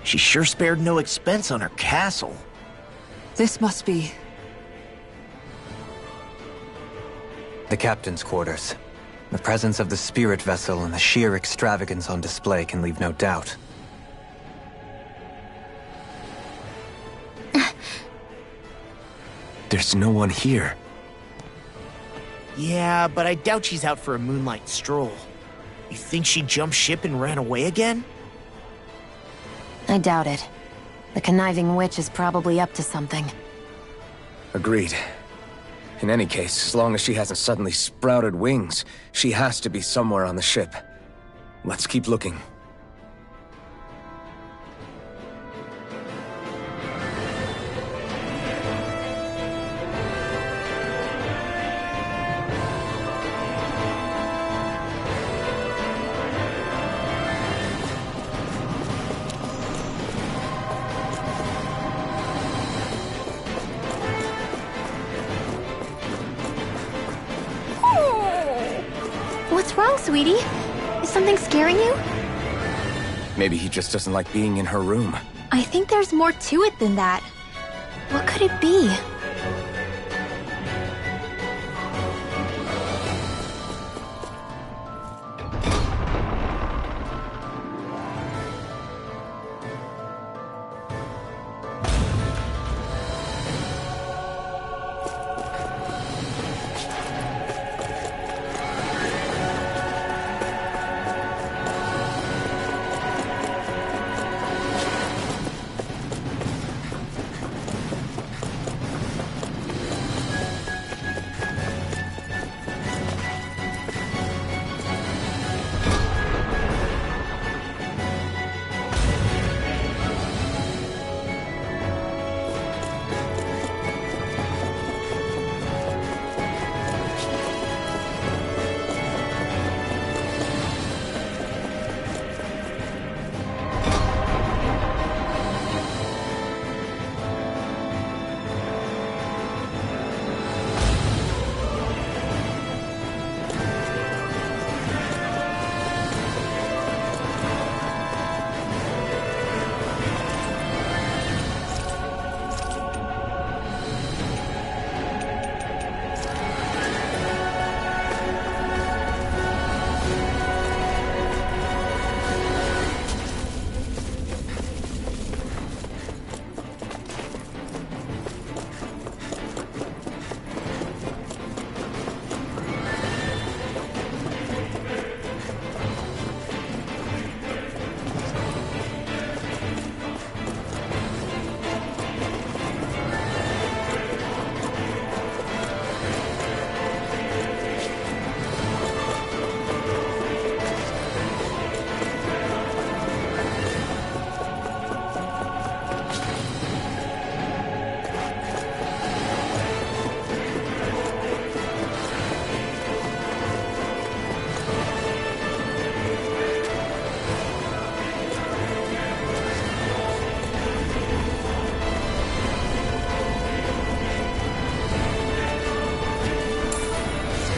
She sure spared no expense on her castle. This must be... The captain's quarters. The presence of the spirit vessel and the sheer extravagance on display can leave no doubt. There's no one here. Yeah, but I doubt she's out for a moonlight stroll. You think she jumped ship and ran away again? I doubt it. The conniving witch is probably up to something. Agreed. In any case, as long as she hasn't suddenly sprouted wings, she has to be somewhere on the ship. Let's keep looking. What's wrong, sweetie? Is something scaring you? Maybe he just doesn't like being in her room. I think there's more to it than that. What could it be?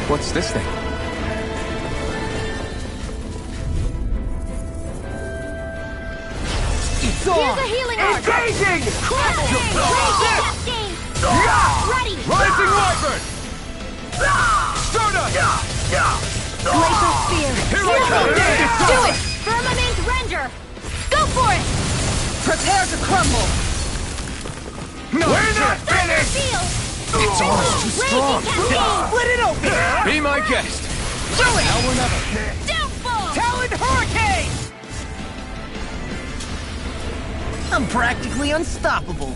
What's this thing? It's on! Here's a healing arc! Engaging! Ready! Rising Wyvern! Stardust! Glacial Spear! Here I come! Do it! Firmament Render! Go for it! Prepare to crumble! We're not finished! It's almost too strong. Split it open! Be my guest. Do it! Now or never. Downfall! Talon Hurricane! I'm practically unstoppable.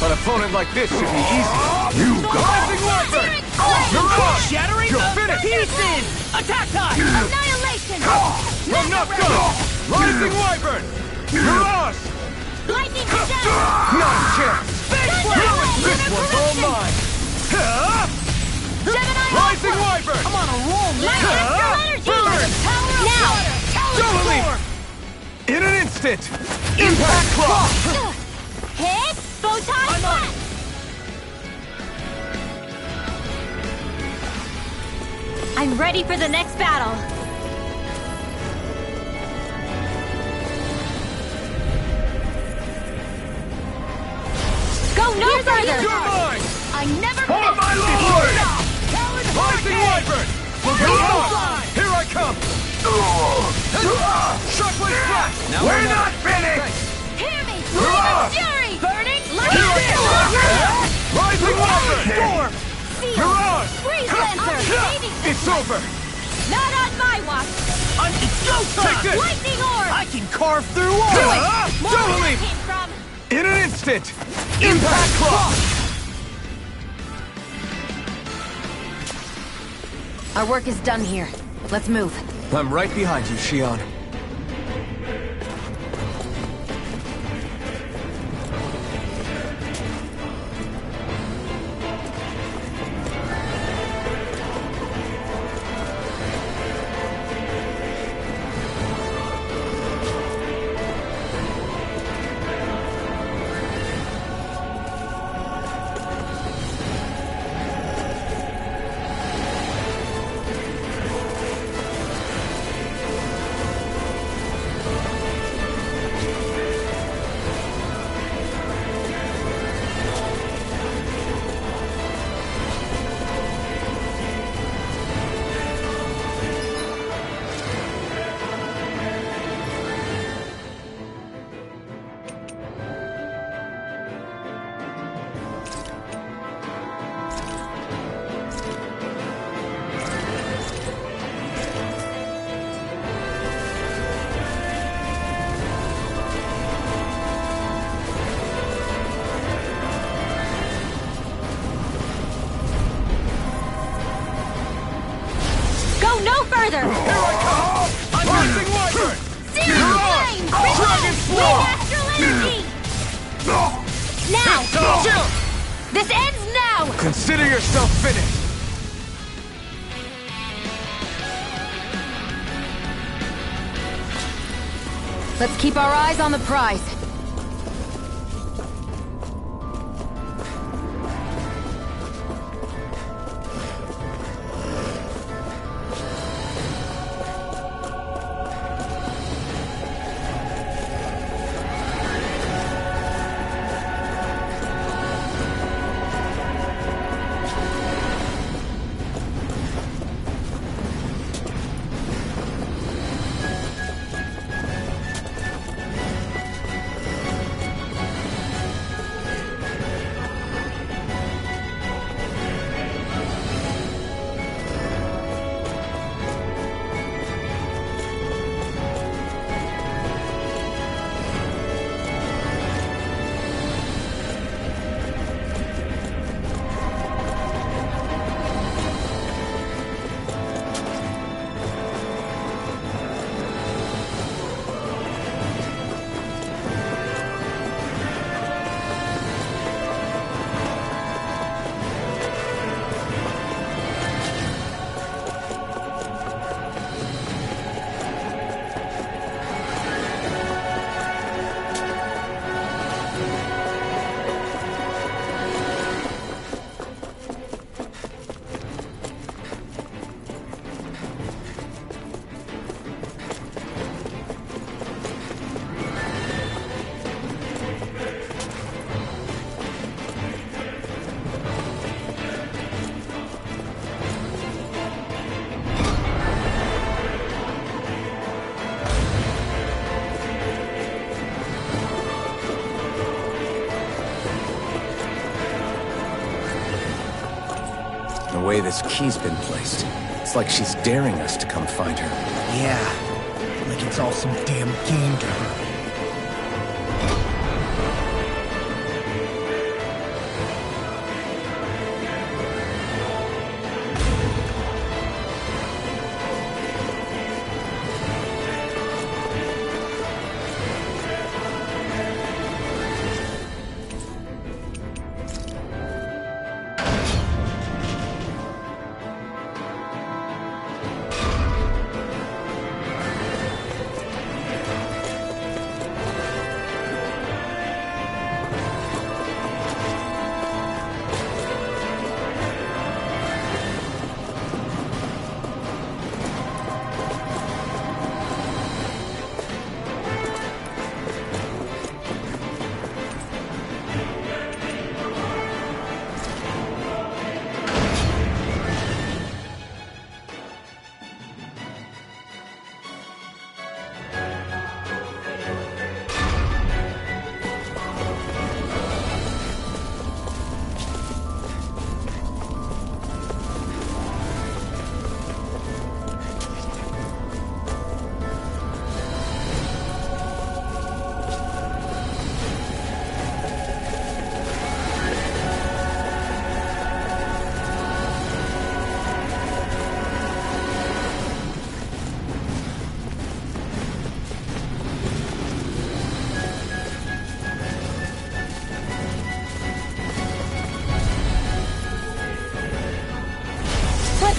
An opponent like this should be easy. You Rising Wyvern! Shattering You're the finished! pieces! Attack time! Annihilation! From Nupko! Rising Wyvern! Mirage! Lightning Descent! not a chance. This one's all mine. Gemini Rising Wyvern! I'm on a roll, My man! astral energy! Burn! Power of Now! water! Double leap! In an instant! Impact Claw! Hit! Photon Blast! I'm ready for the next battle. Go no further! You're mine! I never For miss! my lord! Rising Wyvern! Here I come! Shockwave Splash! We're not finished! Hear me! Mirage! Fury! Burning Here I come! Rising Wyvern! Storm! Seal! Mirage! Freeze Lancer! Baby! It's over! Not on my watch! It's go Take time! this! Lightning Orb! I can carve through all! Do it! More Double where that leap! came from! In an instant! Impact Claw! Our work is done here. Let's move. I'm right behind you, Shion. Go no further! Here I come! I'm Rising Wyvern! Searing Flame! Dragon Wind Claw! Astral Energy! Now! This ends now! Consider yourself finished. Let's keep our eyes on the prize. the way this key's been placed. It's like she's daring us to come find her. Yeah, like it's all some damn game to her.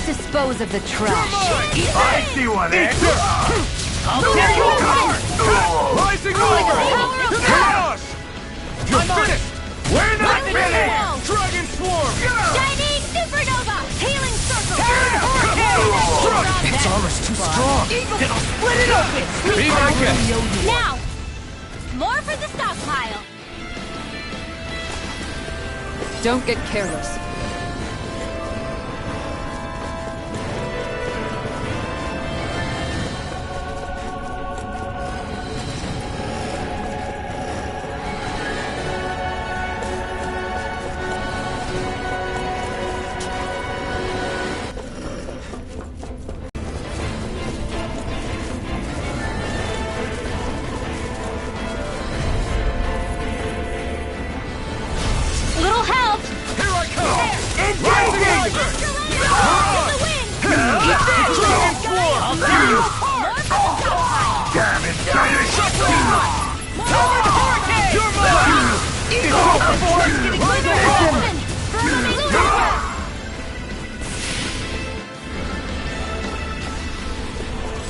Dispose of the trash. I see one, eh? I'll tear you apart! Rising over! Chaos! You're finished! We're not finished! Dragon Swarm! Shining Supernova! Healing Circle! Its armor's too strong! It'll split it open! Be my guest! Now! More for the stockpile! Don't get careless. Little help! Here I come! Dragon Swarm! I'll tear you damn it! Toward Hurricane! You're mine!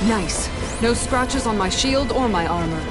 Nice. No scratches on my shield or my armor.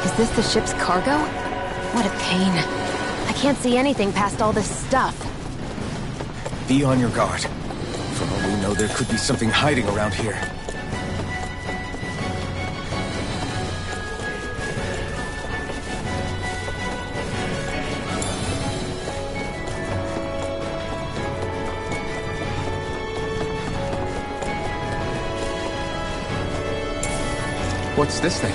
Is this the ship's cargo? What a pain. I can't see anything past all this stuff. Be on your guard. For all we know, there could be something hiding around here. What's this thing?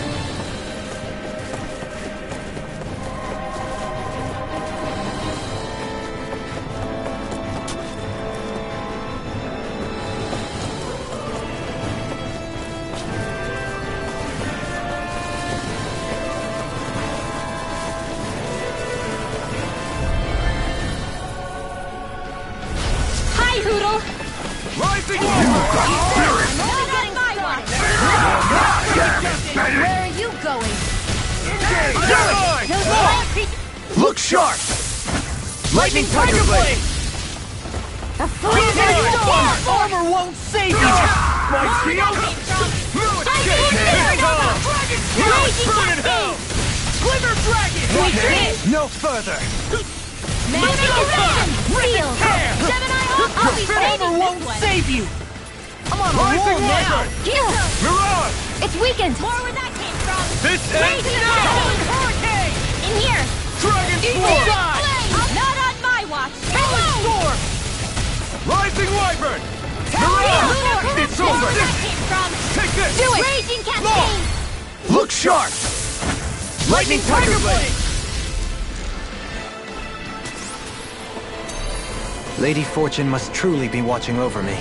sharp! Lightning Tiger Blade! Armor won't save you! My shield! Burn in hell! Glimmer Dragon! No further! Seal! Gemini Hawk, I'll be saving Armor won't this one! save you! I'm on a Rising roll now! Wyvern! Mirage! It's weakened! More where that came from! This ends now! Hurricane! In here! Dragon Eagle Sword! Dive! Not on my watch! Howling Storm! Rising Wyvern! Mirage! It's More over! where that came from! Take this! Do it! Raging Cascade! Look sharp! Lightning Tiger Blade! Lady Fortune must truly be watching over me.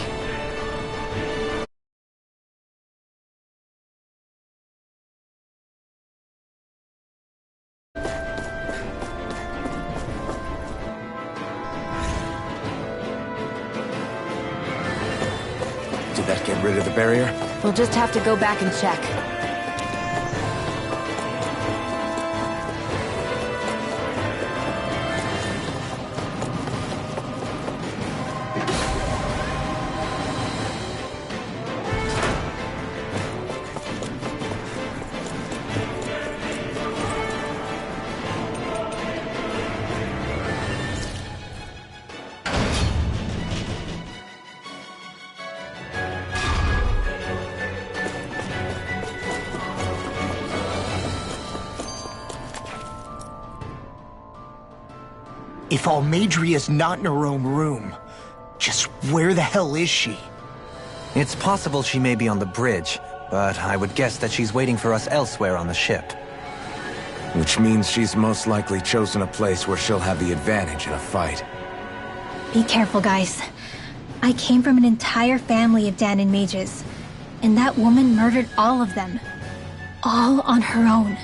Did that get rid of the barrier? We'll just have to go back and check. If Almadria's not in her own room, just where the hell is she? It's possible she may be on the bridge, but I would guess that she's waiting for us elsewhere on the ship. Which means she's most likely chosen a place where she'll have the advantage in a fight. Be careful, guys. I came from an entire family of Dahnan mages, and that woman murdered all of them. All on her own.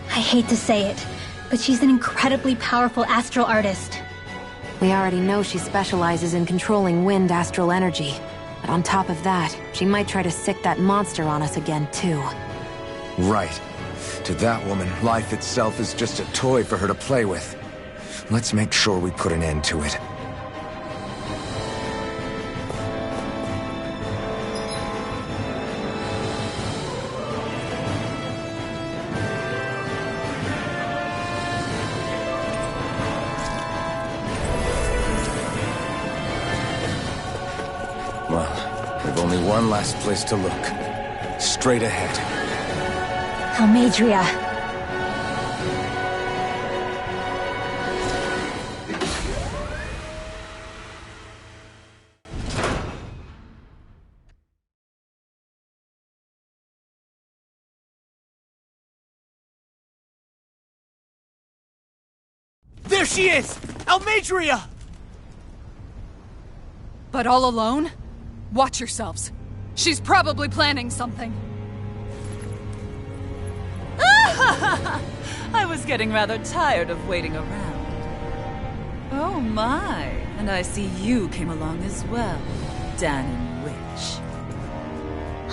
I hate to say it, but she's an incredibly powerful astral artist. We already know she specializes in controlling wind astral energy. But on top of that, she might try to sick that monster on us again, too. Right. To that woman, life itself is just a toy for her to play with. Let's make sure we put an end to it. Well, we've only one last place to look. Straight ahead. Almadria. There she is! Almadria! But all alone? Watch yourselves. She's probably planning something. I was getting rather tired of waiting around. Oh my, and I see you came along as well, Dahnan Witch.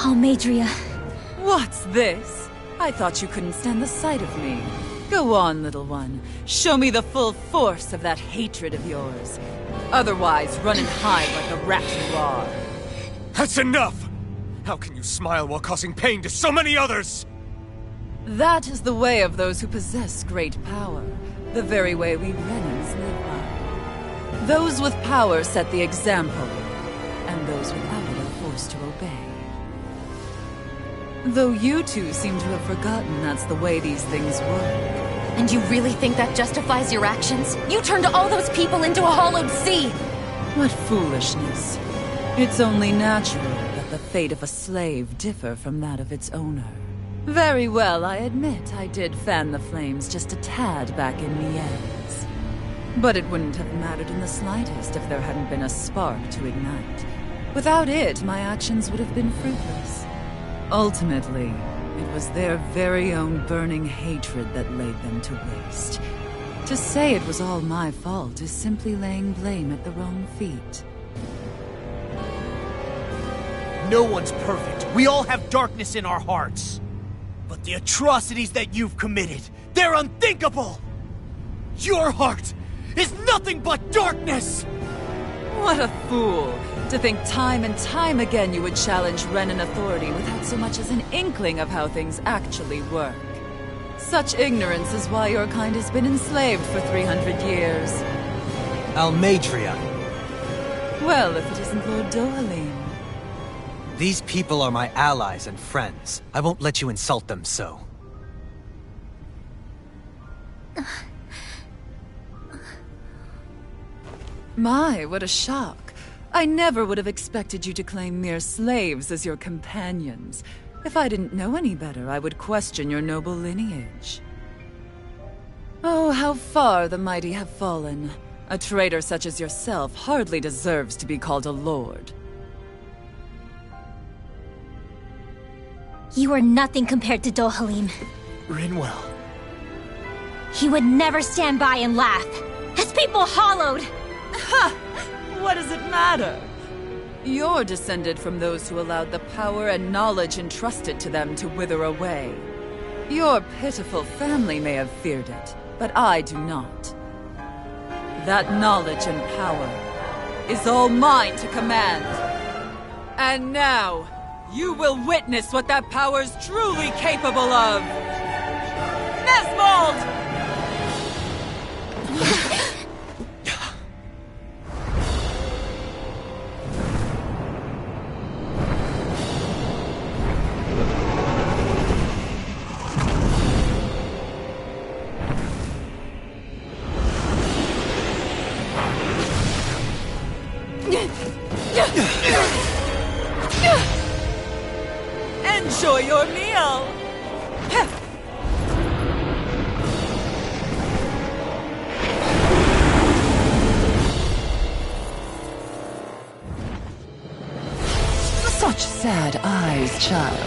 Almadria. What's this? I thought you couldn't stand the sight of me. Go on, little one. Show me the full force of that hatred of yours. Otherwise, run and hide like the rat you are. That's enough! How can you smile while causing pain to so many others? That is the way of those who possess great power. The very way we Renans live by. Those with power set the example, and those without it are forced to obey. Though you two seem to have forgotten that's the way these things work. And you really think that justifies your actions? You turned all those people into a hollowed sea! What foolishness. It's only natural that the fate of a slave differ from that of its owner. Very well, I admit I did fan the flames just a tad back in Mien's. But it wouldn't have mattered in the slightest if there hadn't been a spark to ignite. Without it, my actions would have been fruitless. Ultimately, it was their very own burning hatred that laid them to waste. To say it was all my fault is simply laying blame at the wrong feet. No one's perfect. We all have darkness in our hearts. But the atrocities that you've committed, they're unthinkable! Your heart is nothing but darkness! What a fool! To think time and time again you would challenge Renan authority without so much as an inkling of how things actually work. Such ignorance is why your kind has been enslaved for 300 years. Almeidria. Well, if it isn't Lord Dohalim. These people are my allies and friends. I won't let you insult them so. My, what a shock. I never would have expected you to claim mere slaves as your companions. If I didn't know any better, I would question your noble lineage. Oh, how far the mighty have fallen. A traitor such as yourself hardly deserves to be called a lord. You are nothing compared to Dohalim. Rinwell. He would never stand by and laugh. His people hollowed! Ha! What does it matter? You're descended from those who allowed the power and knowledge entrusted to them to wither away. Your pitiful family may have feared it, but I do not. That knowledge and power is all mine to command. And now, you will witness what that power's truly capable of! Nesvold! Enjoy your meal! Such sad eyes, child.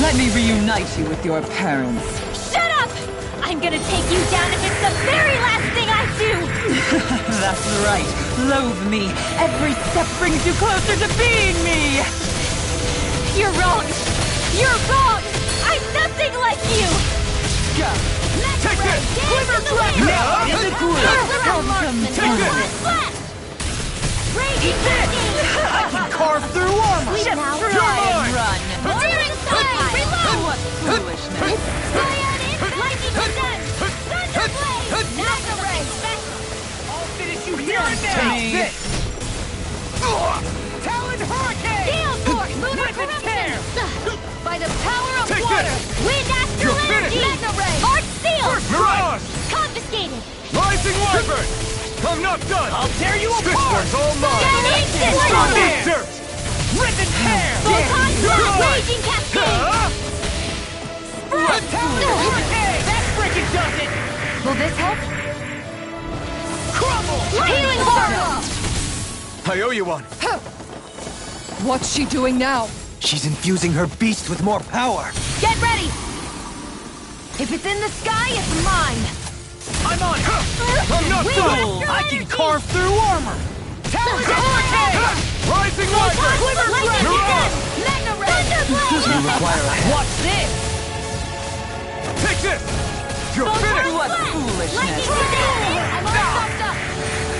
Let me reunite you with your parents. Shut up! I'm gonna take you down if it's the very last thing I do! That's right. Loathe me. Every step brings you closer to being me! You're wrong! You're wrong! I'm nothing like you! Take this! Glimmer Dragon! Now in the Take this! Raging Cascade! I can carve through armor! Sleep now. You're mine! Run! Daring Strike! Reload! What foolishness! Scionic! Lightning Descent! Thunderblade! Magna Ray! I'll finish you here and now! Take this! Talon Hurricane! Gale Force! Lunar Rip and tear! Corruption! By the power of Take water! this! Wind Astral You're Energy! finished! Magna Ray! Heart Seal! Mirage! Confiscated! Rising Wyvern! I'm not done! I'll tear you This apart! one's all mine! Damnation! Stop this dirt! Rip and tear! Photon Blast! Good! Raging Cascade! Talon Hurricane! That frickin' does it! Will this help? Crumble! Healing Horror! I owe you one. What's she doing now? She's infusing her beast with more power. Get ready! If it's in the sky, it's mine! I'm on it! I'm not done! I can carve through armor! Talon Hurricane! Rising Wyvern! Glimmer Dragon! Mirage! Magna Ray! Thunderblade! You require a Watch this! Take this! You're finished! What foolishness! I'm all pumped up!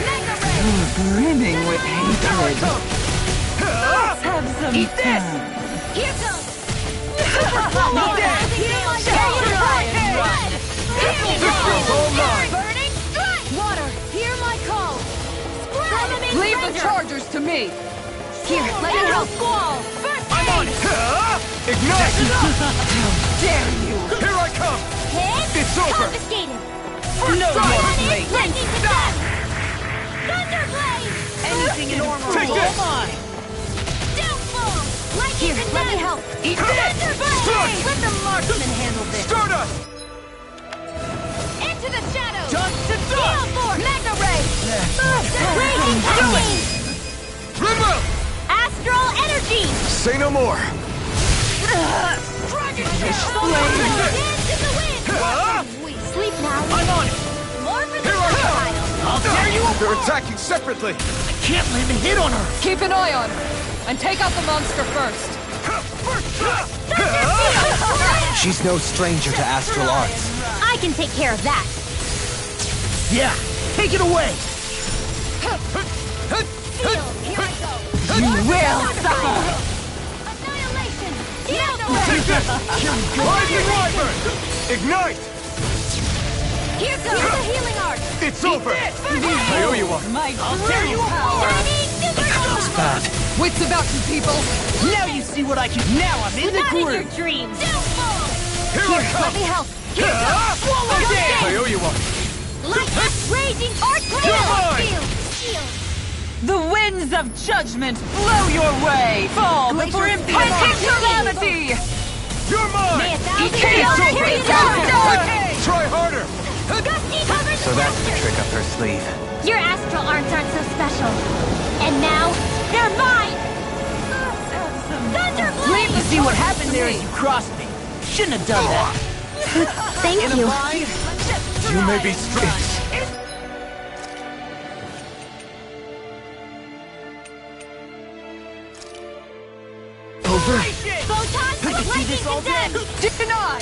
Magna Ray! Brimming with hatred. Here Let's have some Eat this! fun. Here goes! Not dead! one's all mine! Burning strike! Water, hear my call! Spread! Leave the chargers to me! Here, let me help! Squall! First I'm on it! Ignite! Dare you! Here I come! Hit! It's over! Confiscated! No more late! Lightning Descent! Thunderblade! Anything in armor Take is all this! mine! Downfall! Lightning Descent! Let me help! Eat this! Thunderblade! Let the marksman handle this! Stardust! Into the shadows! Dust to Gale dust! Force! Magna Ray! Raging Cascade! Rinwell! Astral Energy! Say no more! Dragon Dance in the wind! Sleep now! I'm on it! More for the Here I come! pile! I'll tear you They're apart! attacking separately! I can't land a hit on her! Keep an eye on her, and take out the monster first. She's no stranger to astral arts. I can take care of that! Yeah, take it away! You will suffer! Annihilation! Take this! Rising Wyvern! Ignite! Here goes the healing art! It's over! I owe you one. I'll tear you apart! It's bad. Wits about you, people! Now you see what I can. Now I'm in the Not in your groove! dreams! Here I come! Let me help! Here Swallow I it! owe you one. Like raging art You're mine! Shield! The winds of judgment blow your way! Fall before impending calamity! You're mine! May a thousand Chaos years here here is you go! Try harder! Gusty covers So that's the trick up her sleeve. Your astral arts aren't so special. And now, they're mine! Thunderblade! Great to see what happened there as you crossed me. Shouldn't have done that. Thank In a you. bind? You may be strange. Over. Photon, I can see this all day. Deny!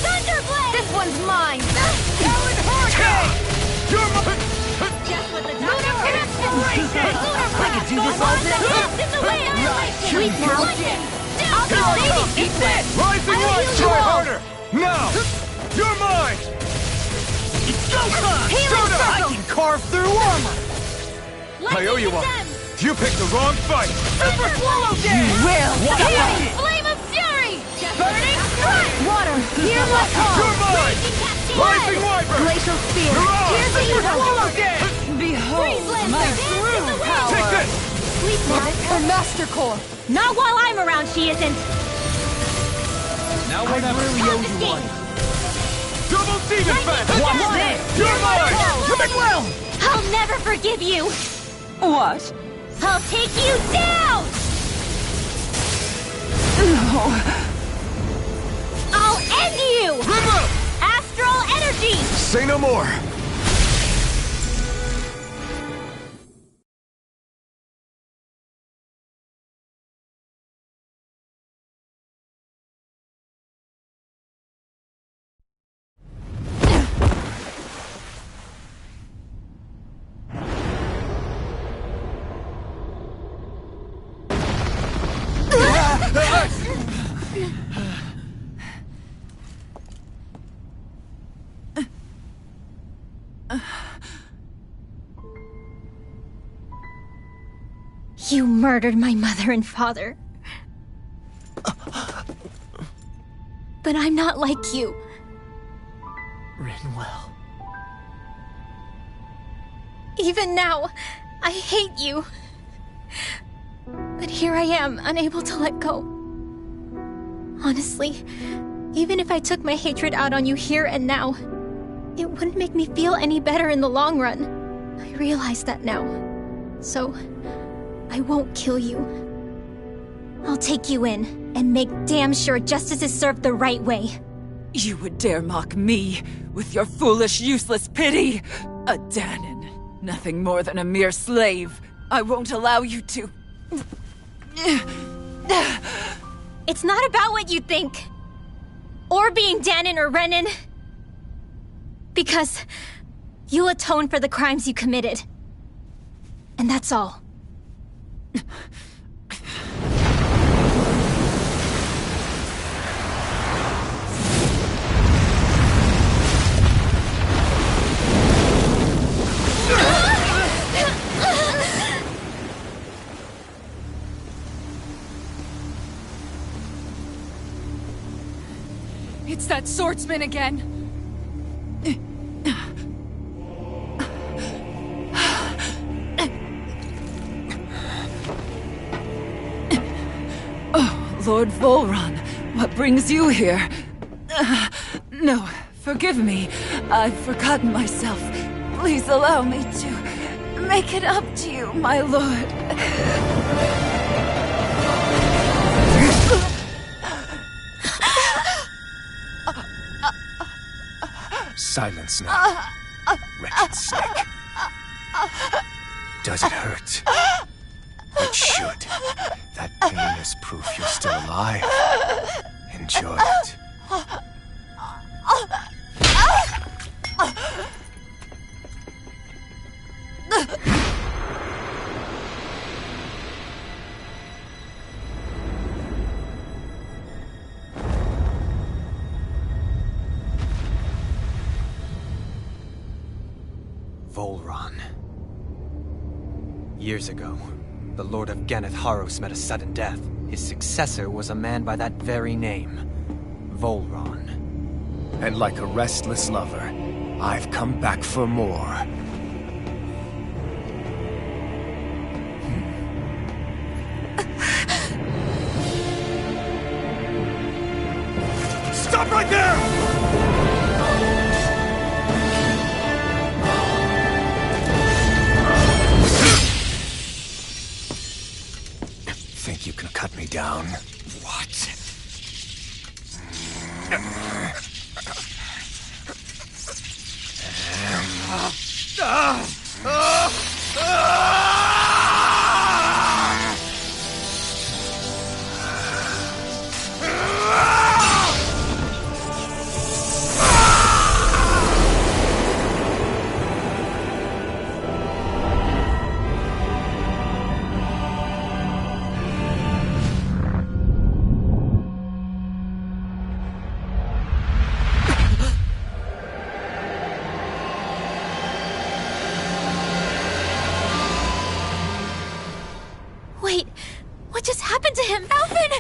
Thunderblade! This one's mine! You're mine! Just what the Lunar Crimson! I can do this all day. Dance in the way I like it! Sweet now! I'll be saving Eat that! Rising I will Light! heal you Try all. harder! Now! You're mine! It's go time! Healing I circle! can carve through armor! I owe you one. You picked the wrong fight! Super Swallow You will suffer! Flame of Fury! Burning Strike! Water! Hear what calls! You're mine! Rising Wyvern! Glacial Spear! You're on! Here's the Swallow dead! Behold my true power! Take this! Sleep now. Her Master Core! Not while I'm around, she isn't! Now I really owe you one. Double Demon Fang! Watch this! You're mine! Rinwell! I'll never forgive you! What? I'll take you down! No. I'll end you! Rinwell! Astral energy! Say no more! You murdered my mother and father. But I'm not like you. Rinwell. Even now, I hate you. But here I am, unable to let go. Honestly, even if I took my hatred out on you here and now, it wouldn't make me feel any better in the long run. I realize that now. So, I won't kill you. I'll take you in and make damn sure justice is served the right way. You would dare mock me with your foolish, useless pity? A Dahnan, nothing more than a mere slave. I won't allow you to... It's not about what you think. Or being Dahnan or Renan. Because you'll atone for the crimes you committed. And that's all. It's that swordsman again! Oh, Lord Volron, what brings you here? No, forgive me. I've forgotten myself. Please allow me to make it up to you, my lord. Silence now, wretched snake. Does it hurt? It should. That pain is proof you're still alive. Enjoy it. Years ago, the Lord of Ganeth Haros met a sudden death. His successor was a man by that very name, Volron. And like a restless lover, I've come back for more. Stop right there! Think you can cut me down? What? Wait, what just happened to him? Alvin!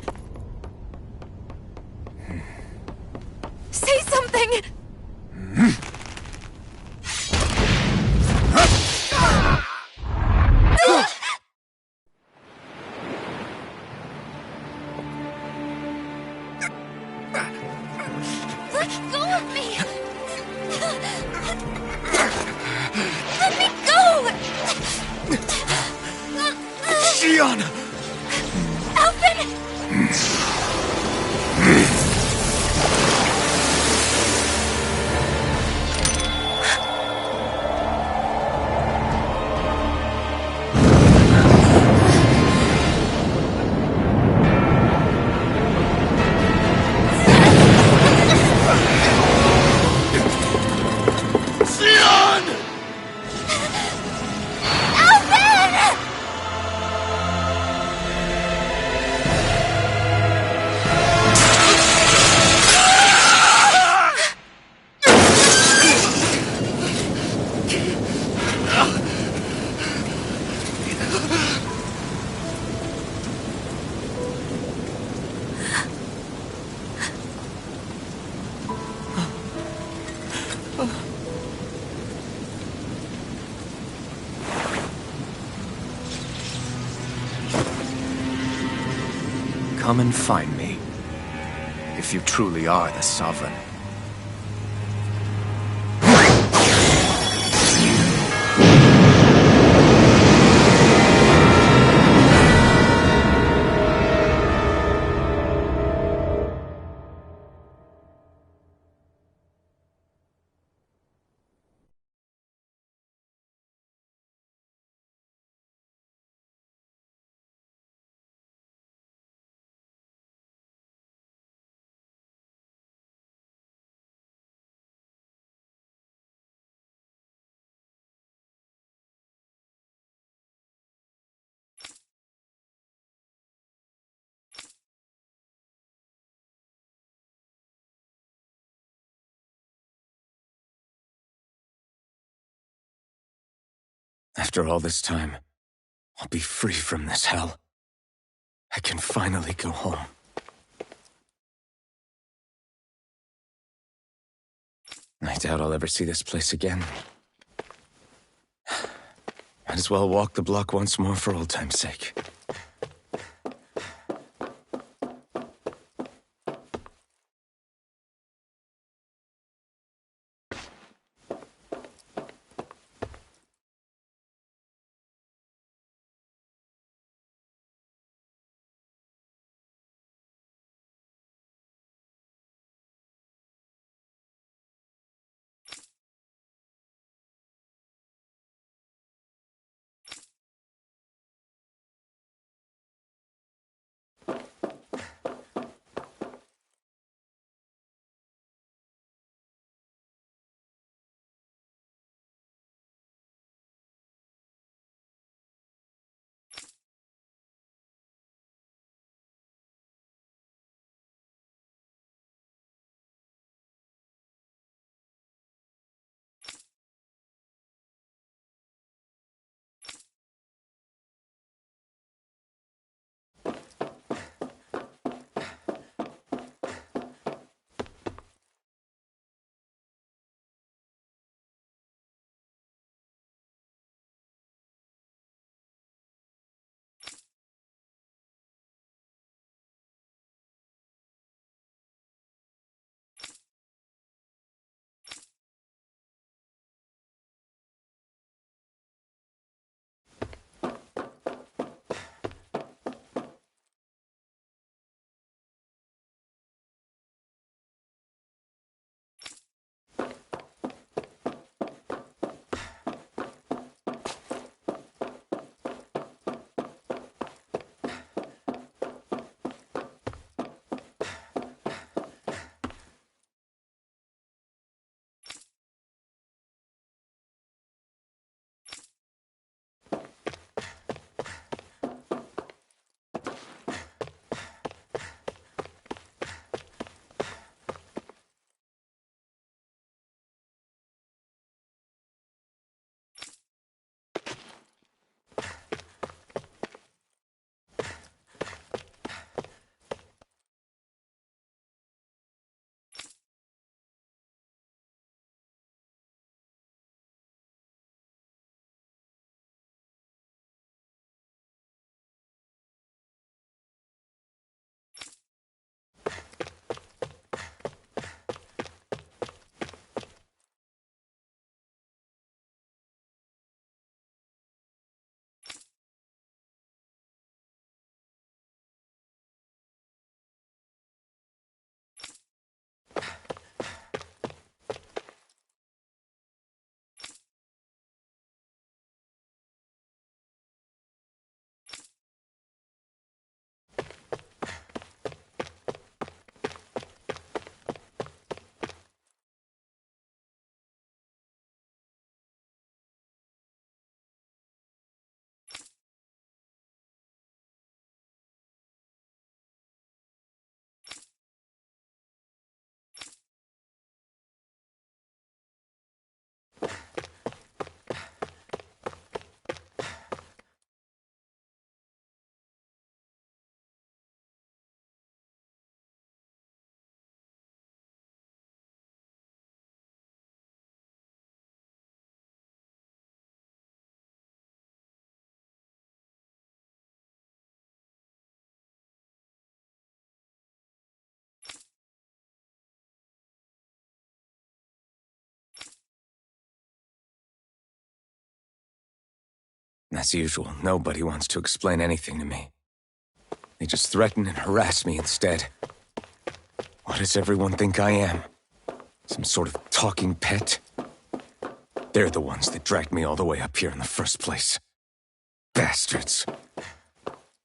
Say something! Let go of me! Let me go! Gianna! Alvin! Xion! Alvin! Come and find me, if you truly are the Sovereign. After all this time, I'll be free from this hell. I can finally go home. I doubt I'll ever see this place again. Might as well walk the block once more for old time's sake. As usual, nobody wants to explain anything to me. They just threaten and harass me instead. What does everyone think I am? Some sort of talking pet? They're the ones that dragged me all the way up here in the first place. Bastards.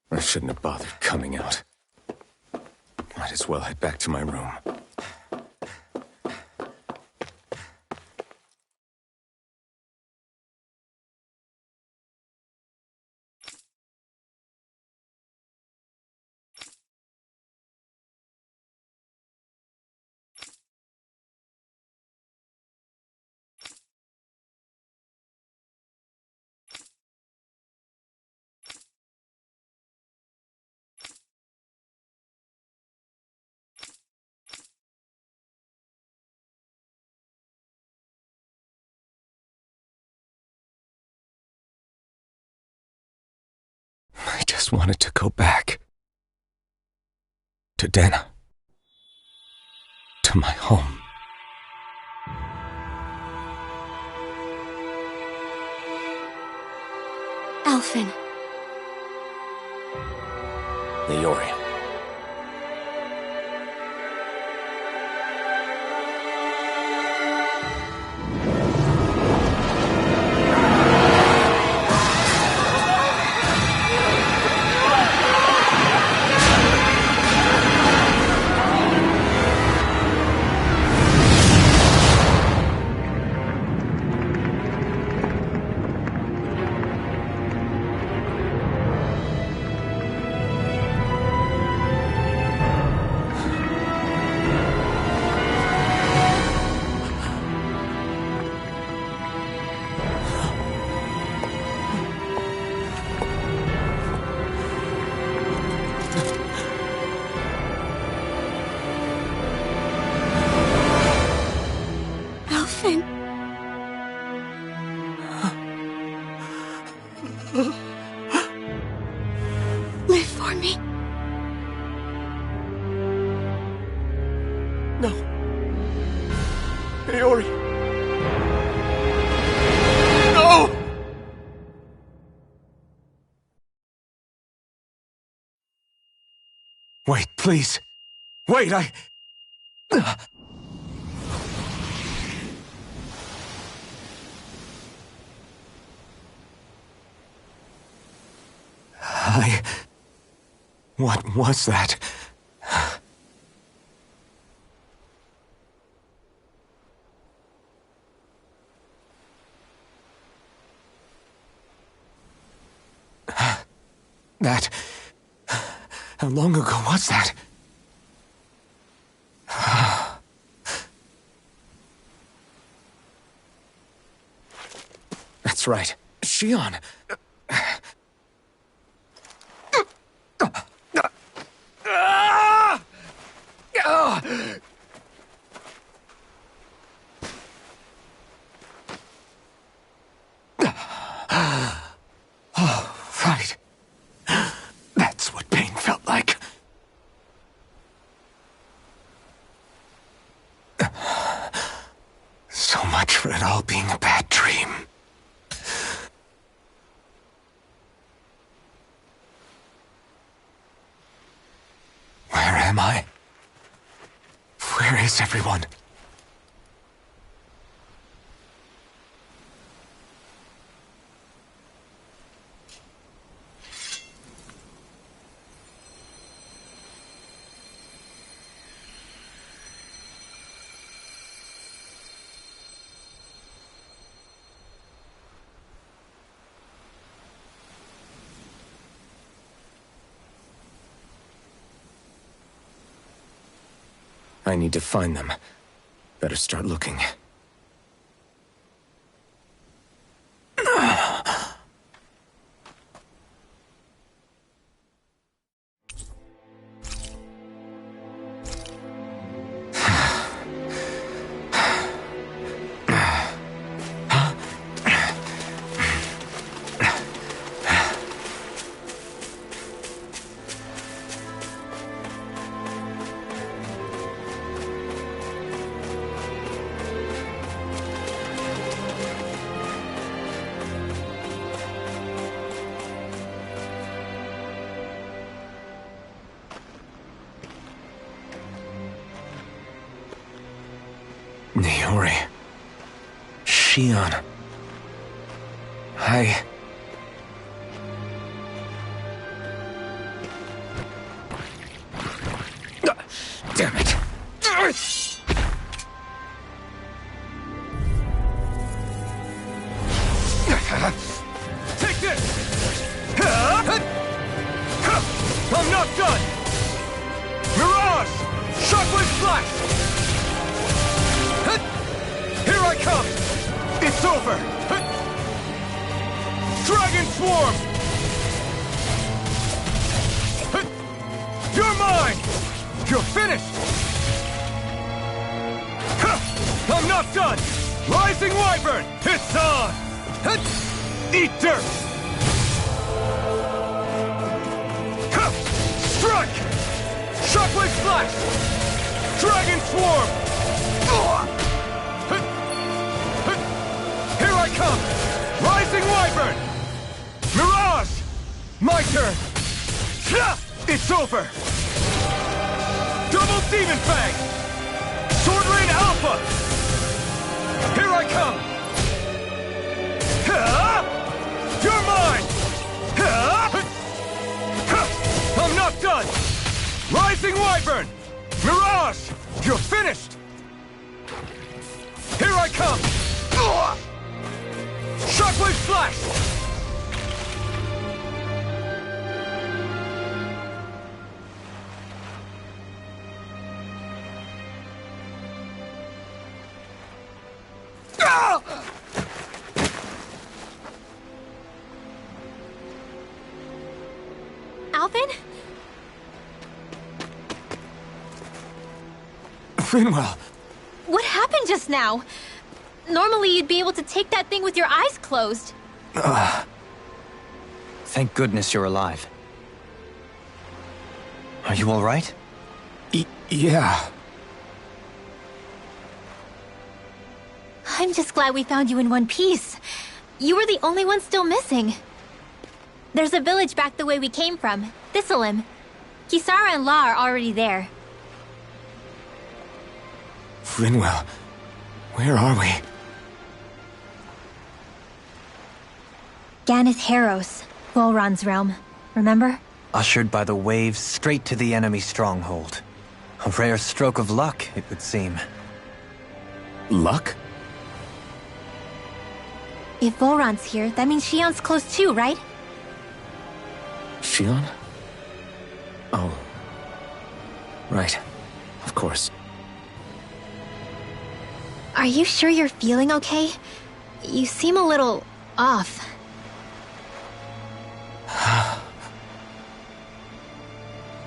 I shouldn't have bothered coming out. Might as well head back to my room. I just wanted to go back. To Dana. To my home. Alphen. Leori. Live for me. No. Leori. No! Wait, please. Wait, I... What was that? That... How long ago was that? That's right. Shion. Oh, right. That's what pain felt like. So much for it all being a bad dream. Where am I? Where is everyone? I need to find them. Better start looking. Iori. Shion. Damn it. Take this! I'm not done! Mirage! Shockwave Flash! Here I come! It's over! Dragon Swarm! You're mine! You're finished! I'm not done! Rising Wyvern! It's on! Eat dirt! Strike! Shockwave Flash! Dragon Swarm! Here I come! Rising Wyvern! Mirage! My turn! It's over! Double Demon Fang! Sword Rain Alpha! Here I come! You're mine! I'm not done! Rising Wyvern! Mirage! You're finished! Here I come! Shockwave Flash! Alvin? Finwell! What happened just now? Normally you'd be able to take that thing with your eyes closed. Thank goodness you're alive. Are you all right? Yeah. I'm just glad we found you in one piece. You were the only one still missing. There's a village back the way we came from, Thistleim. Kisara and La are already there. Finwell, where are we? Ganeth Haros, Volron's realm. Remember? Ushered by the waves straight to the enemy stronghold. A rare stroke of luck, it would seem. Luck? If Volron's here, that means Shion's close too, right? Shion? Oh. Right. Of course. Are you sure you're feeling okay? You seem a little off.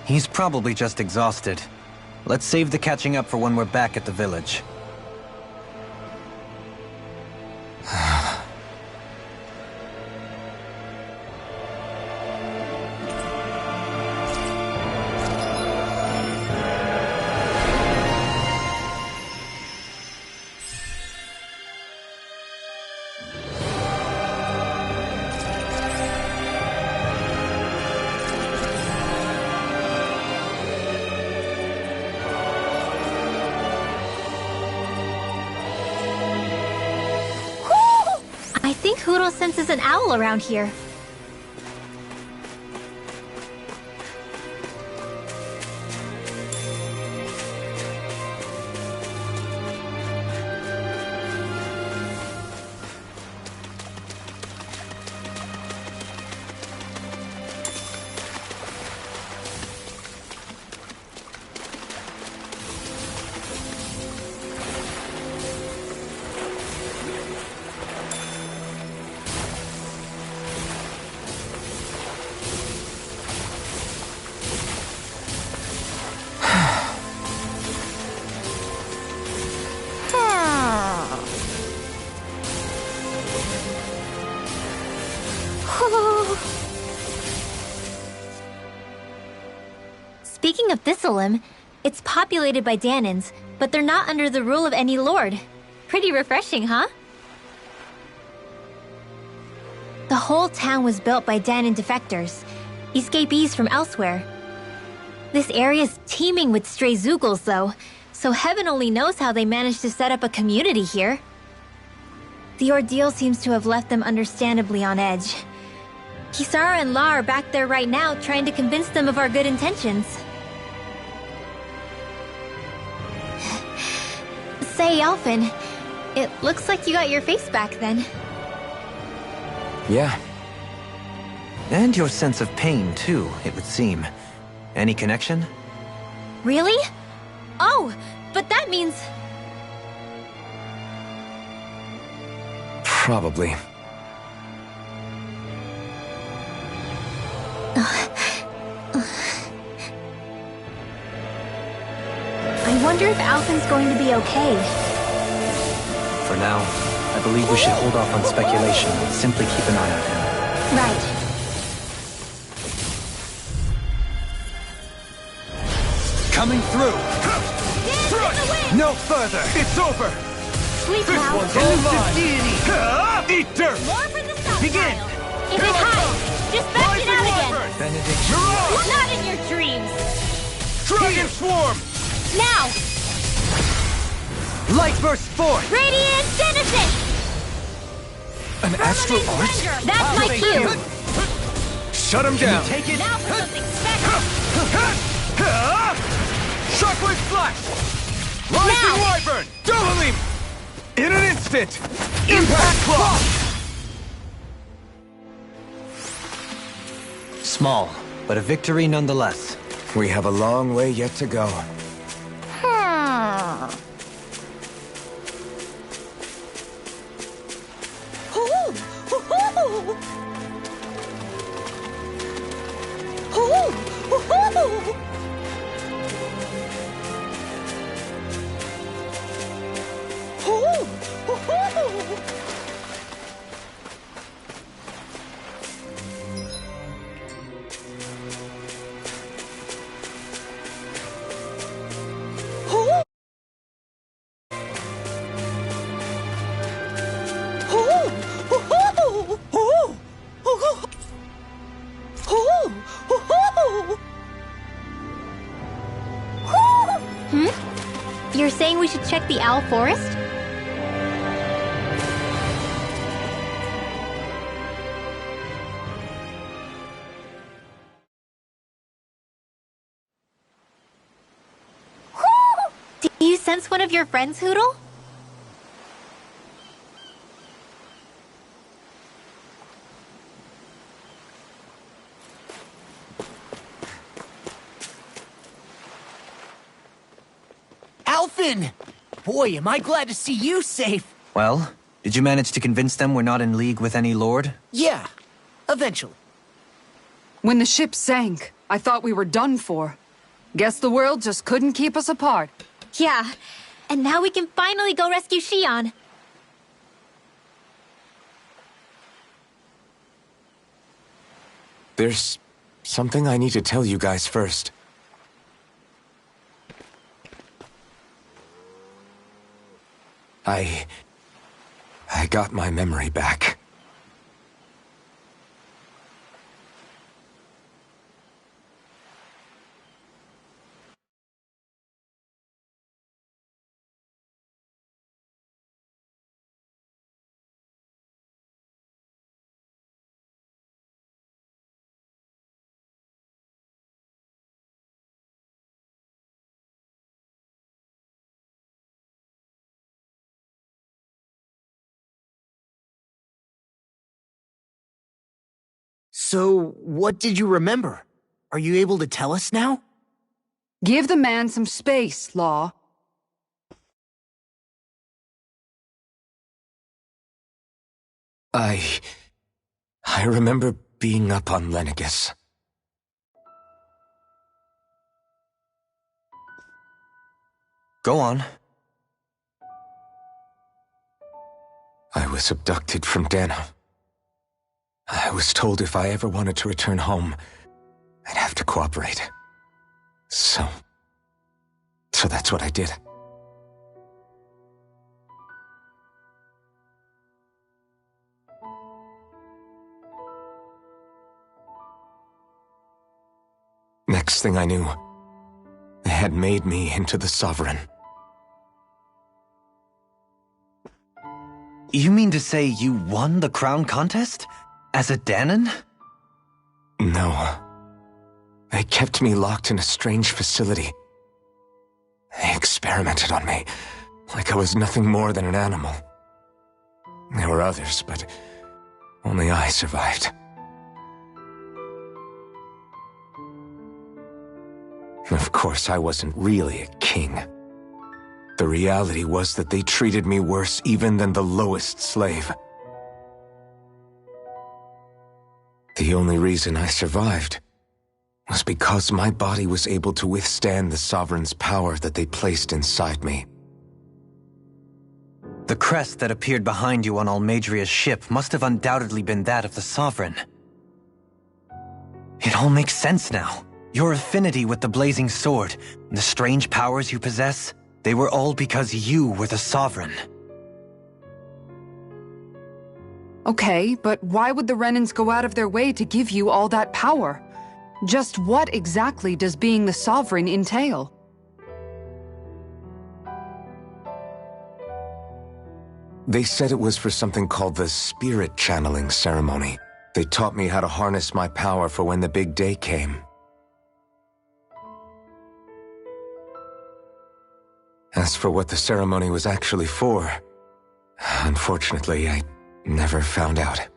He's probably just exhausted. Let's save the catching up for when we're back at the village. I think Huro senses an owl around here. Speaking of Thistleim, it's populated by Dahnans, but they're not under the rule of any lord. Pretty refreshing, huh? The whole town was built by Dahnan defectors, escapees from elsewhere. This area's teeming with stray Zeugles, though, so heaven only knows how they managed to set up a community here. The ordeal seems to have left them understandably on edge. Kisara and La are back there right now trying to convince them of our good intentions. Say, Alphen, it looks like you got your face back then. Yeah. And your sense of pain, too, it would seem. Any connection? Really? Oh, but that means... Probably. I wonder if Alphen's going to be okay. For now, I believe we should hold off on speculation and simply keep an eye on him. Right. Coming through! No further! It's over! Sleep This now. one's all mine! Eat dirt! More for the south Begin! Isle. If it hides, just back it out again. Benedict. Not in your dreams. Dragon Swarm! Now! Light burst forth! Radiant Denison! An astral art? That's my cue. Shut him down! Take it. Now for something special. Shockwave Flash! Rising Wyvern! Doubling! In an instant! Impact Claw! Small, but a victory nonetheless. We have a long way yet to go. You're saying we should check the Owl Forest? Do you sense one of your friends, Hootle? Alphen! Boy, am I glad to see you safe. Well, did you manage to convince them we're not in league with any lord? Yeah, eventually. When the ship sank, I thought we were done for. Guess the world just couldn't keep us apart. Yeah, and now we can finally go rescue Xion. There's something I need to tell you guys first. I got my memory back. So, what did you remember? Are you able to tell us now? Give the man some space, Law. I remember being up on Lenegis. Go on. I was abducted from Dana. I was told if I ever wanted to return home, I'd have to cooperate. So that's what I did. Next thing I knew, they had made me into the Sovereign. You mean to say you won the crown contest? As a Dahnan? No. They kept me locked in a strange facility. They experimented on me, like I was nothing more than an animal. There were others, but only I survived. Of course, I wasn't really a king. The reality was that they treated me worse even than the lowest slave. The only reason I survived was because my body was able to withstand the Sovereign's power that they placed inside me. The crest that appeared behind you on Almeidria's ship must have undoubtedly been that of the Sovereign. It all makes sense now. Your affinity with the Blazing Sword, and the strange powers you possess, they were all because you were the Sovereign. Okay, but why would the Renans go out of their way to give you all that power? Just what exactly does being the Sovereign entail? They said it was for something called the Spirit Channeling Ceremony. They taught me how to harness my power for when the big day came. As for what the ceremony was actually for, unfortunately, I never found out.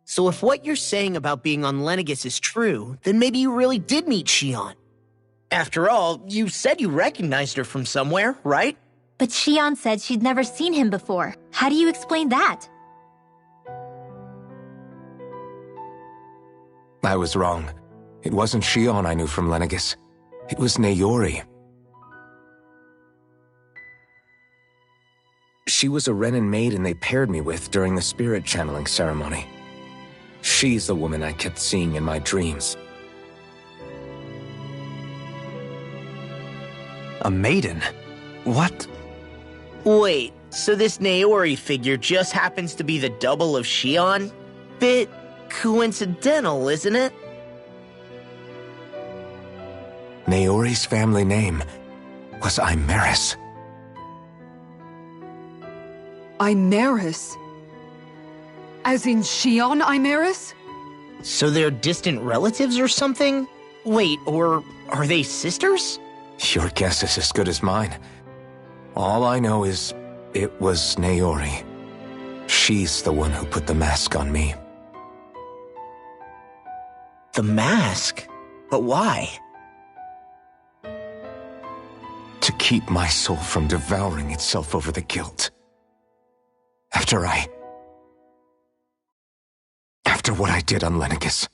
So if what you're saying about being on Lenegis is true, then maybe you really did meet Xion. After all, you said you recognized her from somewhere, right? But Xion said she'd never seen him before. How do you explain that? I was wrong. It wasn't Xion I knew from Lenegis. It was Naori. She was a Renan maiden they paired me with during the spirit channeling ceremony. She's the woman I kept seeing in my dreams. A maiden? What? Wait, so this Naori figure just happens to be the double of Xion? Bit coincidental, isn't it? Naori's family name was Imeris. Imeris? As in Xion Imeris? So they're distant relatives or something? Wait, or are they sisters? Your guess is as good as mine. All I know is it was Naori. She's the one who put the mask on me. The mask? But why? To keep my soul from devouring itself over the guilt. After what I did on Lenegis.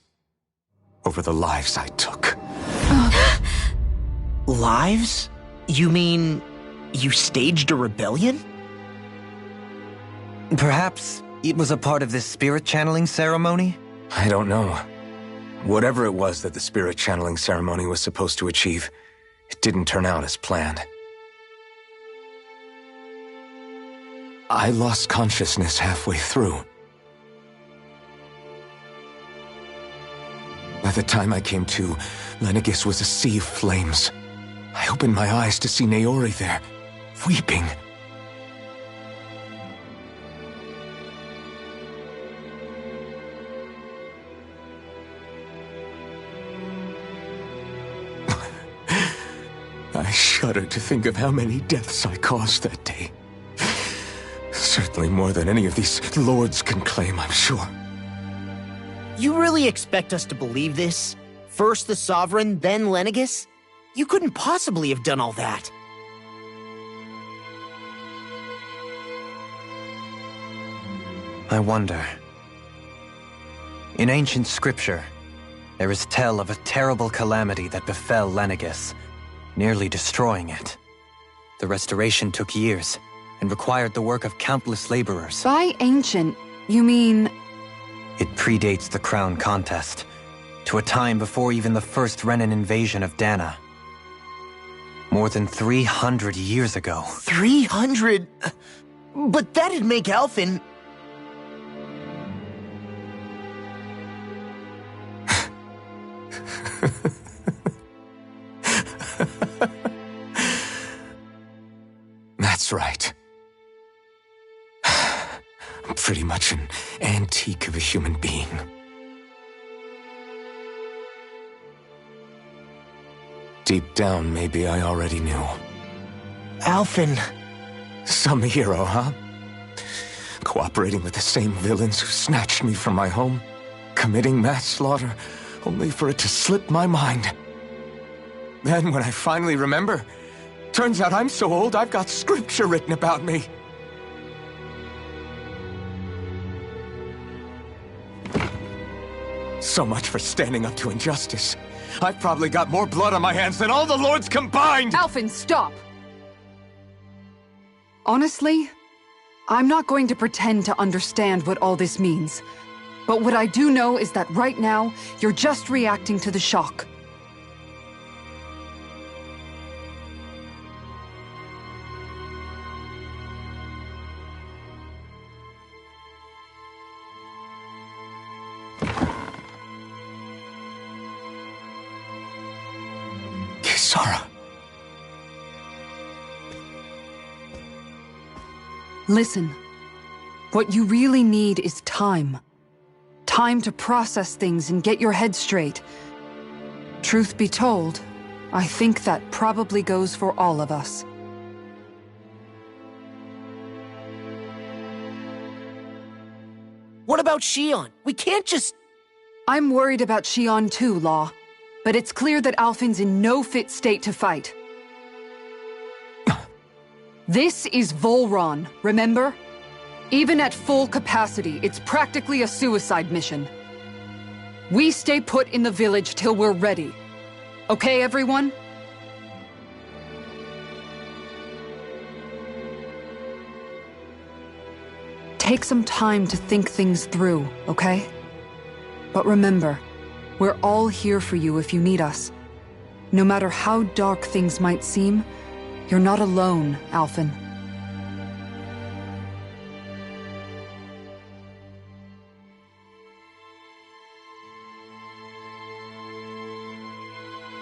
Over the lives I took. Lives? You mean you staged a rebellion? Perhaps it was a part of this spirit channeling ceremony? I don't know. Whatever it was that the spirit channeling ceremony was supposed to achieve, it didn't turn out as planned. I lost consciousness halfway through. By the time I came to, Lenegis was a sea of flames. I opened my eyes to see Naori there, weeping. I shudder to think of how many deaths I caused that day. Certainly more than any of these lords can claim, I'm sure. You really expect us to believe this? First the Sovereign, then Lenegis? You couldn't possibly have done all that. I wonder. In ancient scripture, there is tell of a terrible calamity that befell Lenegis, nearly destroying it. The restoration took years, and required the work of countless laborers. By ancient, you mean... It predates the crown contest, to a time before even the first Renan invasion of Dahna. More than 300 years ago. 300? But that'd make Alphen... That's right. I'm pretty much an antique of a human being. Deep down, maybe I already knew. Alphen. Some hero, huh? Cooperating with the same villains who snatched me from my home, committing mass slaughter, only for it to slip my mind. Then, when I finally remember, turns out I'm so old I've got scripture written about me. So much for standing up to injustice. I've probably got more blood on my hands than all the lords combined! Alphen, stop! Honestly, I'm not going to pretend to understand what all this means. But what I do know is that right now, you're just reacting to the shock. Kisara. Listen, what you really need is time. Time to process things and get your head straight. Truth be told, I think that probably goes for all of us. What about Shion? We can't just... I'm worried about Shion too, Law. But it's clear that Alphen's in no fit state to fight. This is Volron, remember? Even at full capacity, it's practically a suicide mission. We stay put in the village till we're ready. Okay, everyone? Take some time to think things through, okay? But remember, we're all here for you if you need us. No matter how dark things might seem, you're not alone, Alphen.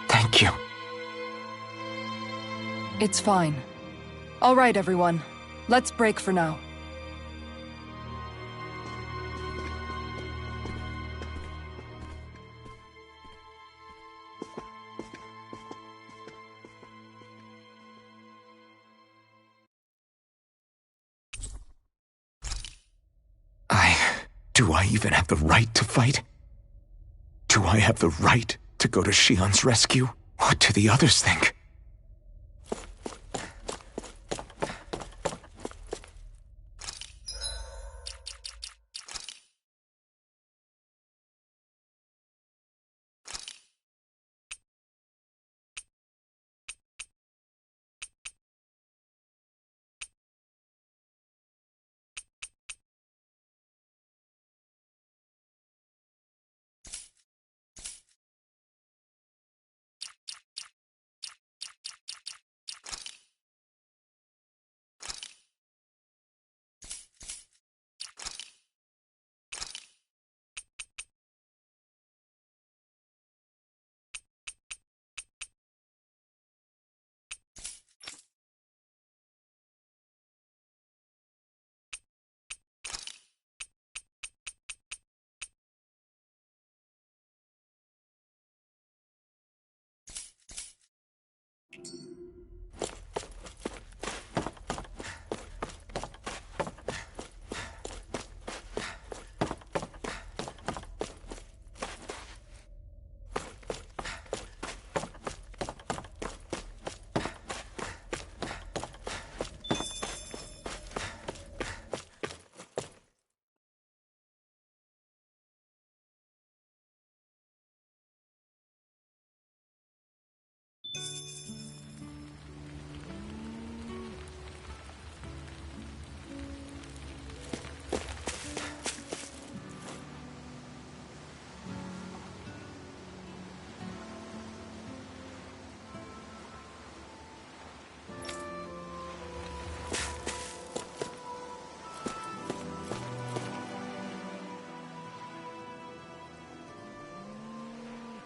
Thank you. It's fine. All right, everyone. Let's break for now. Do I even have the right to fight? Do I have the right to go to Shion's rescue? What do the others think?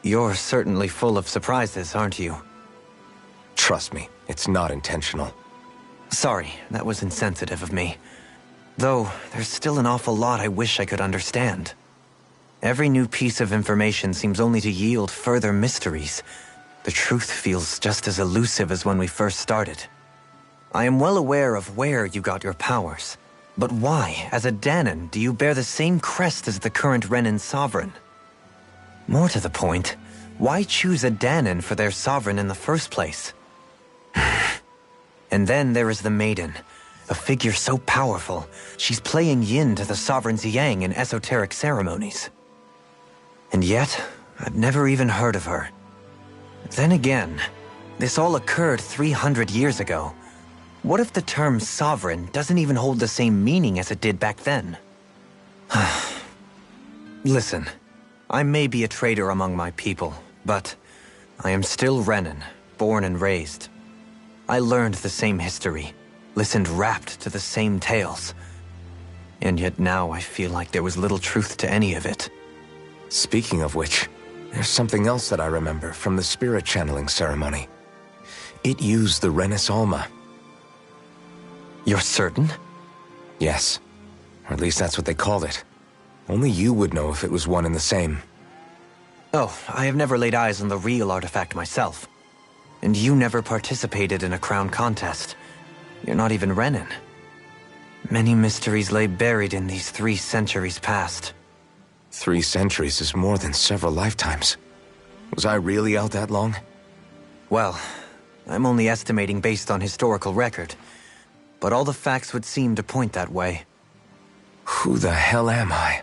You're certainly full of surprises, aren't you? Trust me, it's not intentional. Sorry, that was insensitive of me. Though, there's still an awful lot I wish I could understand. Every new piece of information seems only to yield further mysteries. The truth feels just as elusive as when we first started. I am well aware of where you got your powers. But why, as a Dahnan, do you bear the same crest as the current Renan sovereign? More to the point, why choose a Dahnan for their sovereign in the first place? And then there is the Maiden, a figure so powerful, she's playing yin to the sovereign's yang in esoteric ceremonies. And yet, I've never even heard of her. Then again, this all occurred 300 years ago. What if the term sovereign doesn't even hold the same meaning as it did back then? Listen, I may be a traitor among my people, but I am still Renan, born and raised. I learned the same history, listened rapt to the same tales. And yet now I feel like there was little truth to any of it. Speaking of which, there's something else that I remember from the spirit channeling ceremony. It used the Renis Alma. You're certain? Yes. Or at least that's what they called it. Only you would know if it was one and the same. Oh, I have never laid eyes on the real artifact myself. And you never participated in a crown contest. You're not even Renan. Many mysteries lay buried in these 3 centuries past. 3 centuries is more than several lifetimes. Was I really out that long? Well, I'm only estimating based on historical record. But all the facts would seem to point that way. Who the hell am I?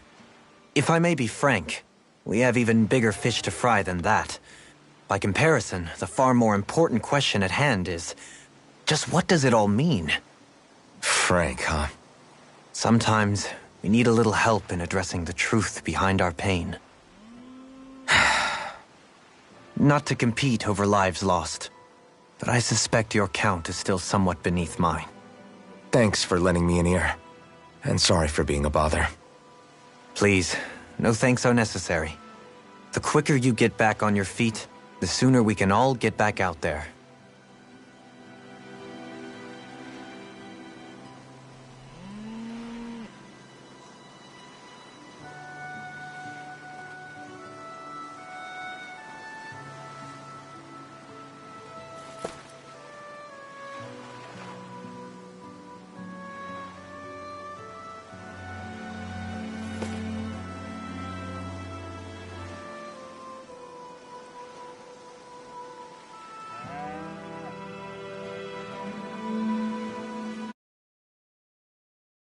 If I may be frank, we have even bigger fish to fry than that. By comparison, the far more important question at hand is, just what does it all mean? Frank, huh? Sometimes, we need a little help in addressing the truth behind our pain. Not to compete over lives lost, but I suspect your count is still somewhat beneath mine. Thanks for lending me an ear. And sorry for being a bother. Please, no thanks are necessary. The quicker you get back on your feet, the sooner we can all get back out there.